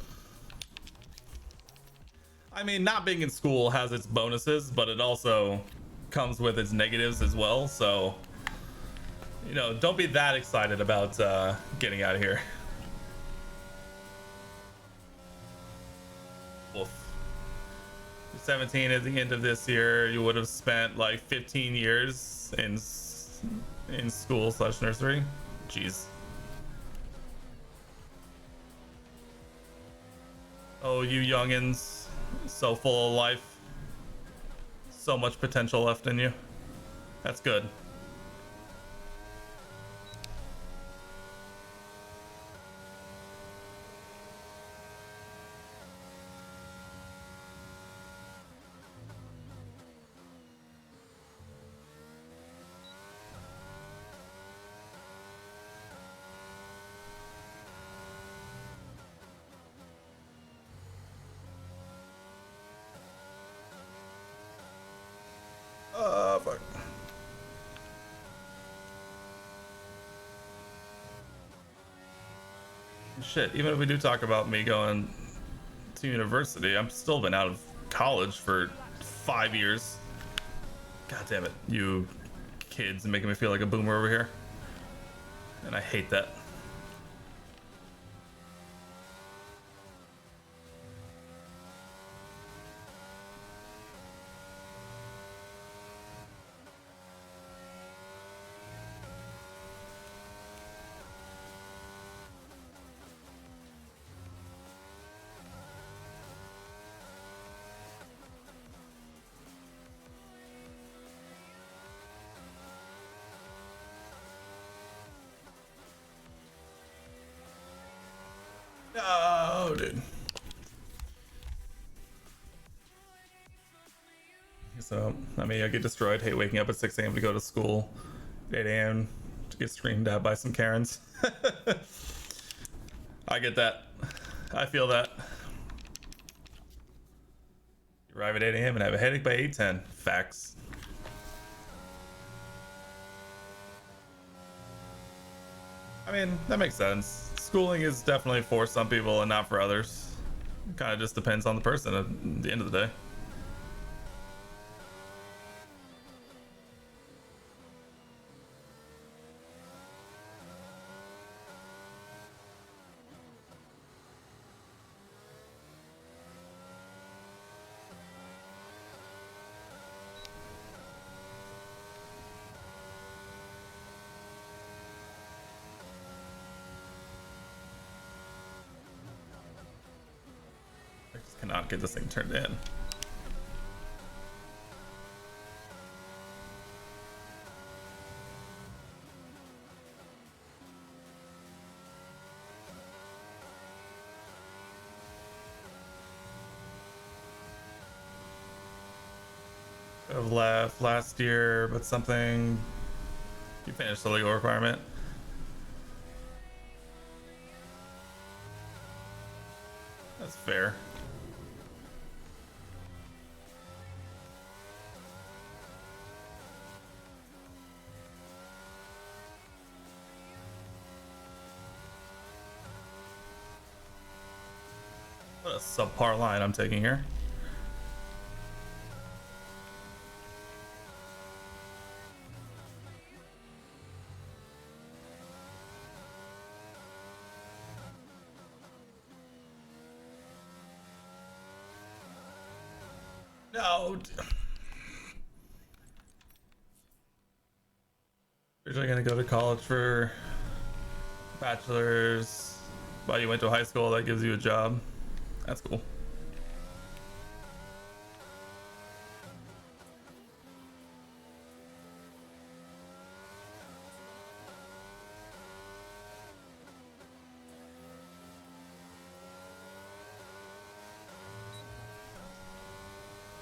S2: I mean, not being in school has its bonuses, but it also comes with its negatives as well. So, you know, don't be that excited about getting out of here. Wolf. 17 at the end of this year, you would have spent like 15 years in school / nursery. Jeez. Oh, you youngins, so full of life, so much potential left in you. That's good. Fuck. Shit, even if we do talk about me going to university, I'm still been out of college for 5 years. God damn it, you kids making me feel like a boomer over here. And I hate that. No, dude. So, I mean, I get destroyed. Hate waking up at 6 a.m. to go to school. 8 a.m. to get screamed at by some Karens. I get that. I feel that. You arrive at 8 a.m. and have a headache by 8:10. Facts. I mean, that makes sense. Schooling is definitely for some people and not for others. It kind of just depends on the person at the end of the day. I just cannot get this thing turned in. Could have left last year, but something. You finished the legal requirement. That's fair. What a subpar line I'm taking here. No. Originally gonna go to college for bachelor's, but you went to high school, that gives you a job. That's cool.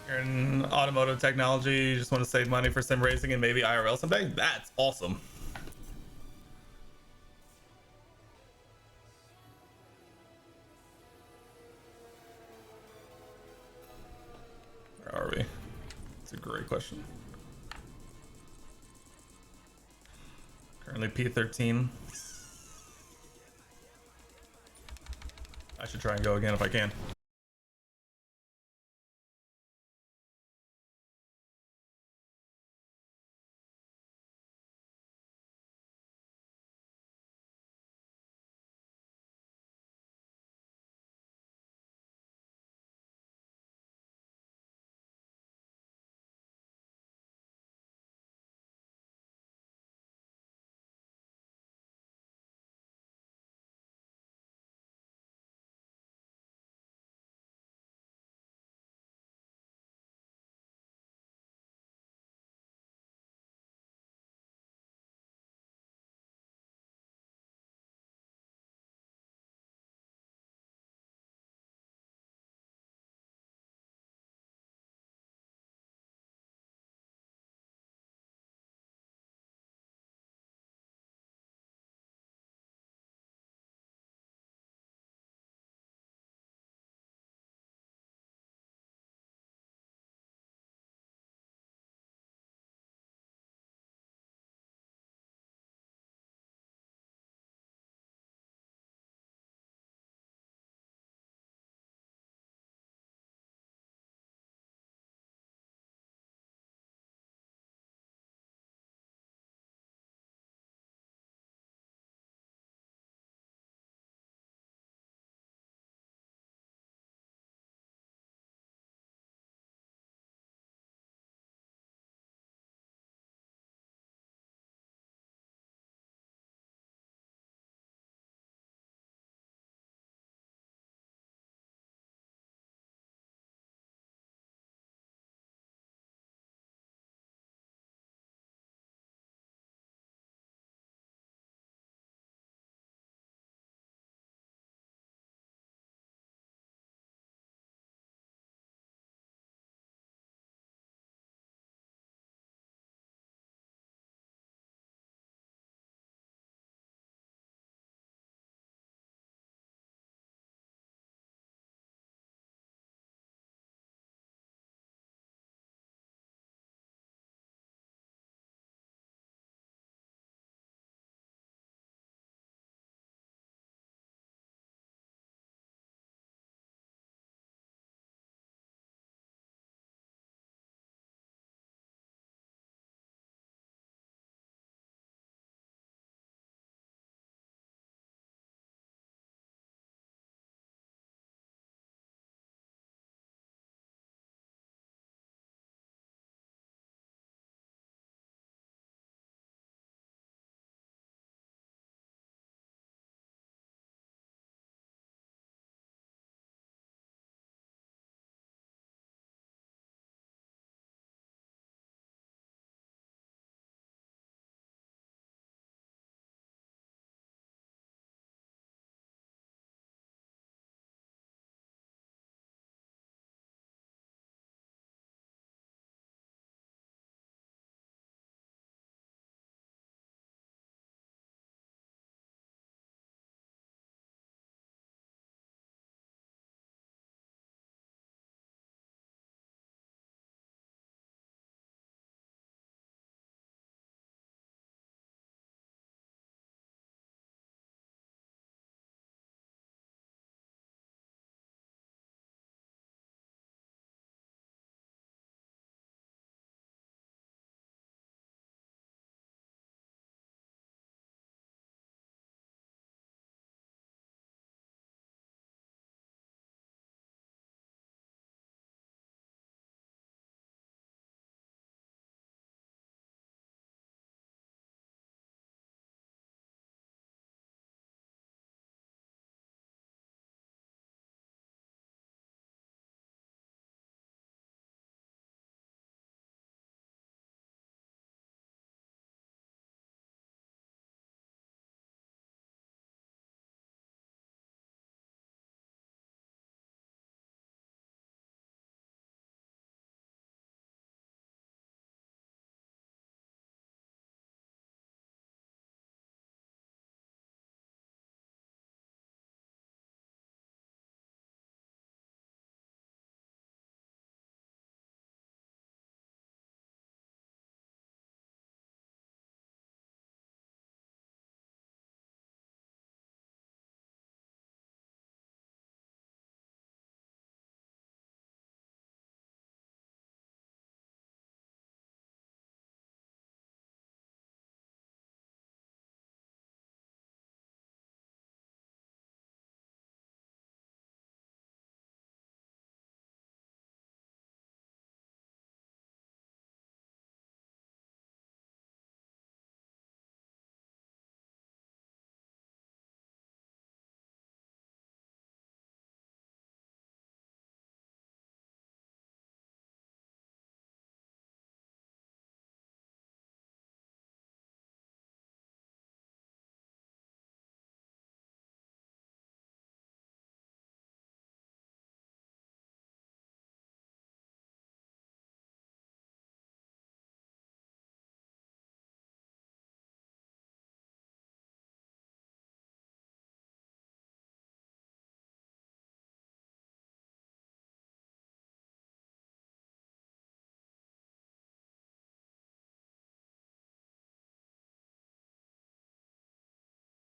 S2: You're in automotive technology, you just want to save money for sim racing and maybe IRL someday? That's awesome. Where are we? It's a great question. Currently P13. I should try and go again if I can.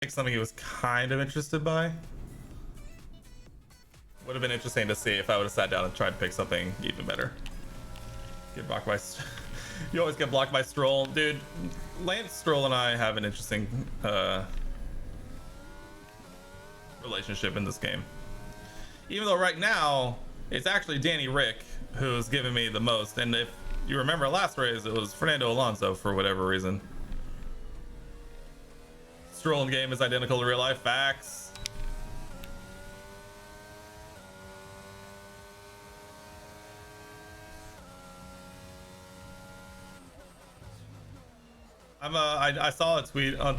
S2: Pick something he was kind of interested by. Would have been interesting to see if I would have sat down and tried to pick something even better. Get blocked by... You always get blocked by Stroll. Dude, Lance Stroll and I have an interesting relationship in this game. Even though right now, it's actually Danny Rick who's giving me the most. And if you remember last race, it was Fernando Alonso for whatever reason. Stroll in game is identical to real life. Facts. I saw a tweet on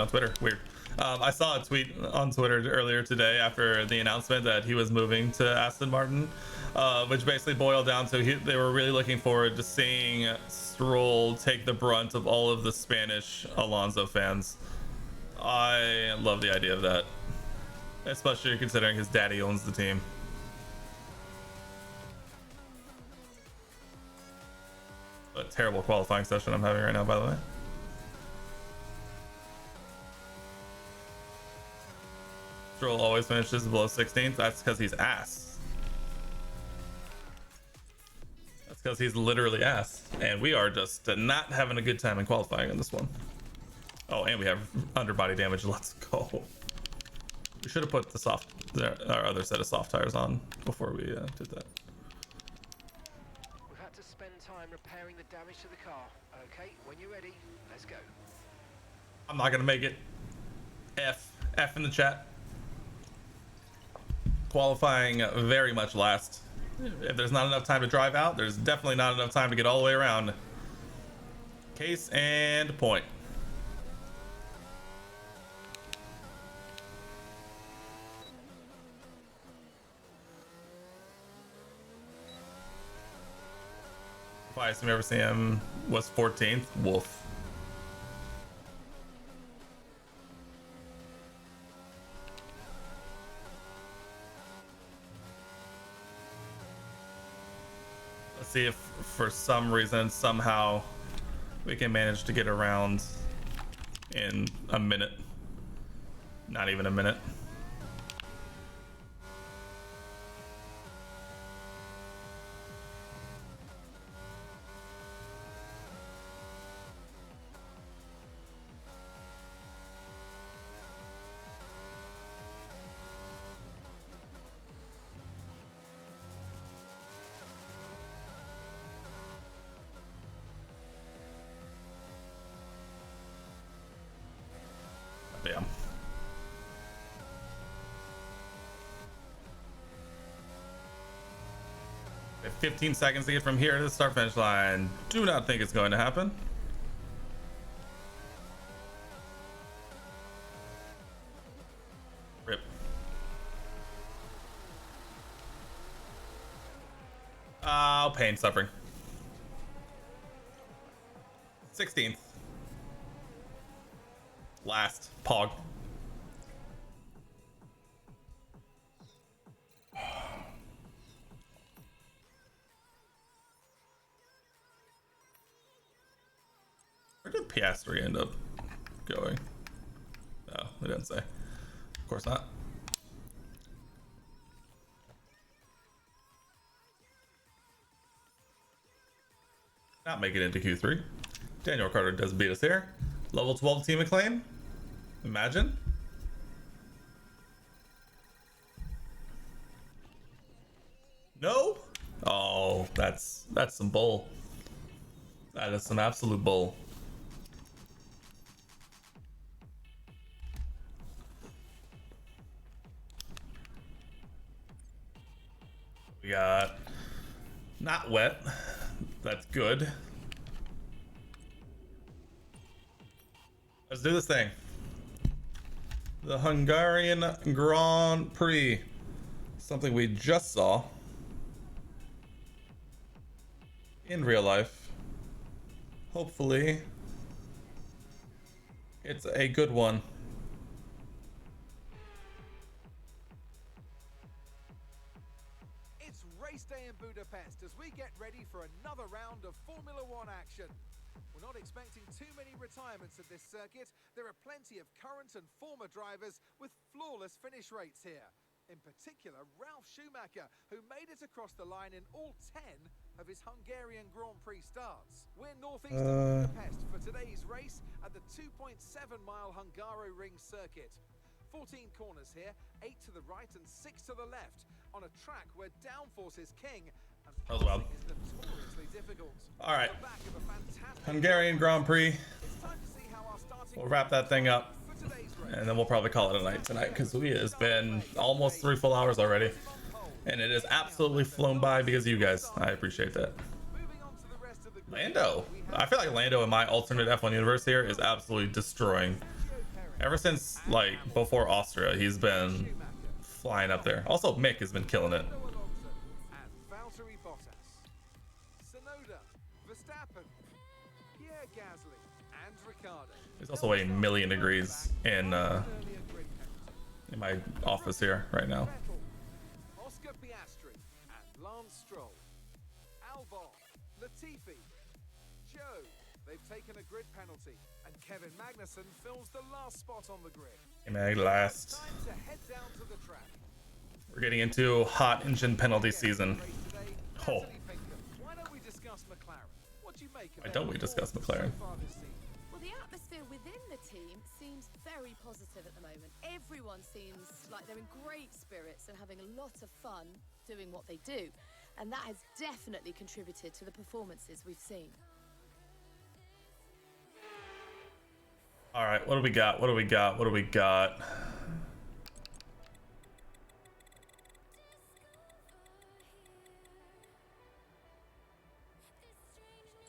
S2: Twitter. Weird. I saw a tweet on Twitter earlier today after the announcement that he was moving to Aston Martin, which basically boiled down to they were really looking forward to seeing Stroll take the brunt of all of the Spanish Alonso fans. I love the idea of that, especially considering his daddy owns the team. A terrible qualifying session I'm having right now, by the way. Stroll always finishes below 16th. That's because he's ass. That's because he's literally ass. And we are just not having a good time in qualifying in this one. Oh, and we have underbody damage. Let's go. We should have put our other set of soft tires on before we did that.
S5: We've had to spend time repairing the damage to the car. Okay, when you're ready, let's go.
S2: I'm not gonna make it. F in the chat. Qualifying very much last. If there's not enough time to drive out, there's definitely not enough time to get all the way around. Case and point. Highest I've ever seen him was 14th. Wolf. Let's see if for some reason, somehow, we can manage to get around in a minute. Not even a minute. Damn. We have 15 seconds to get from here to the start finish line. Do not think it's going to happen. Rip. Oh, pain, suffering. 16th. Last. Pog. Where did Piastri end up going? No, it didn't say. Of course not. Not make it into Q3. Daniel Carter does beat us here. Level 12 team acclaim. Imagine. No? Oh, that's some bull. That is some absolute bull. We got not wet. That's good. Let's do this thing. The Hungarian Grand Prix. Something we just saw in real life. Hopefully, it's a good one.
S7: It's race day in Budapest. Budapest as we get ready for another round of Formula One action. We're not expecting too many retirements at this circuit. There are plenty of current and former drivers with flawless finish rates here. In particular, Ralf Schumacher, who made it across the line in all 10 of his Hungarian Grand Prix starts. We're northeast of Budapest for today's race at the 2.7-mile Hungaroring circuit. 14 corners here, 8 to the right and 6 to the left, on a track where downforce is king and
S2: That was wild.
S7: passing is notoriously difficult.
S2: All right.
S7: On the back of a fantastic
S2: Hungarian Grand Prix.
S7: It's time to see how our starting
S2: We'll wrap that thing up,
S7: for today's race.
S2: and then we'll probably call it a night tonight because it's been almost 3 full hours already, and it has absolutely flown by because of you guys. I appreciate that.
S7: Moving on to the rest of the grid,
S2: Lando. I feel like Lando in my alternate F1 universe here is absolutely destroying. Ever since like before Austria, he's been flying up there. Also, Mick has been killing it.
S7: Alonso and Valtteri Bottas, Tsunoda, Verstappen, Pierre Gasly, and Ricciardo.
S2: It's also a million degrees in
S7: Earlier grid penalty.
S2: my office here right now.
S7: Vettel, Oscar Piastri, and Lance Stroll. Albon, Latifi, Joe. They've taken a grid penalty, and Kevin Magnussen fills the last spot on the grid.
S2: Mag last.
S7: Time to head down to the track.
S2: We're getting into hot engine penalty season.
S7: Race today,
S2: Oh.
S7: Natalie Pinkham. Why don't we discuss McLaren? What do you make of
S2: Why
S7: their
S2: don't we discuss
S7: performance
S2: McLaren?
S7: so far this season?
S8: Well, the atmosphere within the team seems very positive at the moment. Everyone seems like they're in great spirits and having a lot of fun doing what they do. And that has definitely contributed to the performances we've seen.
S2: All right, what do we got? What do we got? What do we got?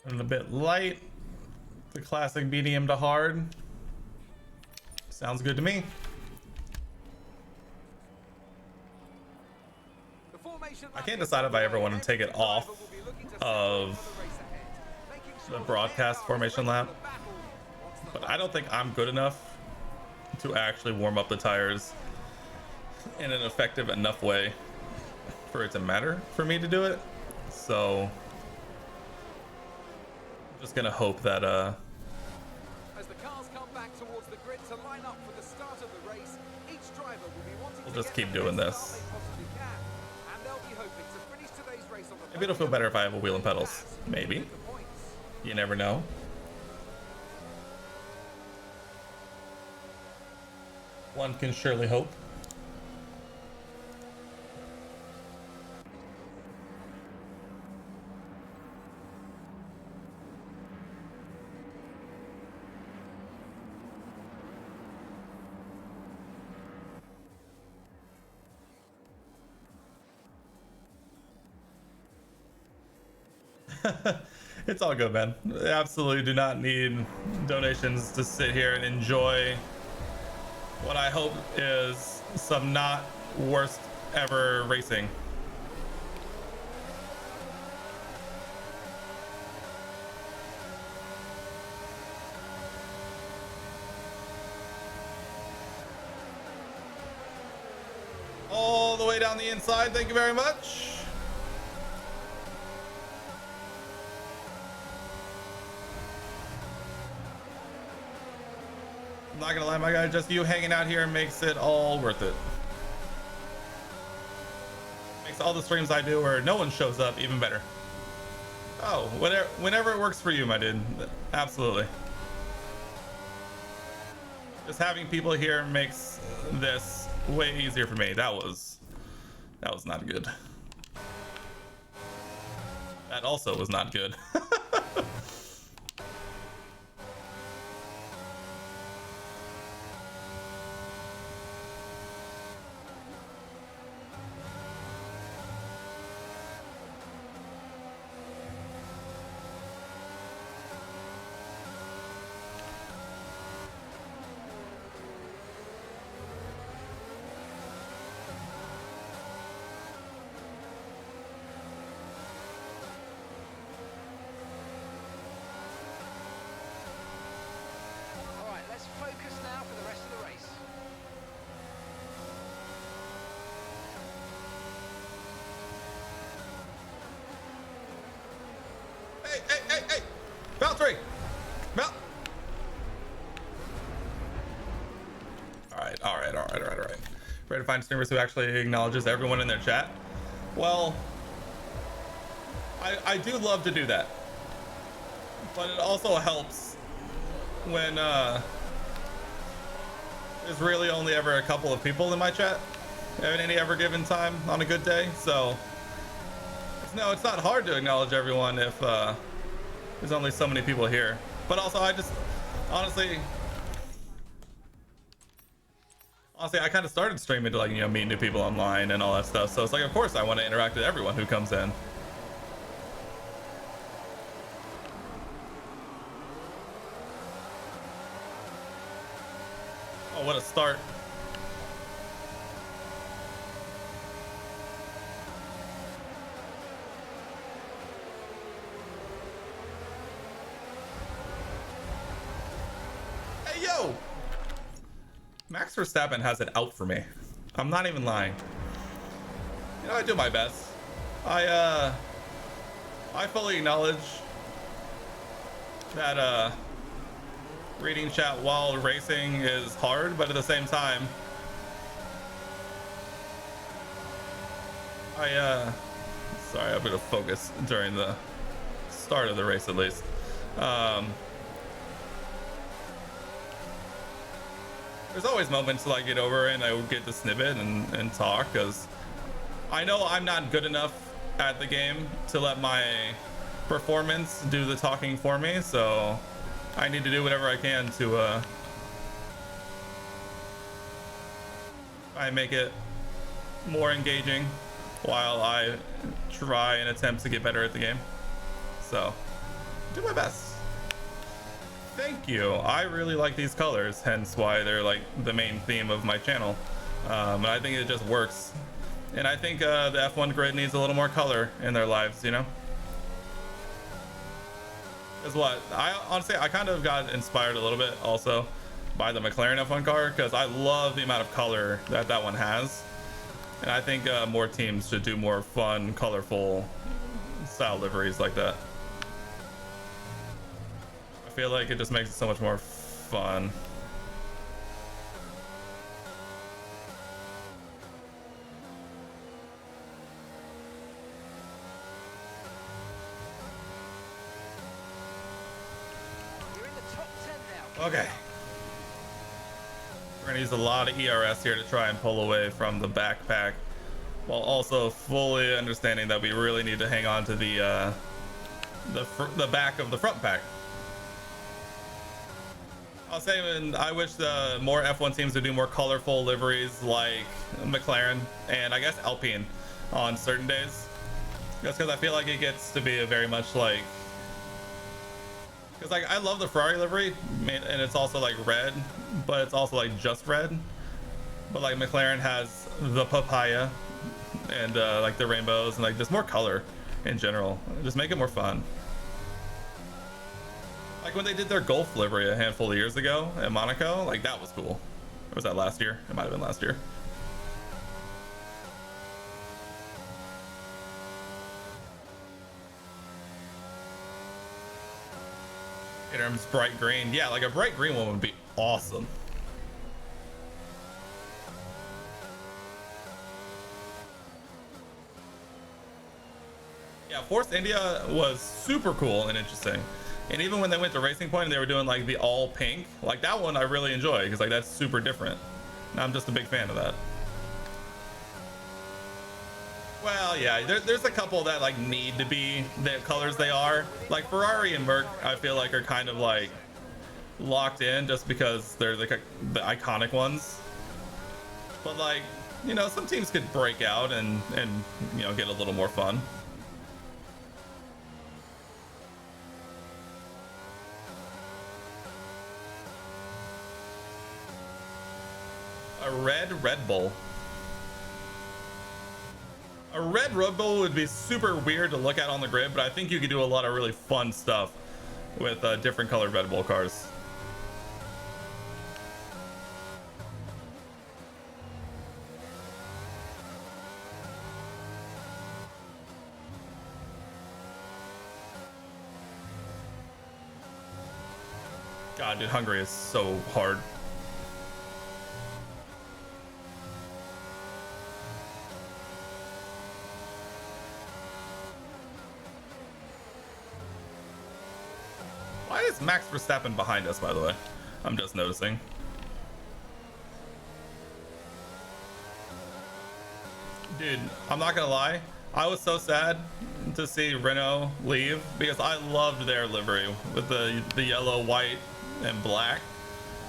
S2: And a bit light. The classic medium to hard. Sounds good to me.
S7: The formation
S2: I can't decide if I ever want to take it off of the broadcast formation lap, but I don't think I'm good enough to actually warm up the tires in an effective enough way for it to matter for me to do it. So I'm just gonna hope that
S7: As the cars come back towards the grid to line up for the start of the race, each driver will be wanting
S2: we'll
S7: to
S2: just
S7: get
S2: keep
S7: the
S2: doing
S7: best
S2: this.
S7: start they possibly can, and they'll be hoping to finish today's race on the
S2: Maybe it'll feel better if I have a wheel and pedals. Maybe.
S7: the points.
S2: You never know. One can surely hope. It's all good, man. I absolutely do not need donations to sit here and enjoy what I hope is some not worst ever racing. All the way down the inside, thank you very much. I'm not gonna lie, my guy, just you hanging out here makes it all worth it. Makes all the streams I do where no one shows up even better. Oh, whenever it works for you, my dude. Absolutely. Just having people here makes this way easier for me. That was not good. That also was not good. to find streamers who actually acknowledges everyone in their chat. Well, I do love to do that, but it also helps when there's really only ever a couple of people in my chat at any ever given time on a good day. So no, it's not hard to acknowledge everyone if there's only so many people here. But also, I just honestly, I kind of started streaming to, like, you know, meet new people online and all that stuff. So it's like, of course I want to interact with everyone who comes in. Oh, what a start. Hey, yo! Max Verstappen has it out for me. I'm not even lying. You know, I do my best. I fully acknowledge that reading chat while racing is hard, but at the same time, sorry, I'm gonna focus during the start of the race at least. There's always moments to, like, get over and I would get the snippet and talk, because I know I'm not good enough at the game to let my performance do the talking for me, so I need to do whatever I can to try and make it more engaging while I try and attempt to get better at the game. So, do my best. Thank you. I really like these colors, hence why they're like the main theme of my channel. And I think it just works. And I think the F1 grid needs a little more color in their lives, you know? Because what? Honestly, I kind of got inspired a little bit also by the McLaren F1 car, because I love the amount of color that that one has. And I think more teams should do more fun, colorful style liveries like that. I feel like it just makes it so much more fun.
S5: You're in the top 10 now.
S2: Okay. We're gonna use a lot of ERS here to try and pull away from the backpack, while also fully understanding that we really need to hang on to the back of the front pack. I'll say, and I wish the more F1 teams would do more colorful liveries like McLaren and I guess Alpine on certain days. Just because I feel like it gets to be a very much like, because like I love the Ferrari livery and it's also like red, but it's also like just red. But like McLaren has the papaya and like the rainbows and like just more color in general. Just make it more fun. Like when they did their Golf livery a handful of years ago at Monaco, like that was cool. Or was that last year? It might have been last year. Interim's bright green. Yeah, like a bright green one would be awesome. Yeah, Force India was super cool and interesting. And even when they went to Racing Point and they were doing like the all pink, like that one I really enjoy because like that's super different. And I'm just a big fan of that. Well, yeah, there's a couple that like need to be the colors they are. Like Ferrari and Merc, I feel like are kind of like locked in just because they're like the iconic ones. But like, you know, some teams could break out and you know, get a little more fun. A red Red Bull. A red Red Bull would be super weird to look at on the grid, but I think you could do a lot of really fun stuff with different colored Red Bull cars. God, dude, Hungary is so hard. is Max Verstappen behind us, by the way? I'm just noticing. Dude, I'm not gonna lie. I was so sad to see Renault leave because I loved their livery with the yellow, white, and black.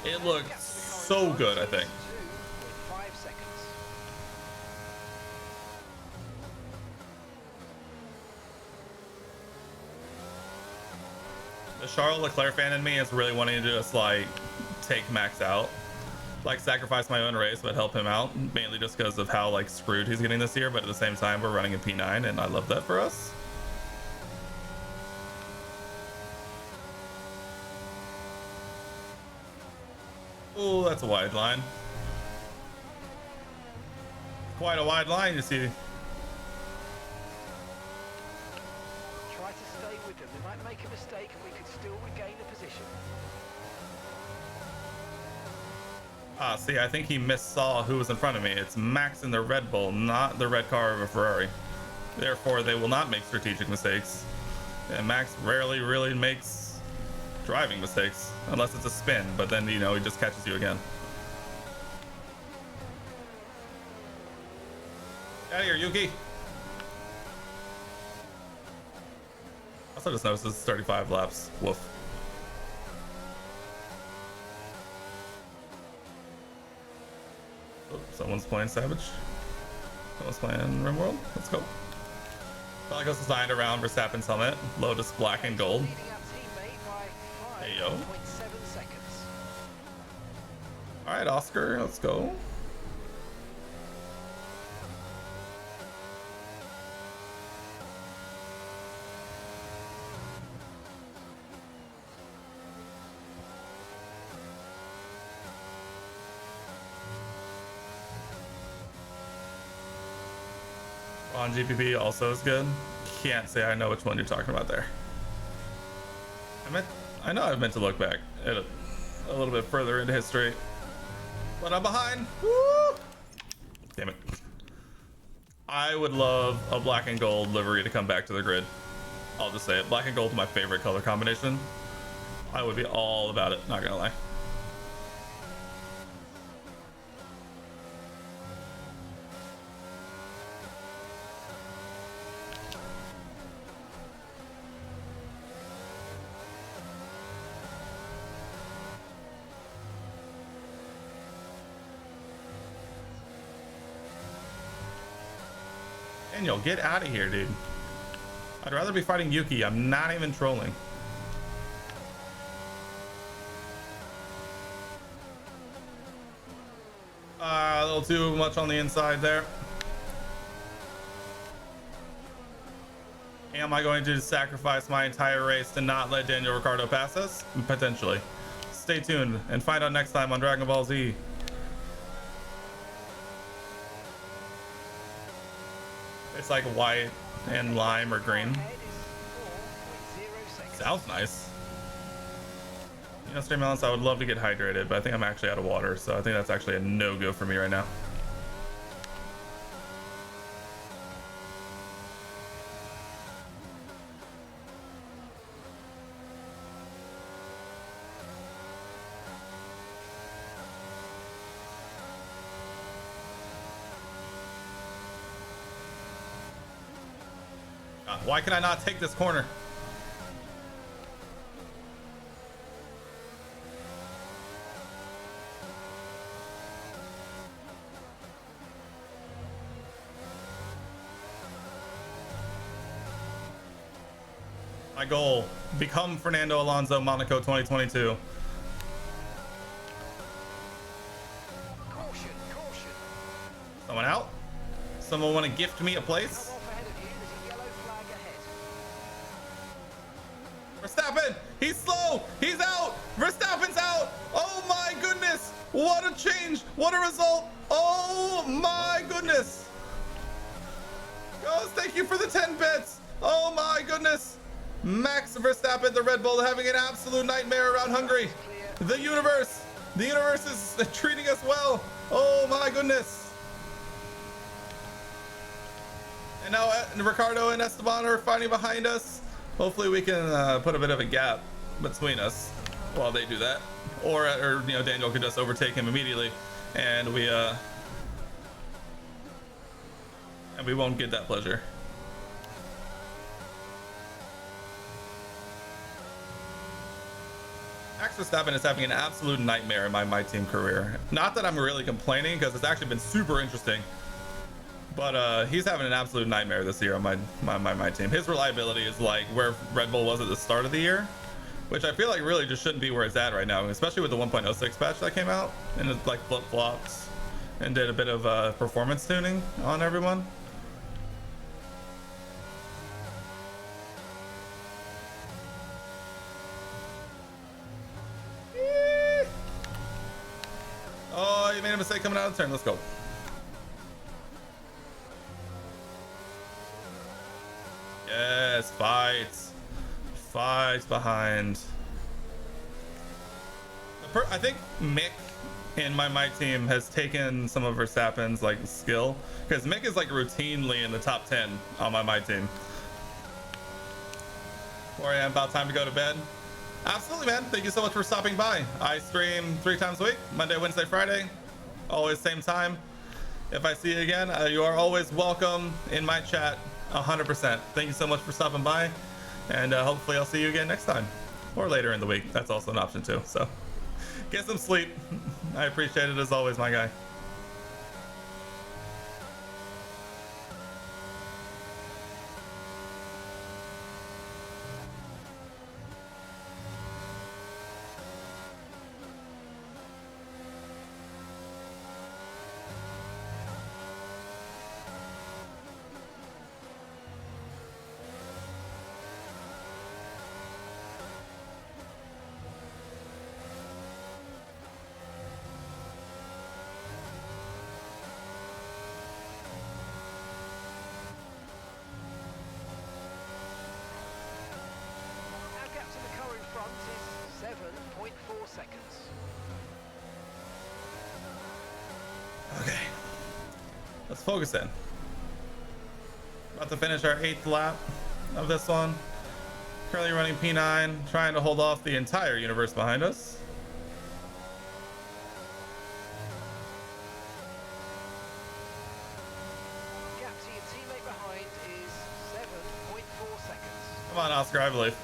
S2: It looked so good, I think.
S5: 5 seconds.
S2: The Charles Leclerc fan in me is really wanting to just like take Max out, like sacrifice my own race but help him out, mainly just because of how like screwed he's getting this year. But at the same time, we're running in P9 and I love that for us. Oh, that's a wide line. Quite a wide line, you see.
S5: Try to stay with them. They might make a mistake and we could still regain the position.
S2: Ah, see, I think he missaw who was in front of me. It's Max in the Red Bull, not the red car of a Ferrari. Therefore, they will not make strategic mistakes. And Max rarely really makes driving mistakes, unless it's a spin, but then, you know, he just catches you again. Get out of here, Yuki. Also just noticed this is 35 laps. Woof. Oh, someone's playing Savage. Someone's playing Rimworld. Let's go. Pelicos designed around Verstappen's helmet. Lotus black and gold.
S5: Leading our teammate by
S2: Hey, yo.
S5: 5.7 seconds.
S2: Alright, Oscar, let's go. On GPP also is good. Can't say I know which one you're talking about there. I know I've meant to look back at a little bit further into history, but I'm behind. Woo! Damn it. I would love a black and gold livery to come back to the grid. I'll just say it. Black and gold is my favorite color combination. I would be all about it, not gonna lie. Daniel, get out of here, dude. I'd rather be fighting Yuki. I'm not even trolling. A little too much on the inside there. Am I going to sacrifice my entire race to not let Daniel Ricciardo pass us? Potentially. Stay tuned and find out next time on Dragon Ball Z. It's like white and lime or green.
S5: Ahead is 4.0 seconds.
S2: Sounds nice. You know, Stream Balance, I would love to get hydrated, but I think I'm actually out of water, so I think that's actually a no-go for me right now. Why can I not take this corner? My goal, become Fernando Alonso Monaco 2022.
S5: Caution, caution.
S2: Someone out? Someone want to gift me a place?
S5: Come off ahead of you. There's a yellow flag ahead.
S2: Verstappen, he's slow, he's out, Verstappen's out. Oh my goodness, what a change, what a result. Oh my goodness. Guys, thank you for the 10 bits. Oh my goodness. Max Verstappen, the Red Bull, having an absolute nightmare around Hungary. The universe is treating us well. Oh my goodness. And now Ricardo and Esteban are fighting behind us. Hopefully we can put a bit of a gap between us while they do that, or you know, Daniel could just overtake him immediately, and we won't get that pleasure. Max Verstappen is having an absolute nightmare in my team career. Not that I'm really complaining, because it's actually been super interesting, but he's having an absolute nightmare this year on my team. His reliability is like where Red Bull was at the start of the year, which I feel like really just shouldn't be where it's at right now, especially with the 1.06 patch that came out and it like flip-flops and did a bit of performance tuning on everyone. Oh, you made a mistake coming out of the turn. Let's go. Yes, fights. Fights behind. I think Mick in my team has taken some of Verstappen's like skill, because Mick is like routinely in the top 10 on my team. 4 a.m. about time to go to bed. Absolutely, man. Thank you so much for stopping by. I stream 3 times a week, Monday, Wednesday, Friday, always same time. If I see you again, you are always welcome in my chat, 100%. Thank you so much for stopping by, and hopefully I'll see you again next time, or later in the week. That's also an option too. So get some sleep. I appreciate it as always, my guy.
S5: Our gap to the car in front is 7.4 seconds.
S2: Okay, let's focus in. About to finish our 8th lap of this one. Currently running P9, trying to hold off the entire universe behind us.
S5: Gap to your teammate behind is 7.4 seconds.
S2: Come on, Oscar, I believe.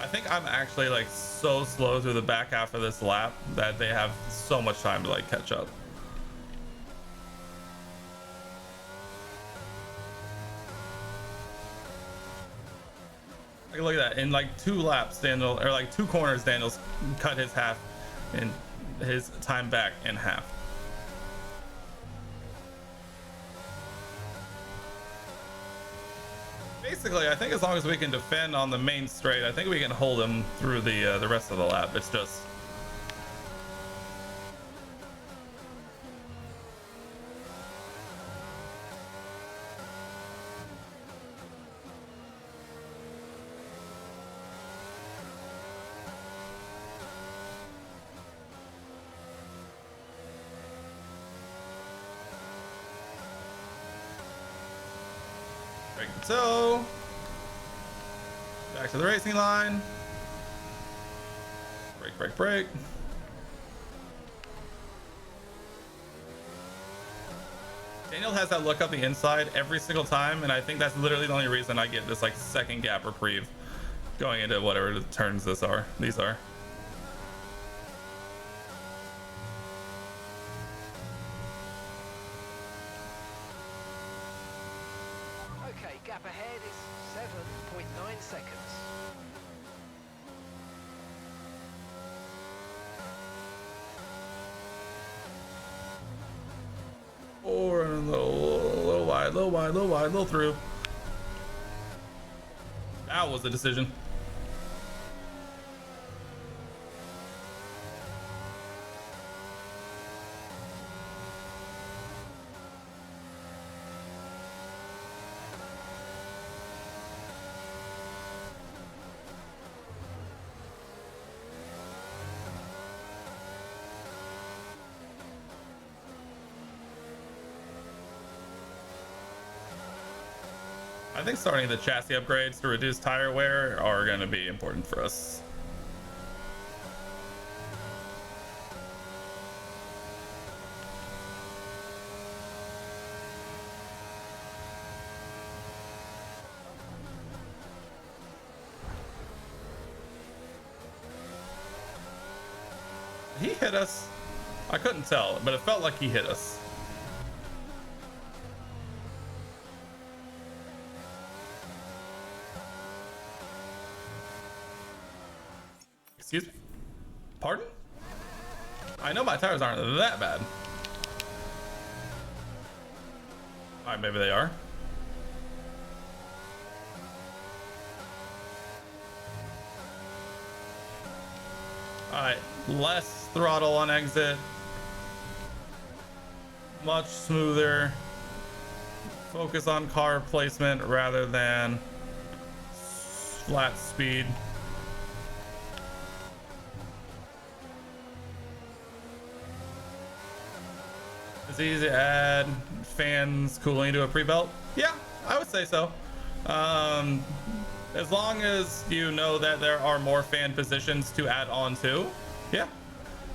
S2: I think I'm actually like so slow through the back half of this lap that they have so much time to like catch up. Like, look at that. In like 2 laps, Daniel, or like 2 corners, Daniel's cut his half and his time back in half. Basically, I think as long as we can defend on the main straight, I think we can hold him through the rest of the lap. It's just break the toe. Back to the racing line. Break, break, break. Daniel has that look up the inside every single time, and I think that's literally the only reason I get this like second gap reprieve going into whatever the turns these are.
S5: Okay, gap ahead is 7.9 seconds.
S2: Or a little wide, little through. That was the decision. I think starting the chassis upgrades to reduce tire wear are going to be important for us. He hit us. I couldn't tell, but it felt like he hit us. Excuse me? Pardon? I know my tires aren't that bad. Alright, maybe they are. Alright, less throttle on exit. Much smoother. Focus on car placement rather than flat speed. It's easy to add fans cooling to a pre-belt. Yeah, I would say so. As long as you know that there are more fan positions to add on to. Yeah,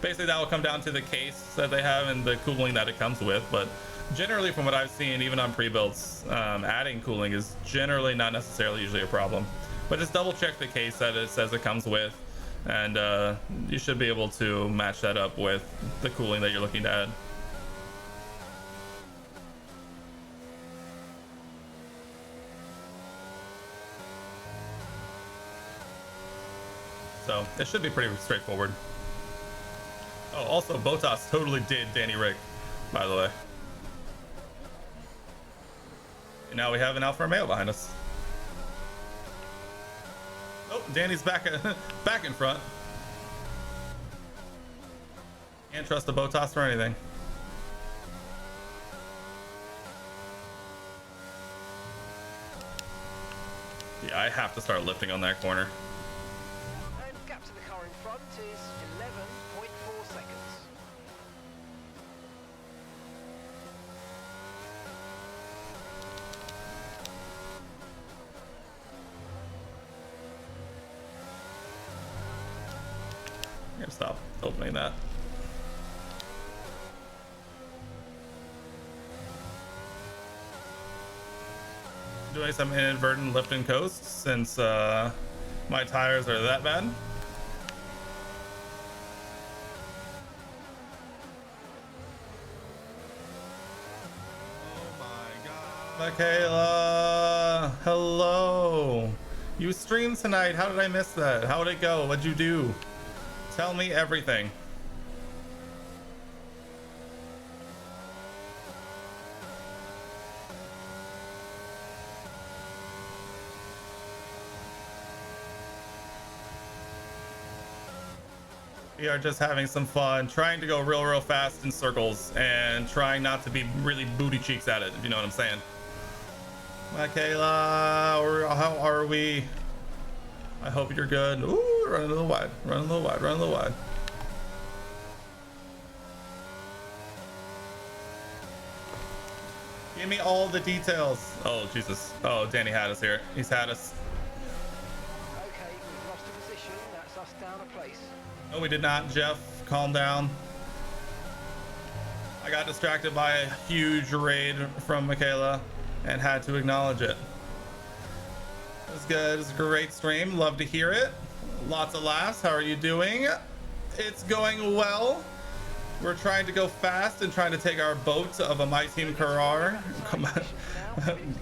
S2: basically that will come down to the case that they have and the cooling that it comes with. But generally from what I've seen, even on pre-builds, adding cooling is generally not necessarily usually a problem. But just double check the case that it says it comes with, and you should be able to match that up with the cooling that you're looking to add. So it should be pretty straightforward. Oh, also Botas totally did Danny Rick, by the way. And now we have an Alfa Romeo behind us. Oh, Danny's back back in front. Can't trust the Botas for anything. Yeah, I have to start lifting on that corner.
S5: Is 11.4 seconds.
S2: I'm gonna stop opening that. Doing some inadvertent lift and coast since my tires are that bad. Michaela, hello. You streamed tonight. How did I miss that? How did it go? What'd you do? Tell me everything. We are just having some fun, trying to go real fast in circles and trying not to be really booty cheeks at it, if you know what I'm saying. Michaela, how are we? I hope you're good. Ooh, running a little wide, running a little wide, running a little wide. Give me all the details. Oh, Jesus. Oh, Danny had us here. He's had us.
S5: Okay, we've lost a position. That's us down a place.
S2: No, we did not, Jeff. Calm down. I got distracted by a huge raid from Michaela and had to acknowledge it. It was good. It was a great stream. Love to hear it. Lots of laughs. How are you doing? It's going well. We're trying to go fast and trying to take our boat of a MyTeam car,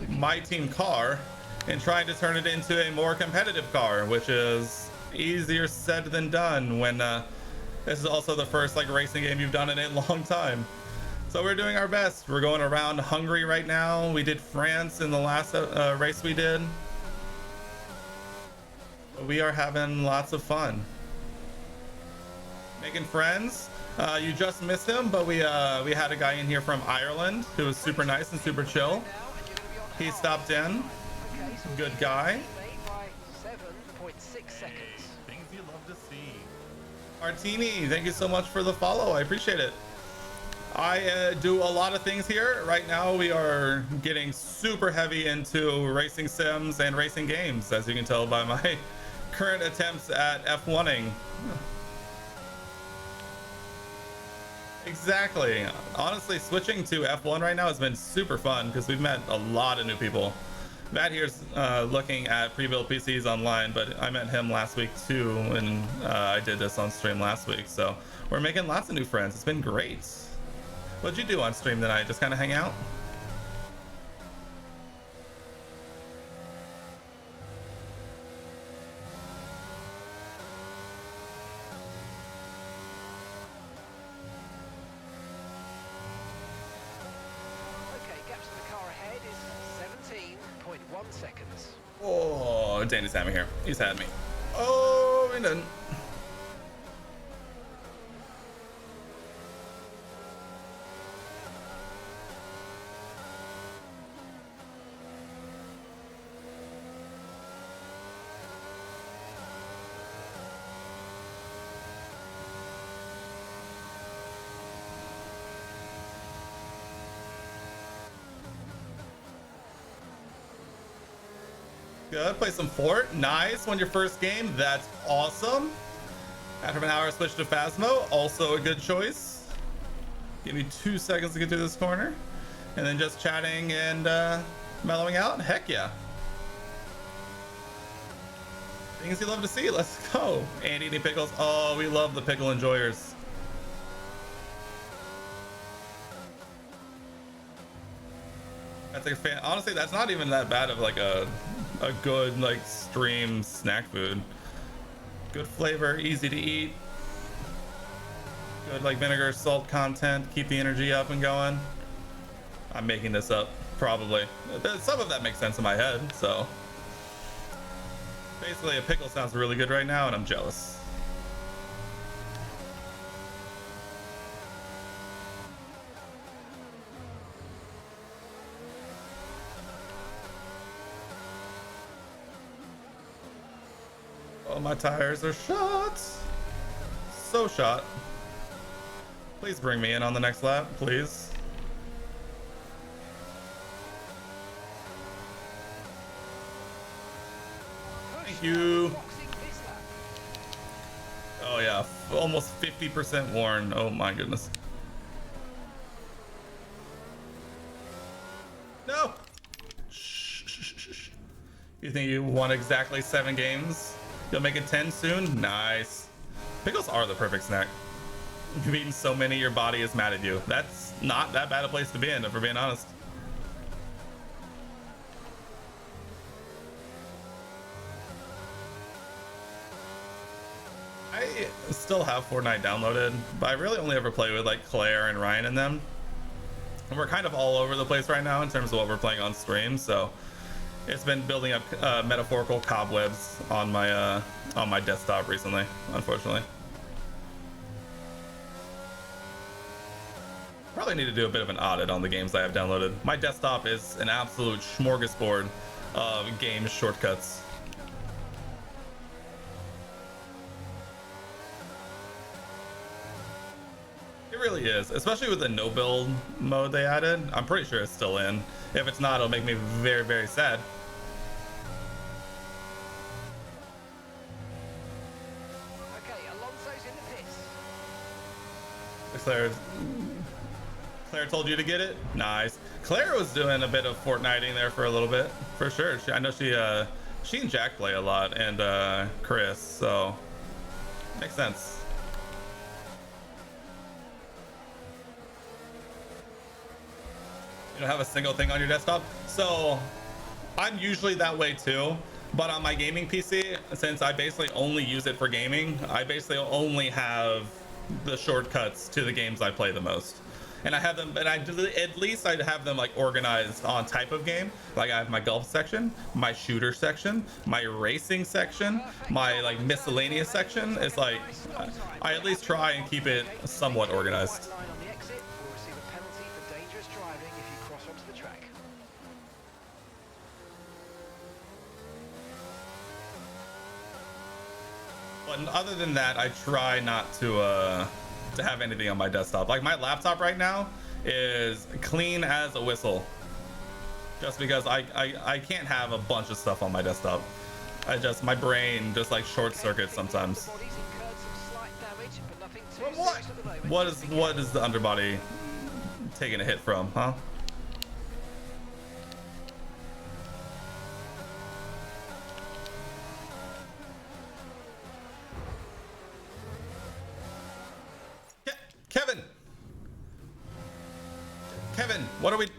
S2: MyTeam car, and trying to turn it into a more competitive car, which is easier said than done when this is also the first like racing game you've done in a long time. So we're doing our best. We're going around Hungary right now. We did France in the last race we did. We are having lots of fun. Making friends. You just missed him, but we had a guy in here from Ireland who was super nice and super chill. He stopped in. Good guy.
S5: 7.6 seconds.
S2: Things you love to see. Martini, thank you so much for the follow. I appreciate it. I do a lot of things here. Right now we are getting super heavy into racing sims and racing games, as you can tell by my current attempts at F1ing. Exactly. Honestly, switching to F1 right now has been super fun because we've met a lot of new people. Matt here's looking at pre-built PCs online, but I met him last week too, and I did this on stream last week, so we're making lots of new friends. It's been great. What'd you do on stream tonight? Just kind of hang out?
S5: Okay, gaps in the car ahead is 17.1 seconds.
S2: Oh, Danny's had me here. He's had me. Oh, he didn't. Good. Play some Fort. Nice. Won your first game. That's awesome. After an hour, switch to Phasmo. Also a good choice. Give me 2 seconds to get through this corner. And then just chatting and mellowing out. Heck yeah. Things you love to see. Let's go. And eating pickles. Oh, we love the pickle enjoyers. That's like a fan. Honestly, that's not even that bad of like a good like stream snack food. Good flavor, easy to eat. Good like vinegar, salt content, keep the energy up and going. I'm making this up, probably. Some of that makes sense in my head, so. Basically, a pickle sounds really good right now, and I'm jealous. Oh, my tires are shot. So shot. Please bring me in on the next lap, please. Thank you. Oh yeah, almost 50% worn. Oh my goodness. No. Shh. You think you won exactly 7 games? You'll make it 10 soon? Nice. Pickles are the perfect snack. You've eaten so many, your body is mad at you. That's not that bad a place to be in, if we're being honest. I still have Fortnite downloaded, but I really only ever play with like Claire and Ryan and them. And we're kind of all over the place right now in terms of what we're playing on stream, so it's been building up metaphorical cobwebs on my desktop recently, unfortunately. Probably need to do a bit of an audit on the games I have downloaded. My desktop is an absolute smorgasbord of game shortcuts. It really is, especially with the no build mode they added. I'm pretty sure it's still in. If it's not, it'll make me very, very sad.
S5: Okay, Alonso's in the pits.
S2: Claire told you to get it? Nice. Claire was doing a bit of Fortniting there for a little bit, for sure. I know she and Jack play a lot, and Chris, so makes sense. You don't have a single thing on your desktop? So I'm usually that way too, but on my gaming PC, since I basically only use it for gaming, I basically only have the shortcuts to the games I play the most. And I have them, and at least I'd have them like organized on type of game. Like I have my golf section, my shooter section, my racing section, my like miscellaneous section. It's like I at least try and keep it somewhat organized.
S5: White line on the exit will receive a penalty for dangerous driving if you cross onto the track.
S2: But other than that, I try not to to have anything on my desktop. Like my laptop right now is clean as a whistle, just because I can't have a bunch of stuff on my desktop. My brain just like short circuits sometimes. From what? What is the underbody taking a hit from, huh?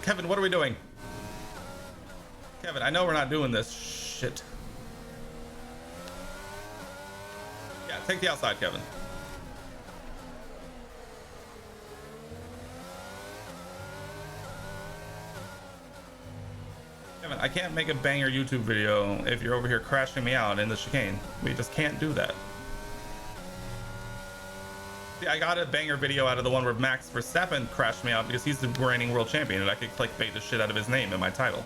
S2: Kevin, what are we doing? Kevin, I know we're not doing this shit. Yeah, take the outside, Kevin. Kevin, I can't make a banger YouTube video if you're over here crashing me out in the chicane. We just can't do that. See, I got a banger video out of the one where Max Verstappen crashed me out because he's the reigning world champion and I could clickbait the shit out of his name in my title.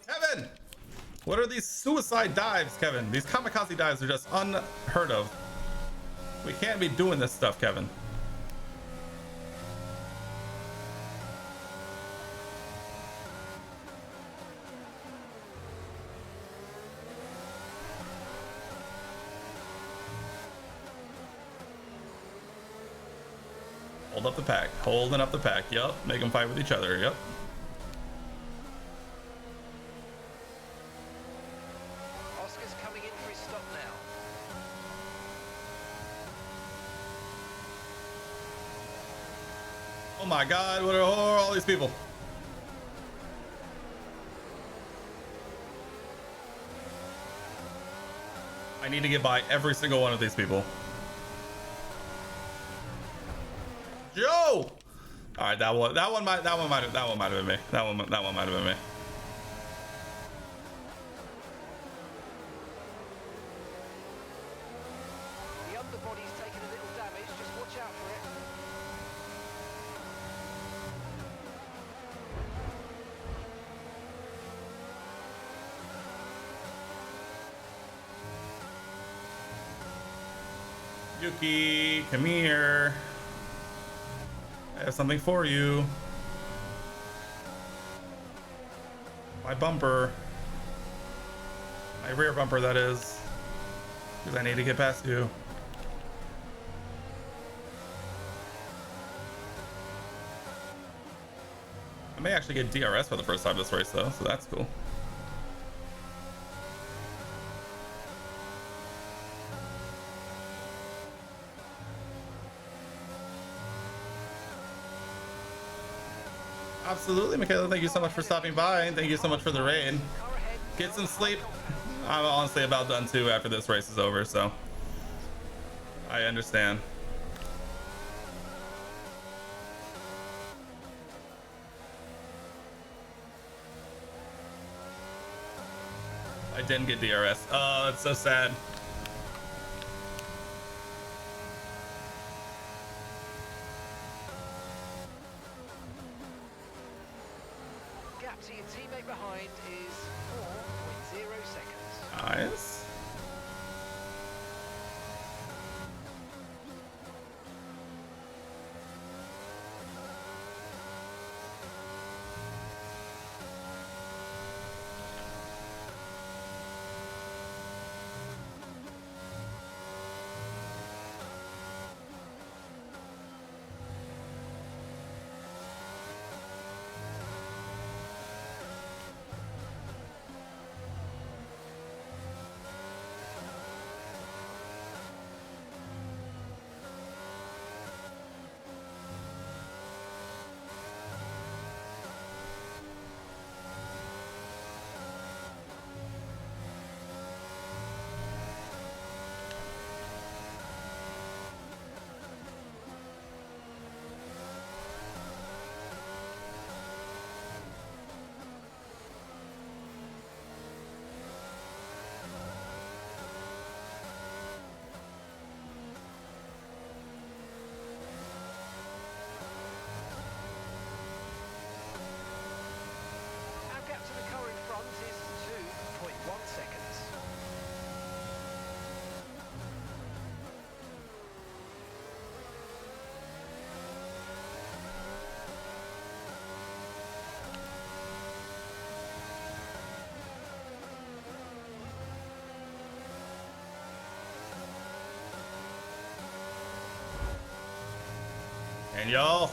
S2: Kevin! What are these suicide dives, Kevin? These kamikaze dives are just unheard of. We can't be doing this stuff, Kevin. Hold up the pack. Holding up the pack. Yup. Make them fight with each other. Yup.
S5: Oscar's coming in for his stop now.
S2: Oh my god, what are all these people? I need to get by every single one of these people. Joe! All right, that one might have been me. That one might have been me.
S5: The underbody's taken a little damage, just watch out for it.
S2: Yuki, come here. I have something for you. My bumper. My rear bumper, that is. Because I need to get past you. I may actually get DRS for the first time this race, though, so that's cool. Absolutely, Michaela. Thank you so much for stopping by, and thank you so much for the raid. Get some sleep. I'm honestly about done too after this race is over, so I understand. I didn't get DRS. Oh, that's so sad.
S5: Gap to your teammate behind is 4.0 seconds.
S2: Nice. And y'all.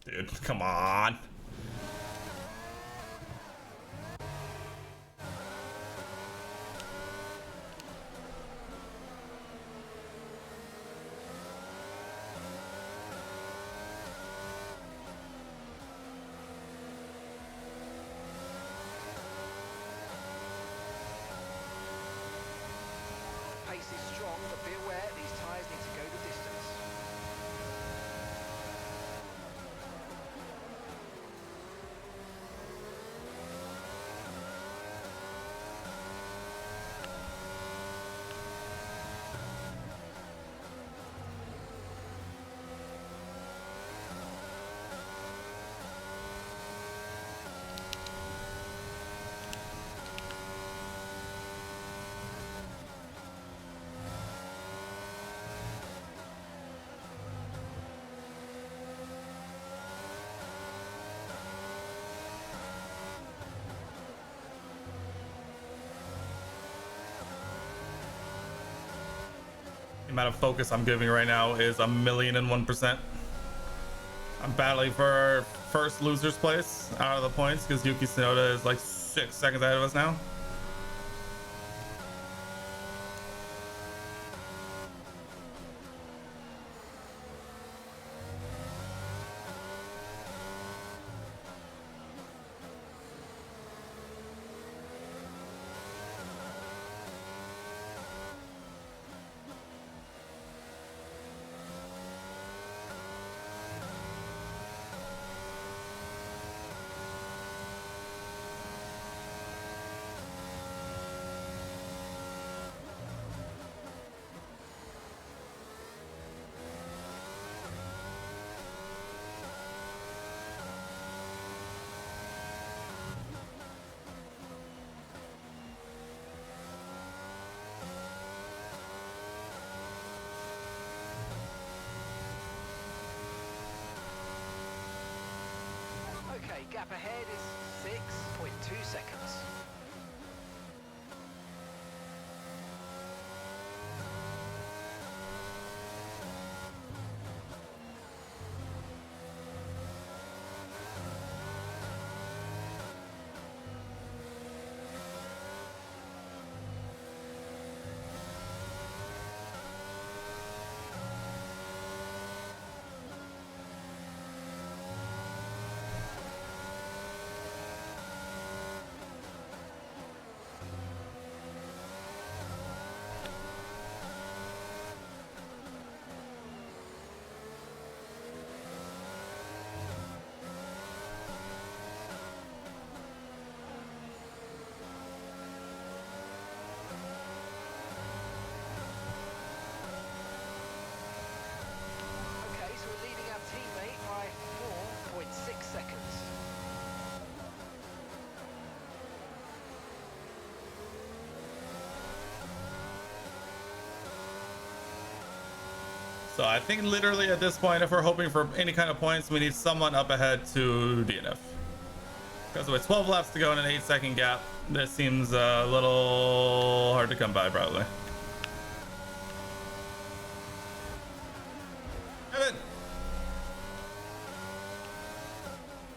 S2: Dude, come on.
S5: Pace is strong, but be aware these tyres need to go the distance.
S2: The amount of focus I'm giving right now is 1,001,000%. I'm battling for first loser's place out of the points because Yuki Tsunoda is like 6 seconds ahead of us now.
S5: Okay, gap ahead is 6.2 seconds. Okay, so we're leading our teammate by 4.6 seconds.
S2: So I think literally at this point, if we're hoping for any kind of points, we need someone up ahead to DNF. Because with 12 laps to go in an 8-second gap, this seems a little hard to come by, probably. Kevin!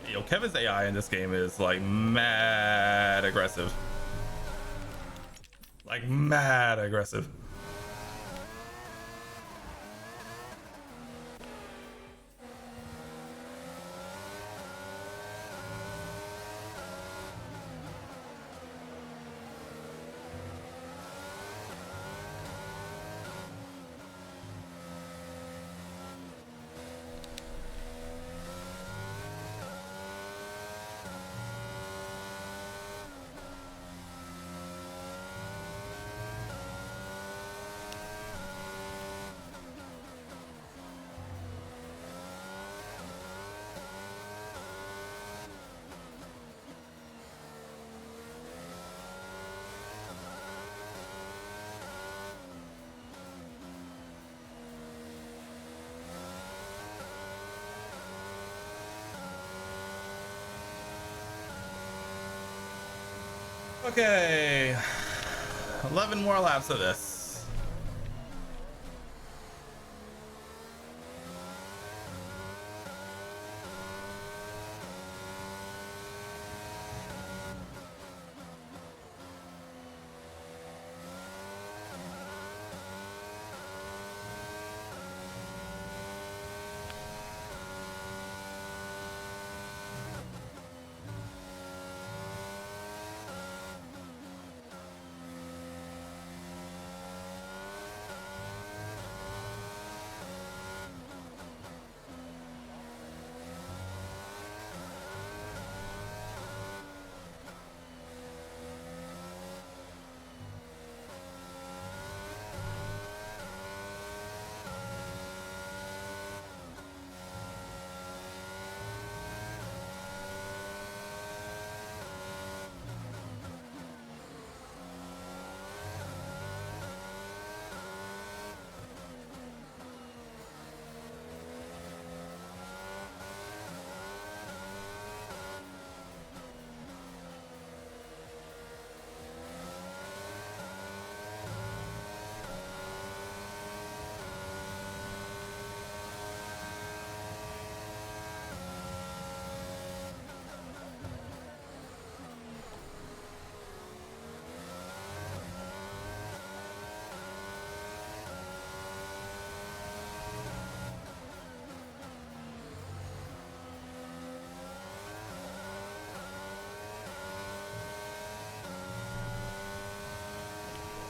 S2: Yo, Kevin's AI in this game is like mad aggressive. Like mad aggressive. Okay, 11 more laps of this.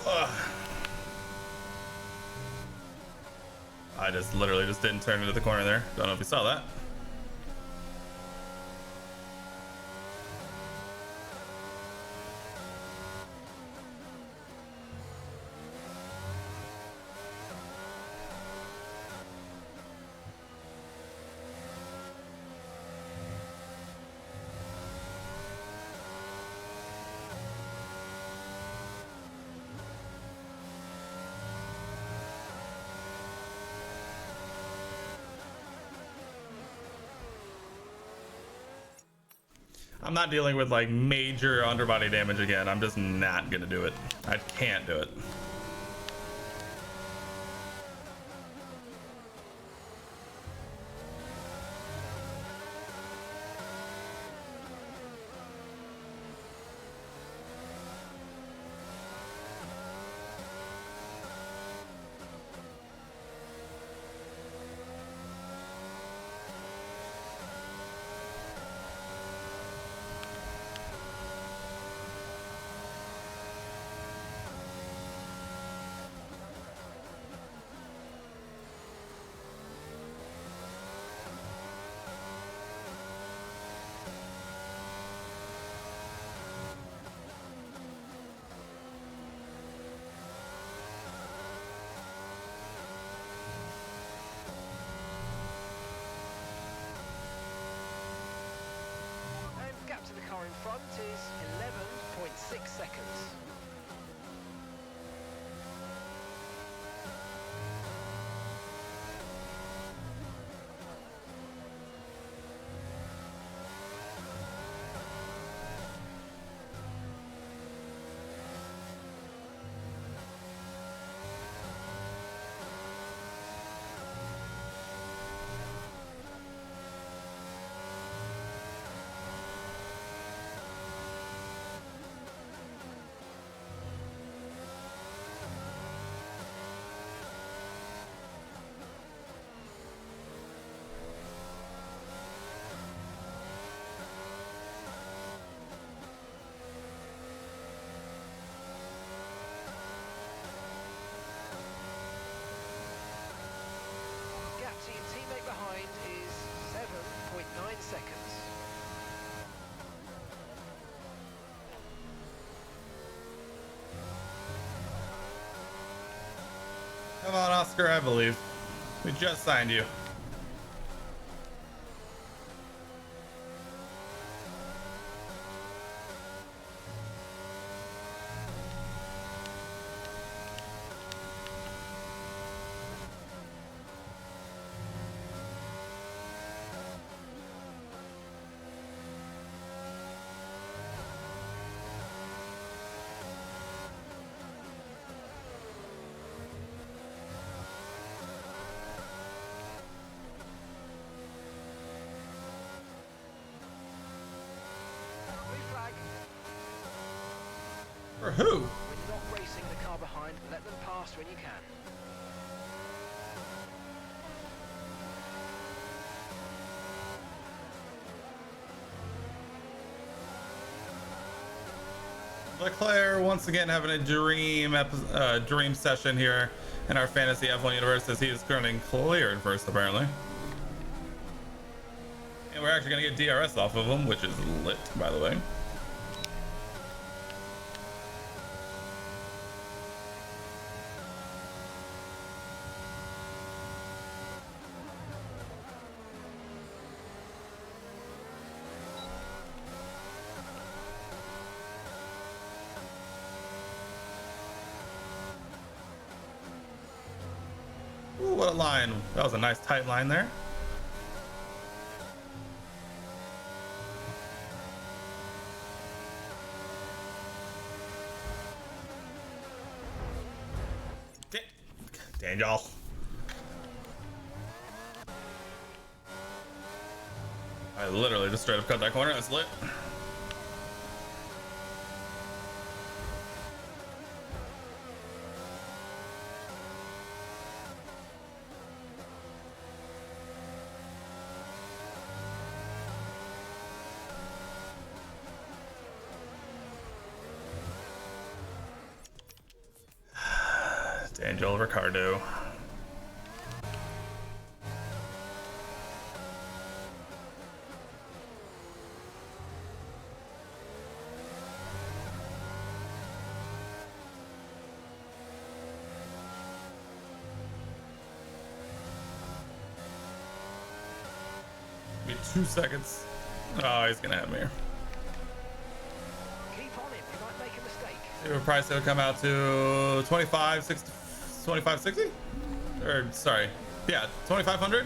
S2: Ugh. I just literally just didn't turn into the corner there. Don't know if you saw that. I'm not dealing with like major underbody damage again. I'm just not gonna do it. I can't do it.
S5: And gap to the car in front is 11.6 seconds. Gap to your teammate behind is 7.9 seconds.
S2: Come on, Oscar, I believe. We just signed you. For who?
S5: When not racing the car behind, let them pass when you can.
S2: Leclerc once again having a dream session here in our fantasy F1 universe as he is currently cleared first apparently. And we're actually going to get DRS off of him, which is lit, by the way. Ooh, what a line. That was a nice tight line there. Daniel. I literally just straight up cut that corner. That's lit. Daniel Ricciardo. Be 2 seconds. Oh, he's gonna have me here.
S5: Keep on him, you might make a mistake.
S2: Your price would come out to 2560, 2560, or sorry, yeah, 2500.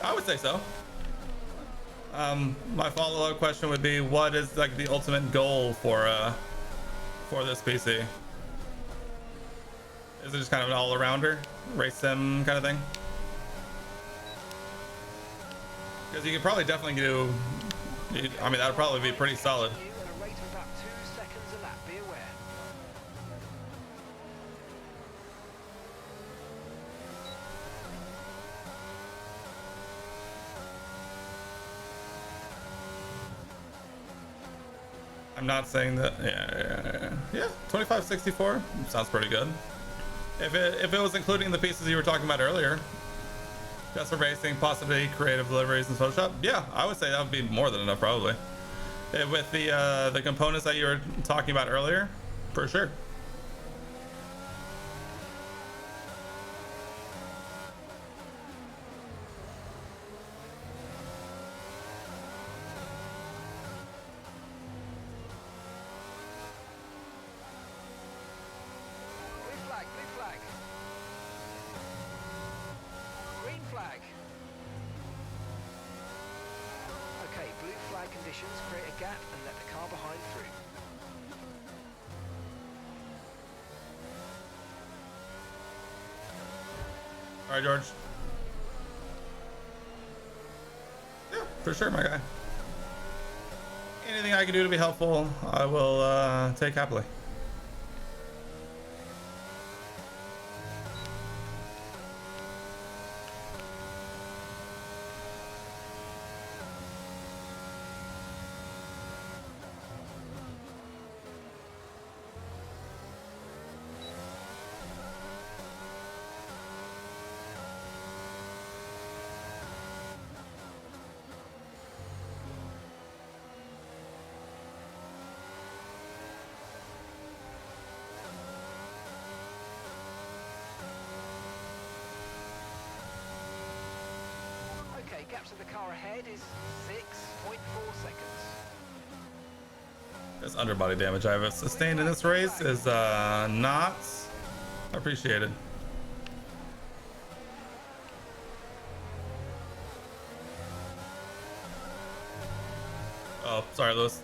S2: I would say so. My follow-up question would be, what is like the ultimate goal for this PC? Is it just kind of an all-arounder, race sim kind of thing? Because you could probably definitely do. I mean, that would probably be pretty solid.
S5: You at a rate of about 2 seconds a lap, be aware.
S2: I'm not saying that. Yeah. 2564 sounds pretty good. If it was including the pieces you were talking about earlier, just for racing, possibly creative deliveries and Photoshop, yeah, I would say that would be more than enough probably. With the components that you were talking about earlier, for sure.
S5: Blue flag, blue flag. Green flag. Okay, blue flag conditions create a gap and let the car behind through.
S2: All right, George. Yeah, for sure, my guy. Anything I can do to be helpful, I will take happily.
S5: Okay, gap to the car ahead is 6.4 seconds.
S2: This underbody damage I have sustained in this race is not appreciated. Oh, sorry, Lewis.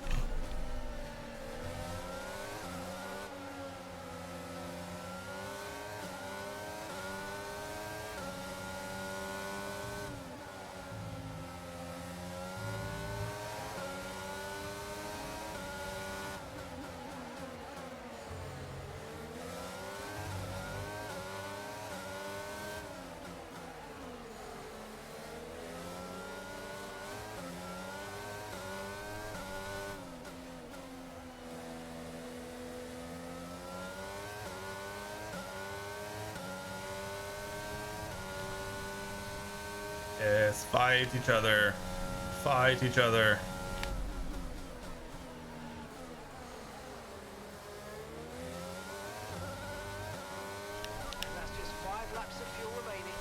S2: Yes, fight each other. Fight each other.
S5: And that's just 5 laps of fuel remaining.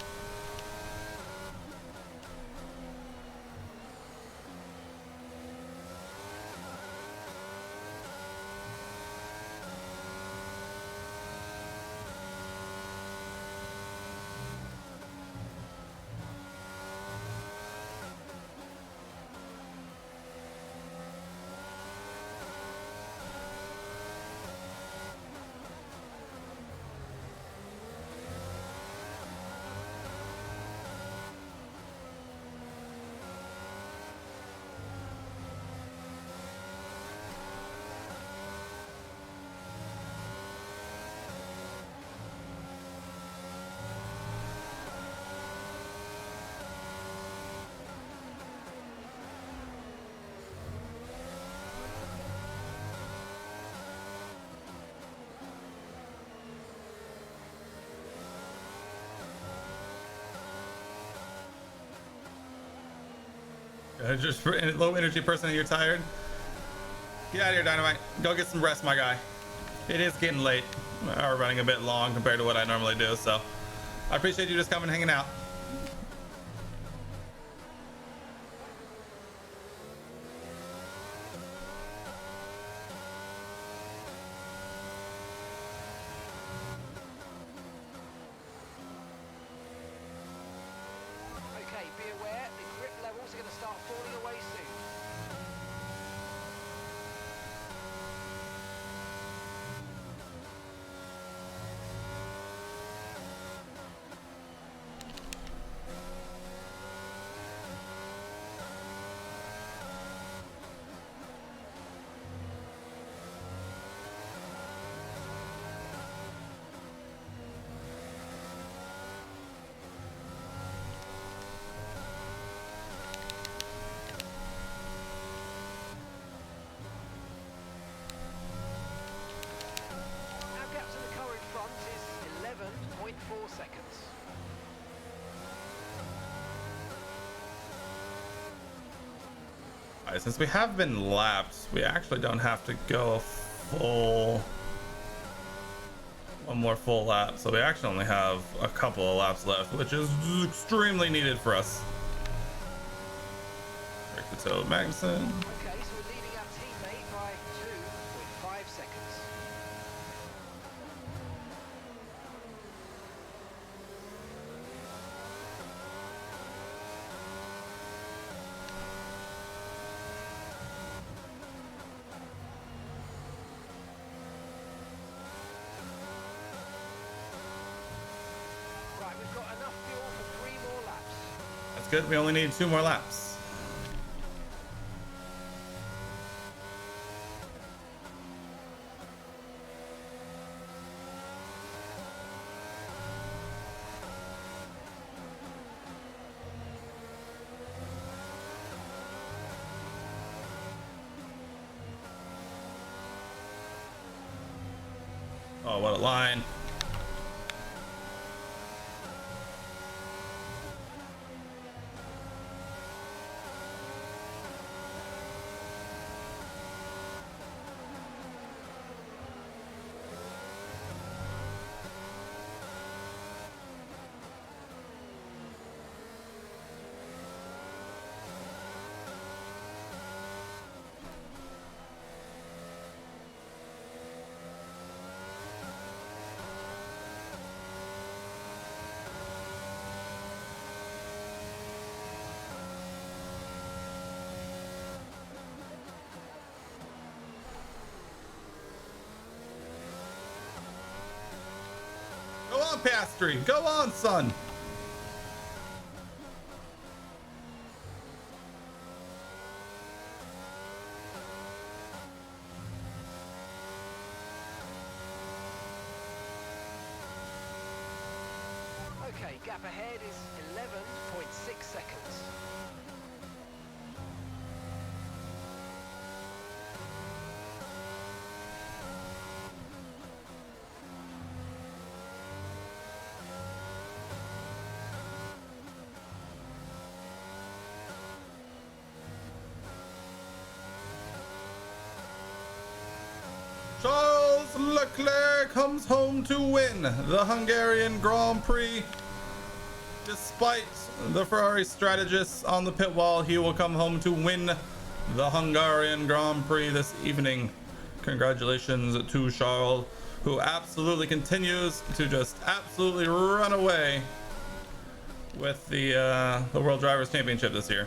S2: Just for low energy person, you're tired. Get out of here, Dynamite. Go get some rest, my guy. It is getting late. We're running a bit long compared to what I normally do, so I appreciate you just coming and hanging out.
S5: Okay, be aware, the grip levels are going to start falling away soon. Our gap to the car in front is 11.4 seconds.
S2: Alright, since we have been lapped, we actually don't have to go a full... one more full lap, so we actually only have a couple of laps left, which is extremely needed for us. Break the toe, Magnussen.
S5: Okay, so we're leading our teammate by 2.5 seconds. Right, we've got enough fuel for 3 more laps.
S2: That's good. We only need 2 more laps. Oh, what a line. Go on, Pastry. Go on, son.
S5: Okay, gap ahead is 11.6 seconds.
S2: Leclerc comes home to win the Hungarian Grand Prix. Despite the Ferrari strategists on the pit wall, he will come home to win the Hungarian Grand Prix this evening. Congratulations to Charles, who absolutely continues to just absolutely run away with the World Drivers' Championship this year.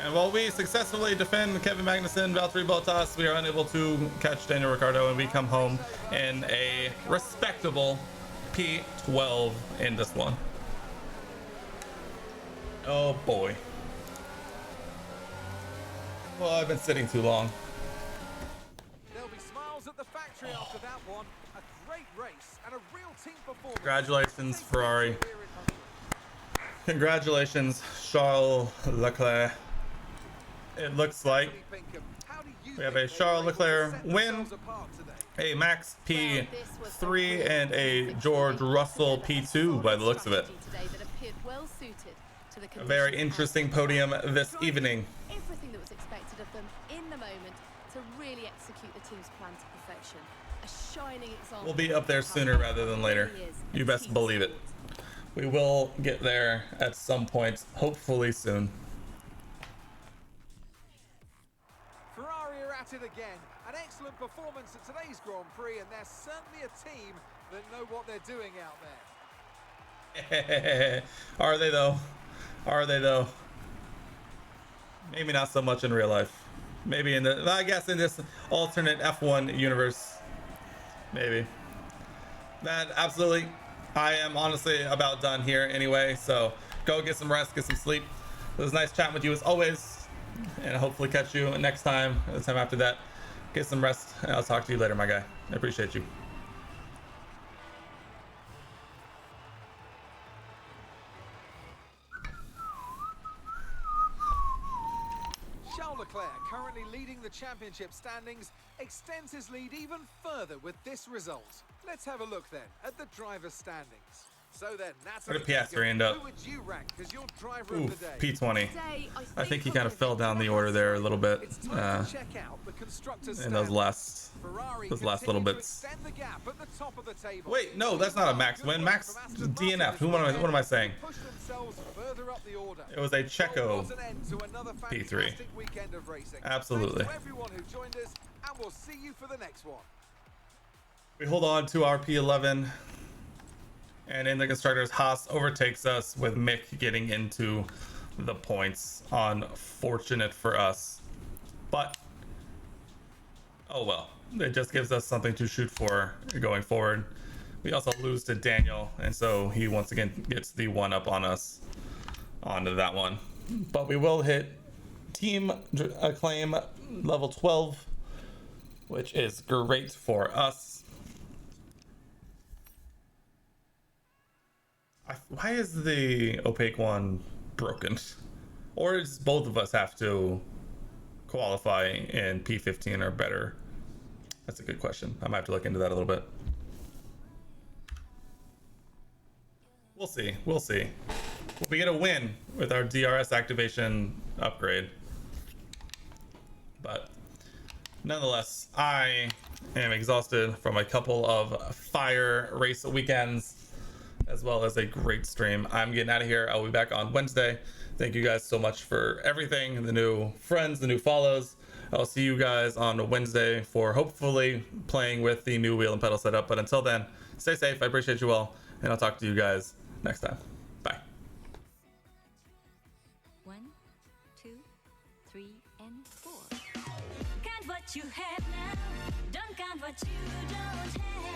S2: And while we successfully defend Kevin Magnussen, Valtteri Bottas, we are unable to catch Daniel Ricciardo, and we come home in a respectable P12 in this one. Oh boy. Well, I've been sitting too long.
S7: There'll be smiles at the factory after that one. A great race and a real team performance.
S2: Congratulations, Ferrari. Congratulations, Charles Leclerc. It looks like we have a Charles Leclerc win, a Max P3, and a George Russell P2 by the looks of it. A very interesting podium this evening.
S8: Everything that was expected of them in the moment to really execute the team's plan to perfection. A shining example.
S2: We'll be up there sooner rather than later. You best believe it. We will get there at some point, hopefully soon.
S7: Ferrari are at it again. An excellent performance at today's Grand Prix, and they're certainly a team that know what they're doing out there.
S2: Are they though? Are they though? Maybe not so much in real life. Maybe in the, I guess in this alternate F1 universe. Maybe. That absolutely. I am honestly about done here anyway, so go get some rest, get some sleep. It was nice chatting with you as always, and hopefully catch you next time, the time after that. Get some rest, and I'll talk to you later, my guy. I appreciate you.
S7: Charles Leclerc, currently leading the championship standings, extends his lead even further with this result. Let's have a look then at the driver's standings. So then,
S2: Where did Piastri end up?
S7: who would you rank as your driver of
S2: Oof,
S7: the day?
S2: P20. I think he kind of fell down the order there a little bit
S7: It's time to check out the constructor's
S2: in those
S7: standings.
S2: last
S7: Ferrari
S2: little
S7: continue to
S2: bits.
S7: extend the gap at the top of the table.
S2: Wait, no, that's not a Max win. Max DNF. What am I saying?
S7: Push themselves further up the order.
S2: It was a Checo
S7: What an end to another
S2: P3.
S7: fantastic weekend of racing.
S2: Absolutely.
S7: Thanks to everyone who joined us, and we'll see you for the next one.
S2: We hold on to our P11, and in the constructors, Haas overtakes us with Mick getting into the points. Unfortunate for us, but oh well. It just gives us something to shoot for going forward. We also lose to Daniel, and so he once again gets the one up on us onto that one. But we will hit team acclaim level 12, which is great for us. Why is the opaque one broken? Or does both of us have to qualify in P15 or better? That's a good question. I might have to look into that a little bit. We'll see. We'll see. We get a win with our DRS activation upgrade. But nonetheless, I am exhausted from a couple of fire race weekends, as well as a great stream. I'm getting out of here. I'll be back on Wednesday. Thank you guys so much for everything, the new friends, the new follows. I'll see you guys on Wednesday for hopefully playing with the new wheel and pedal setup. But until then, stay safe. I appreciate you all, and I'll talk to you guys next time. Bye.
S1: 1, 2, 3, and 4. Count what you have now. Don't count what you don't have.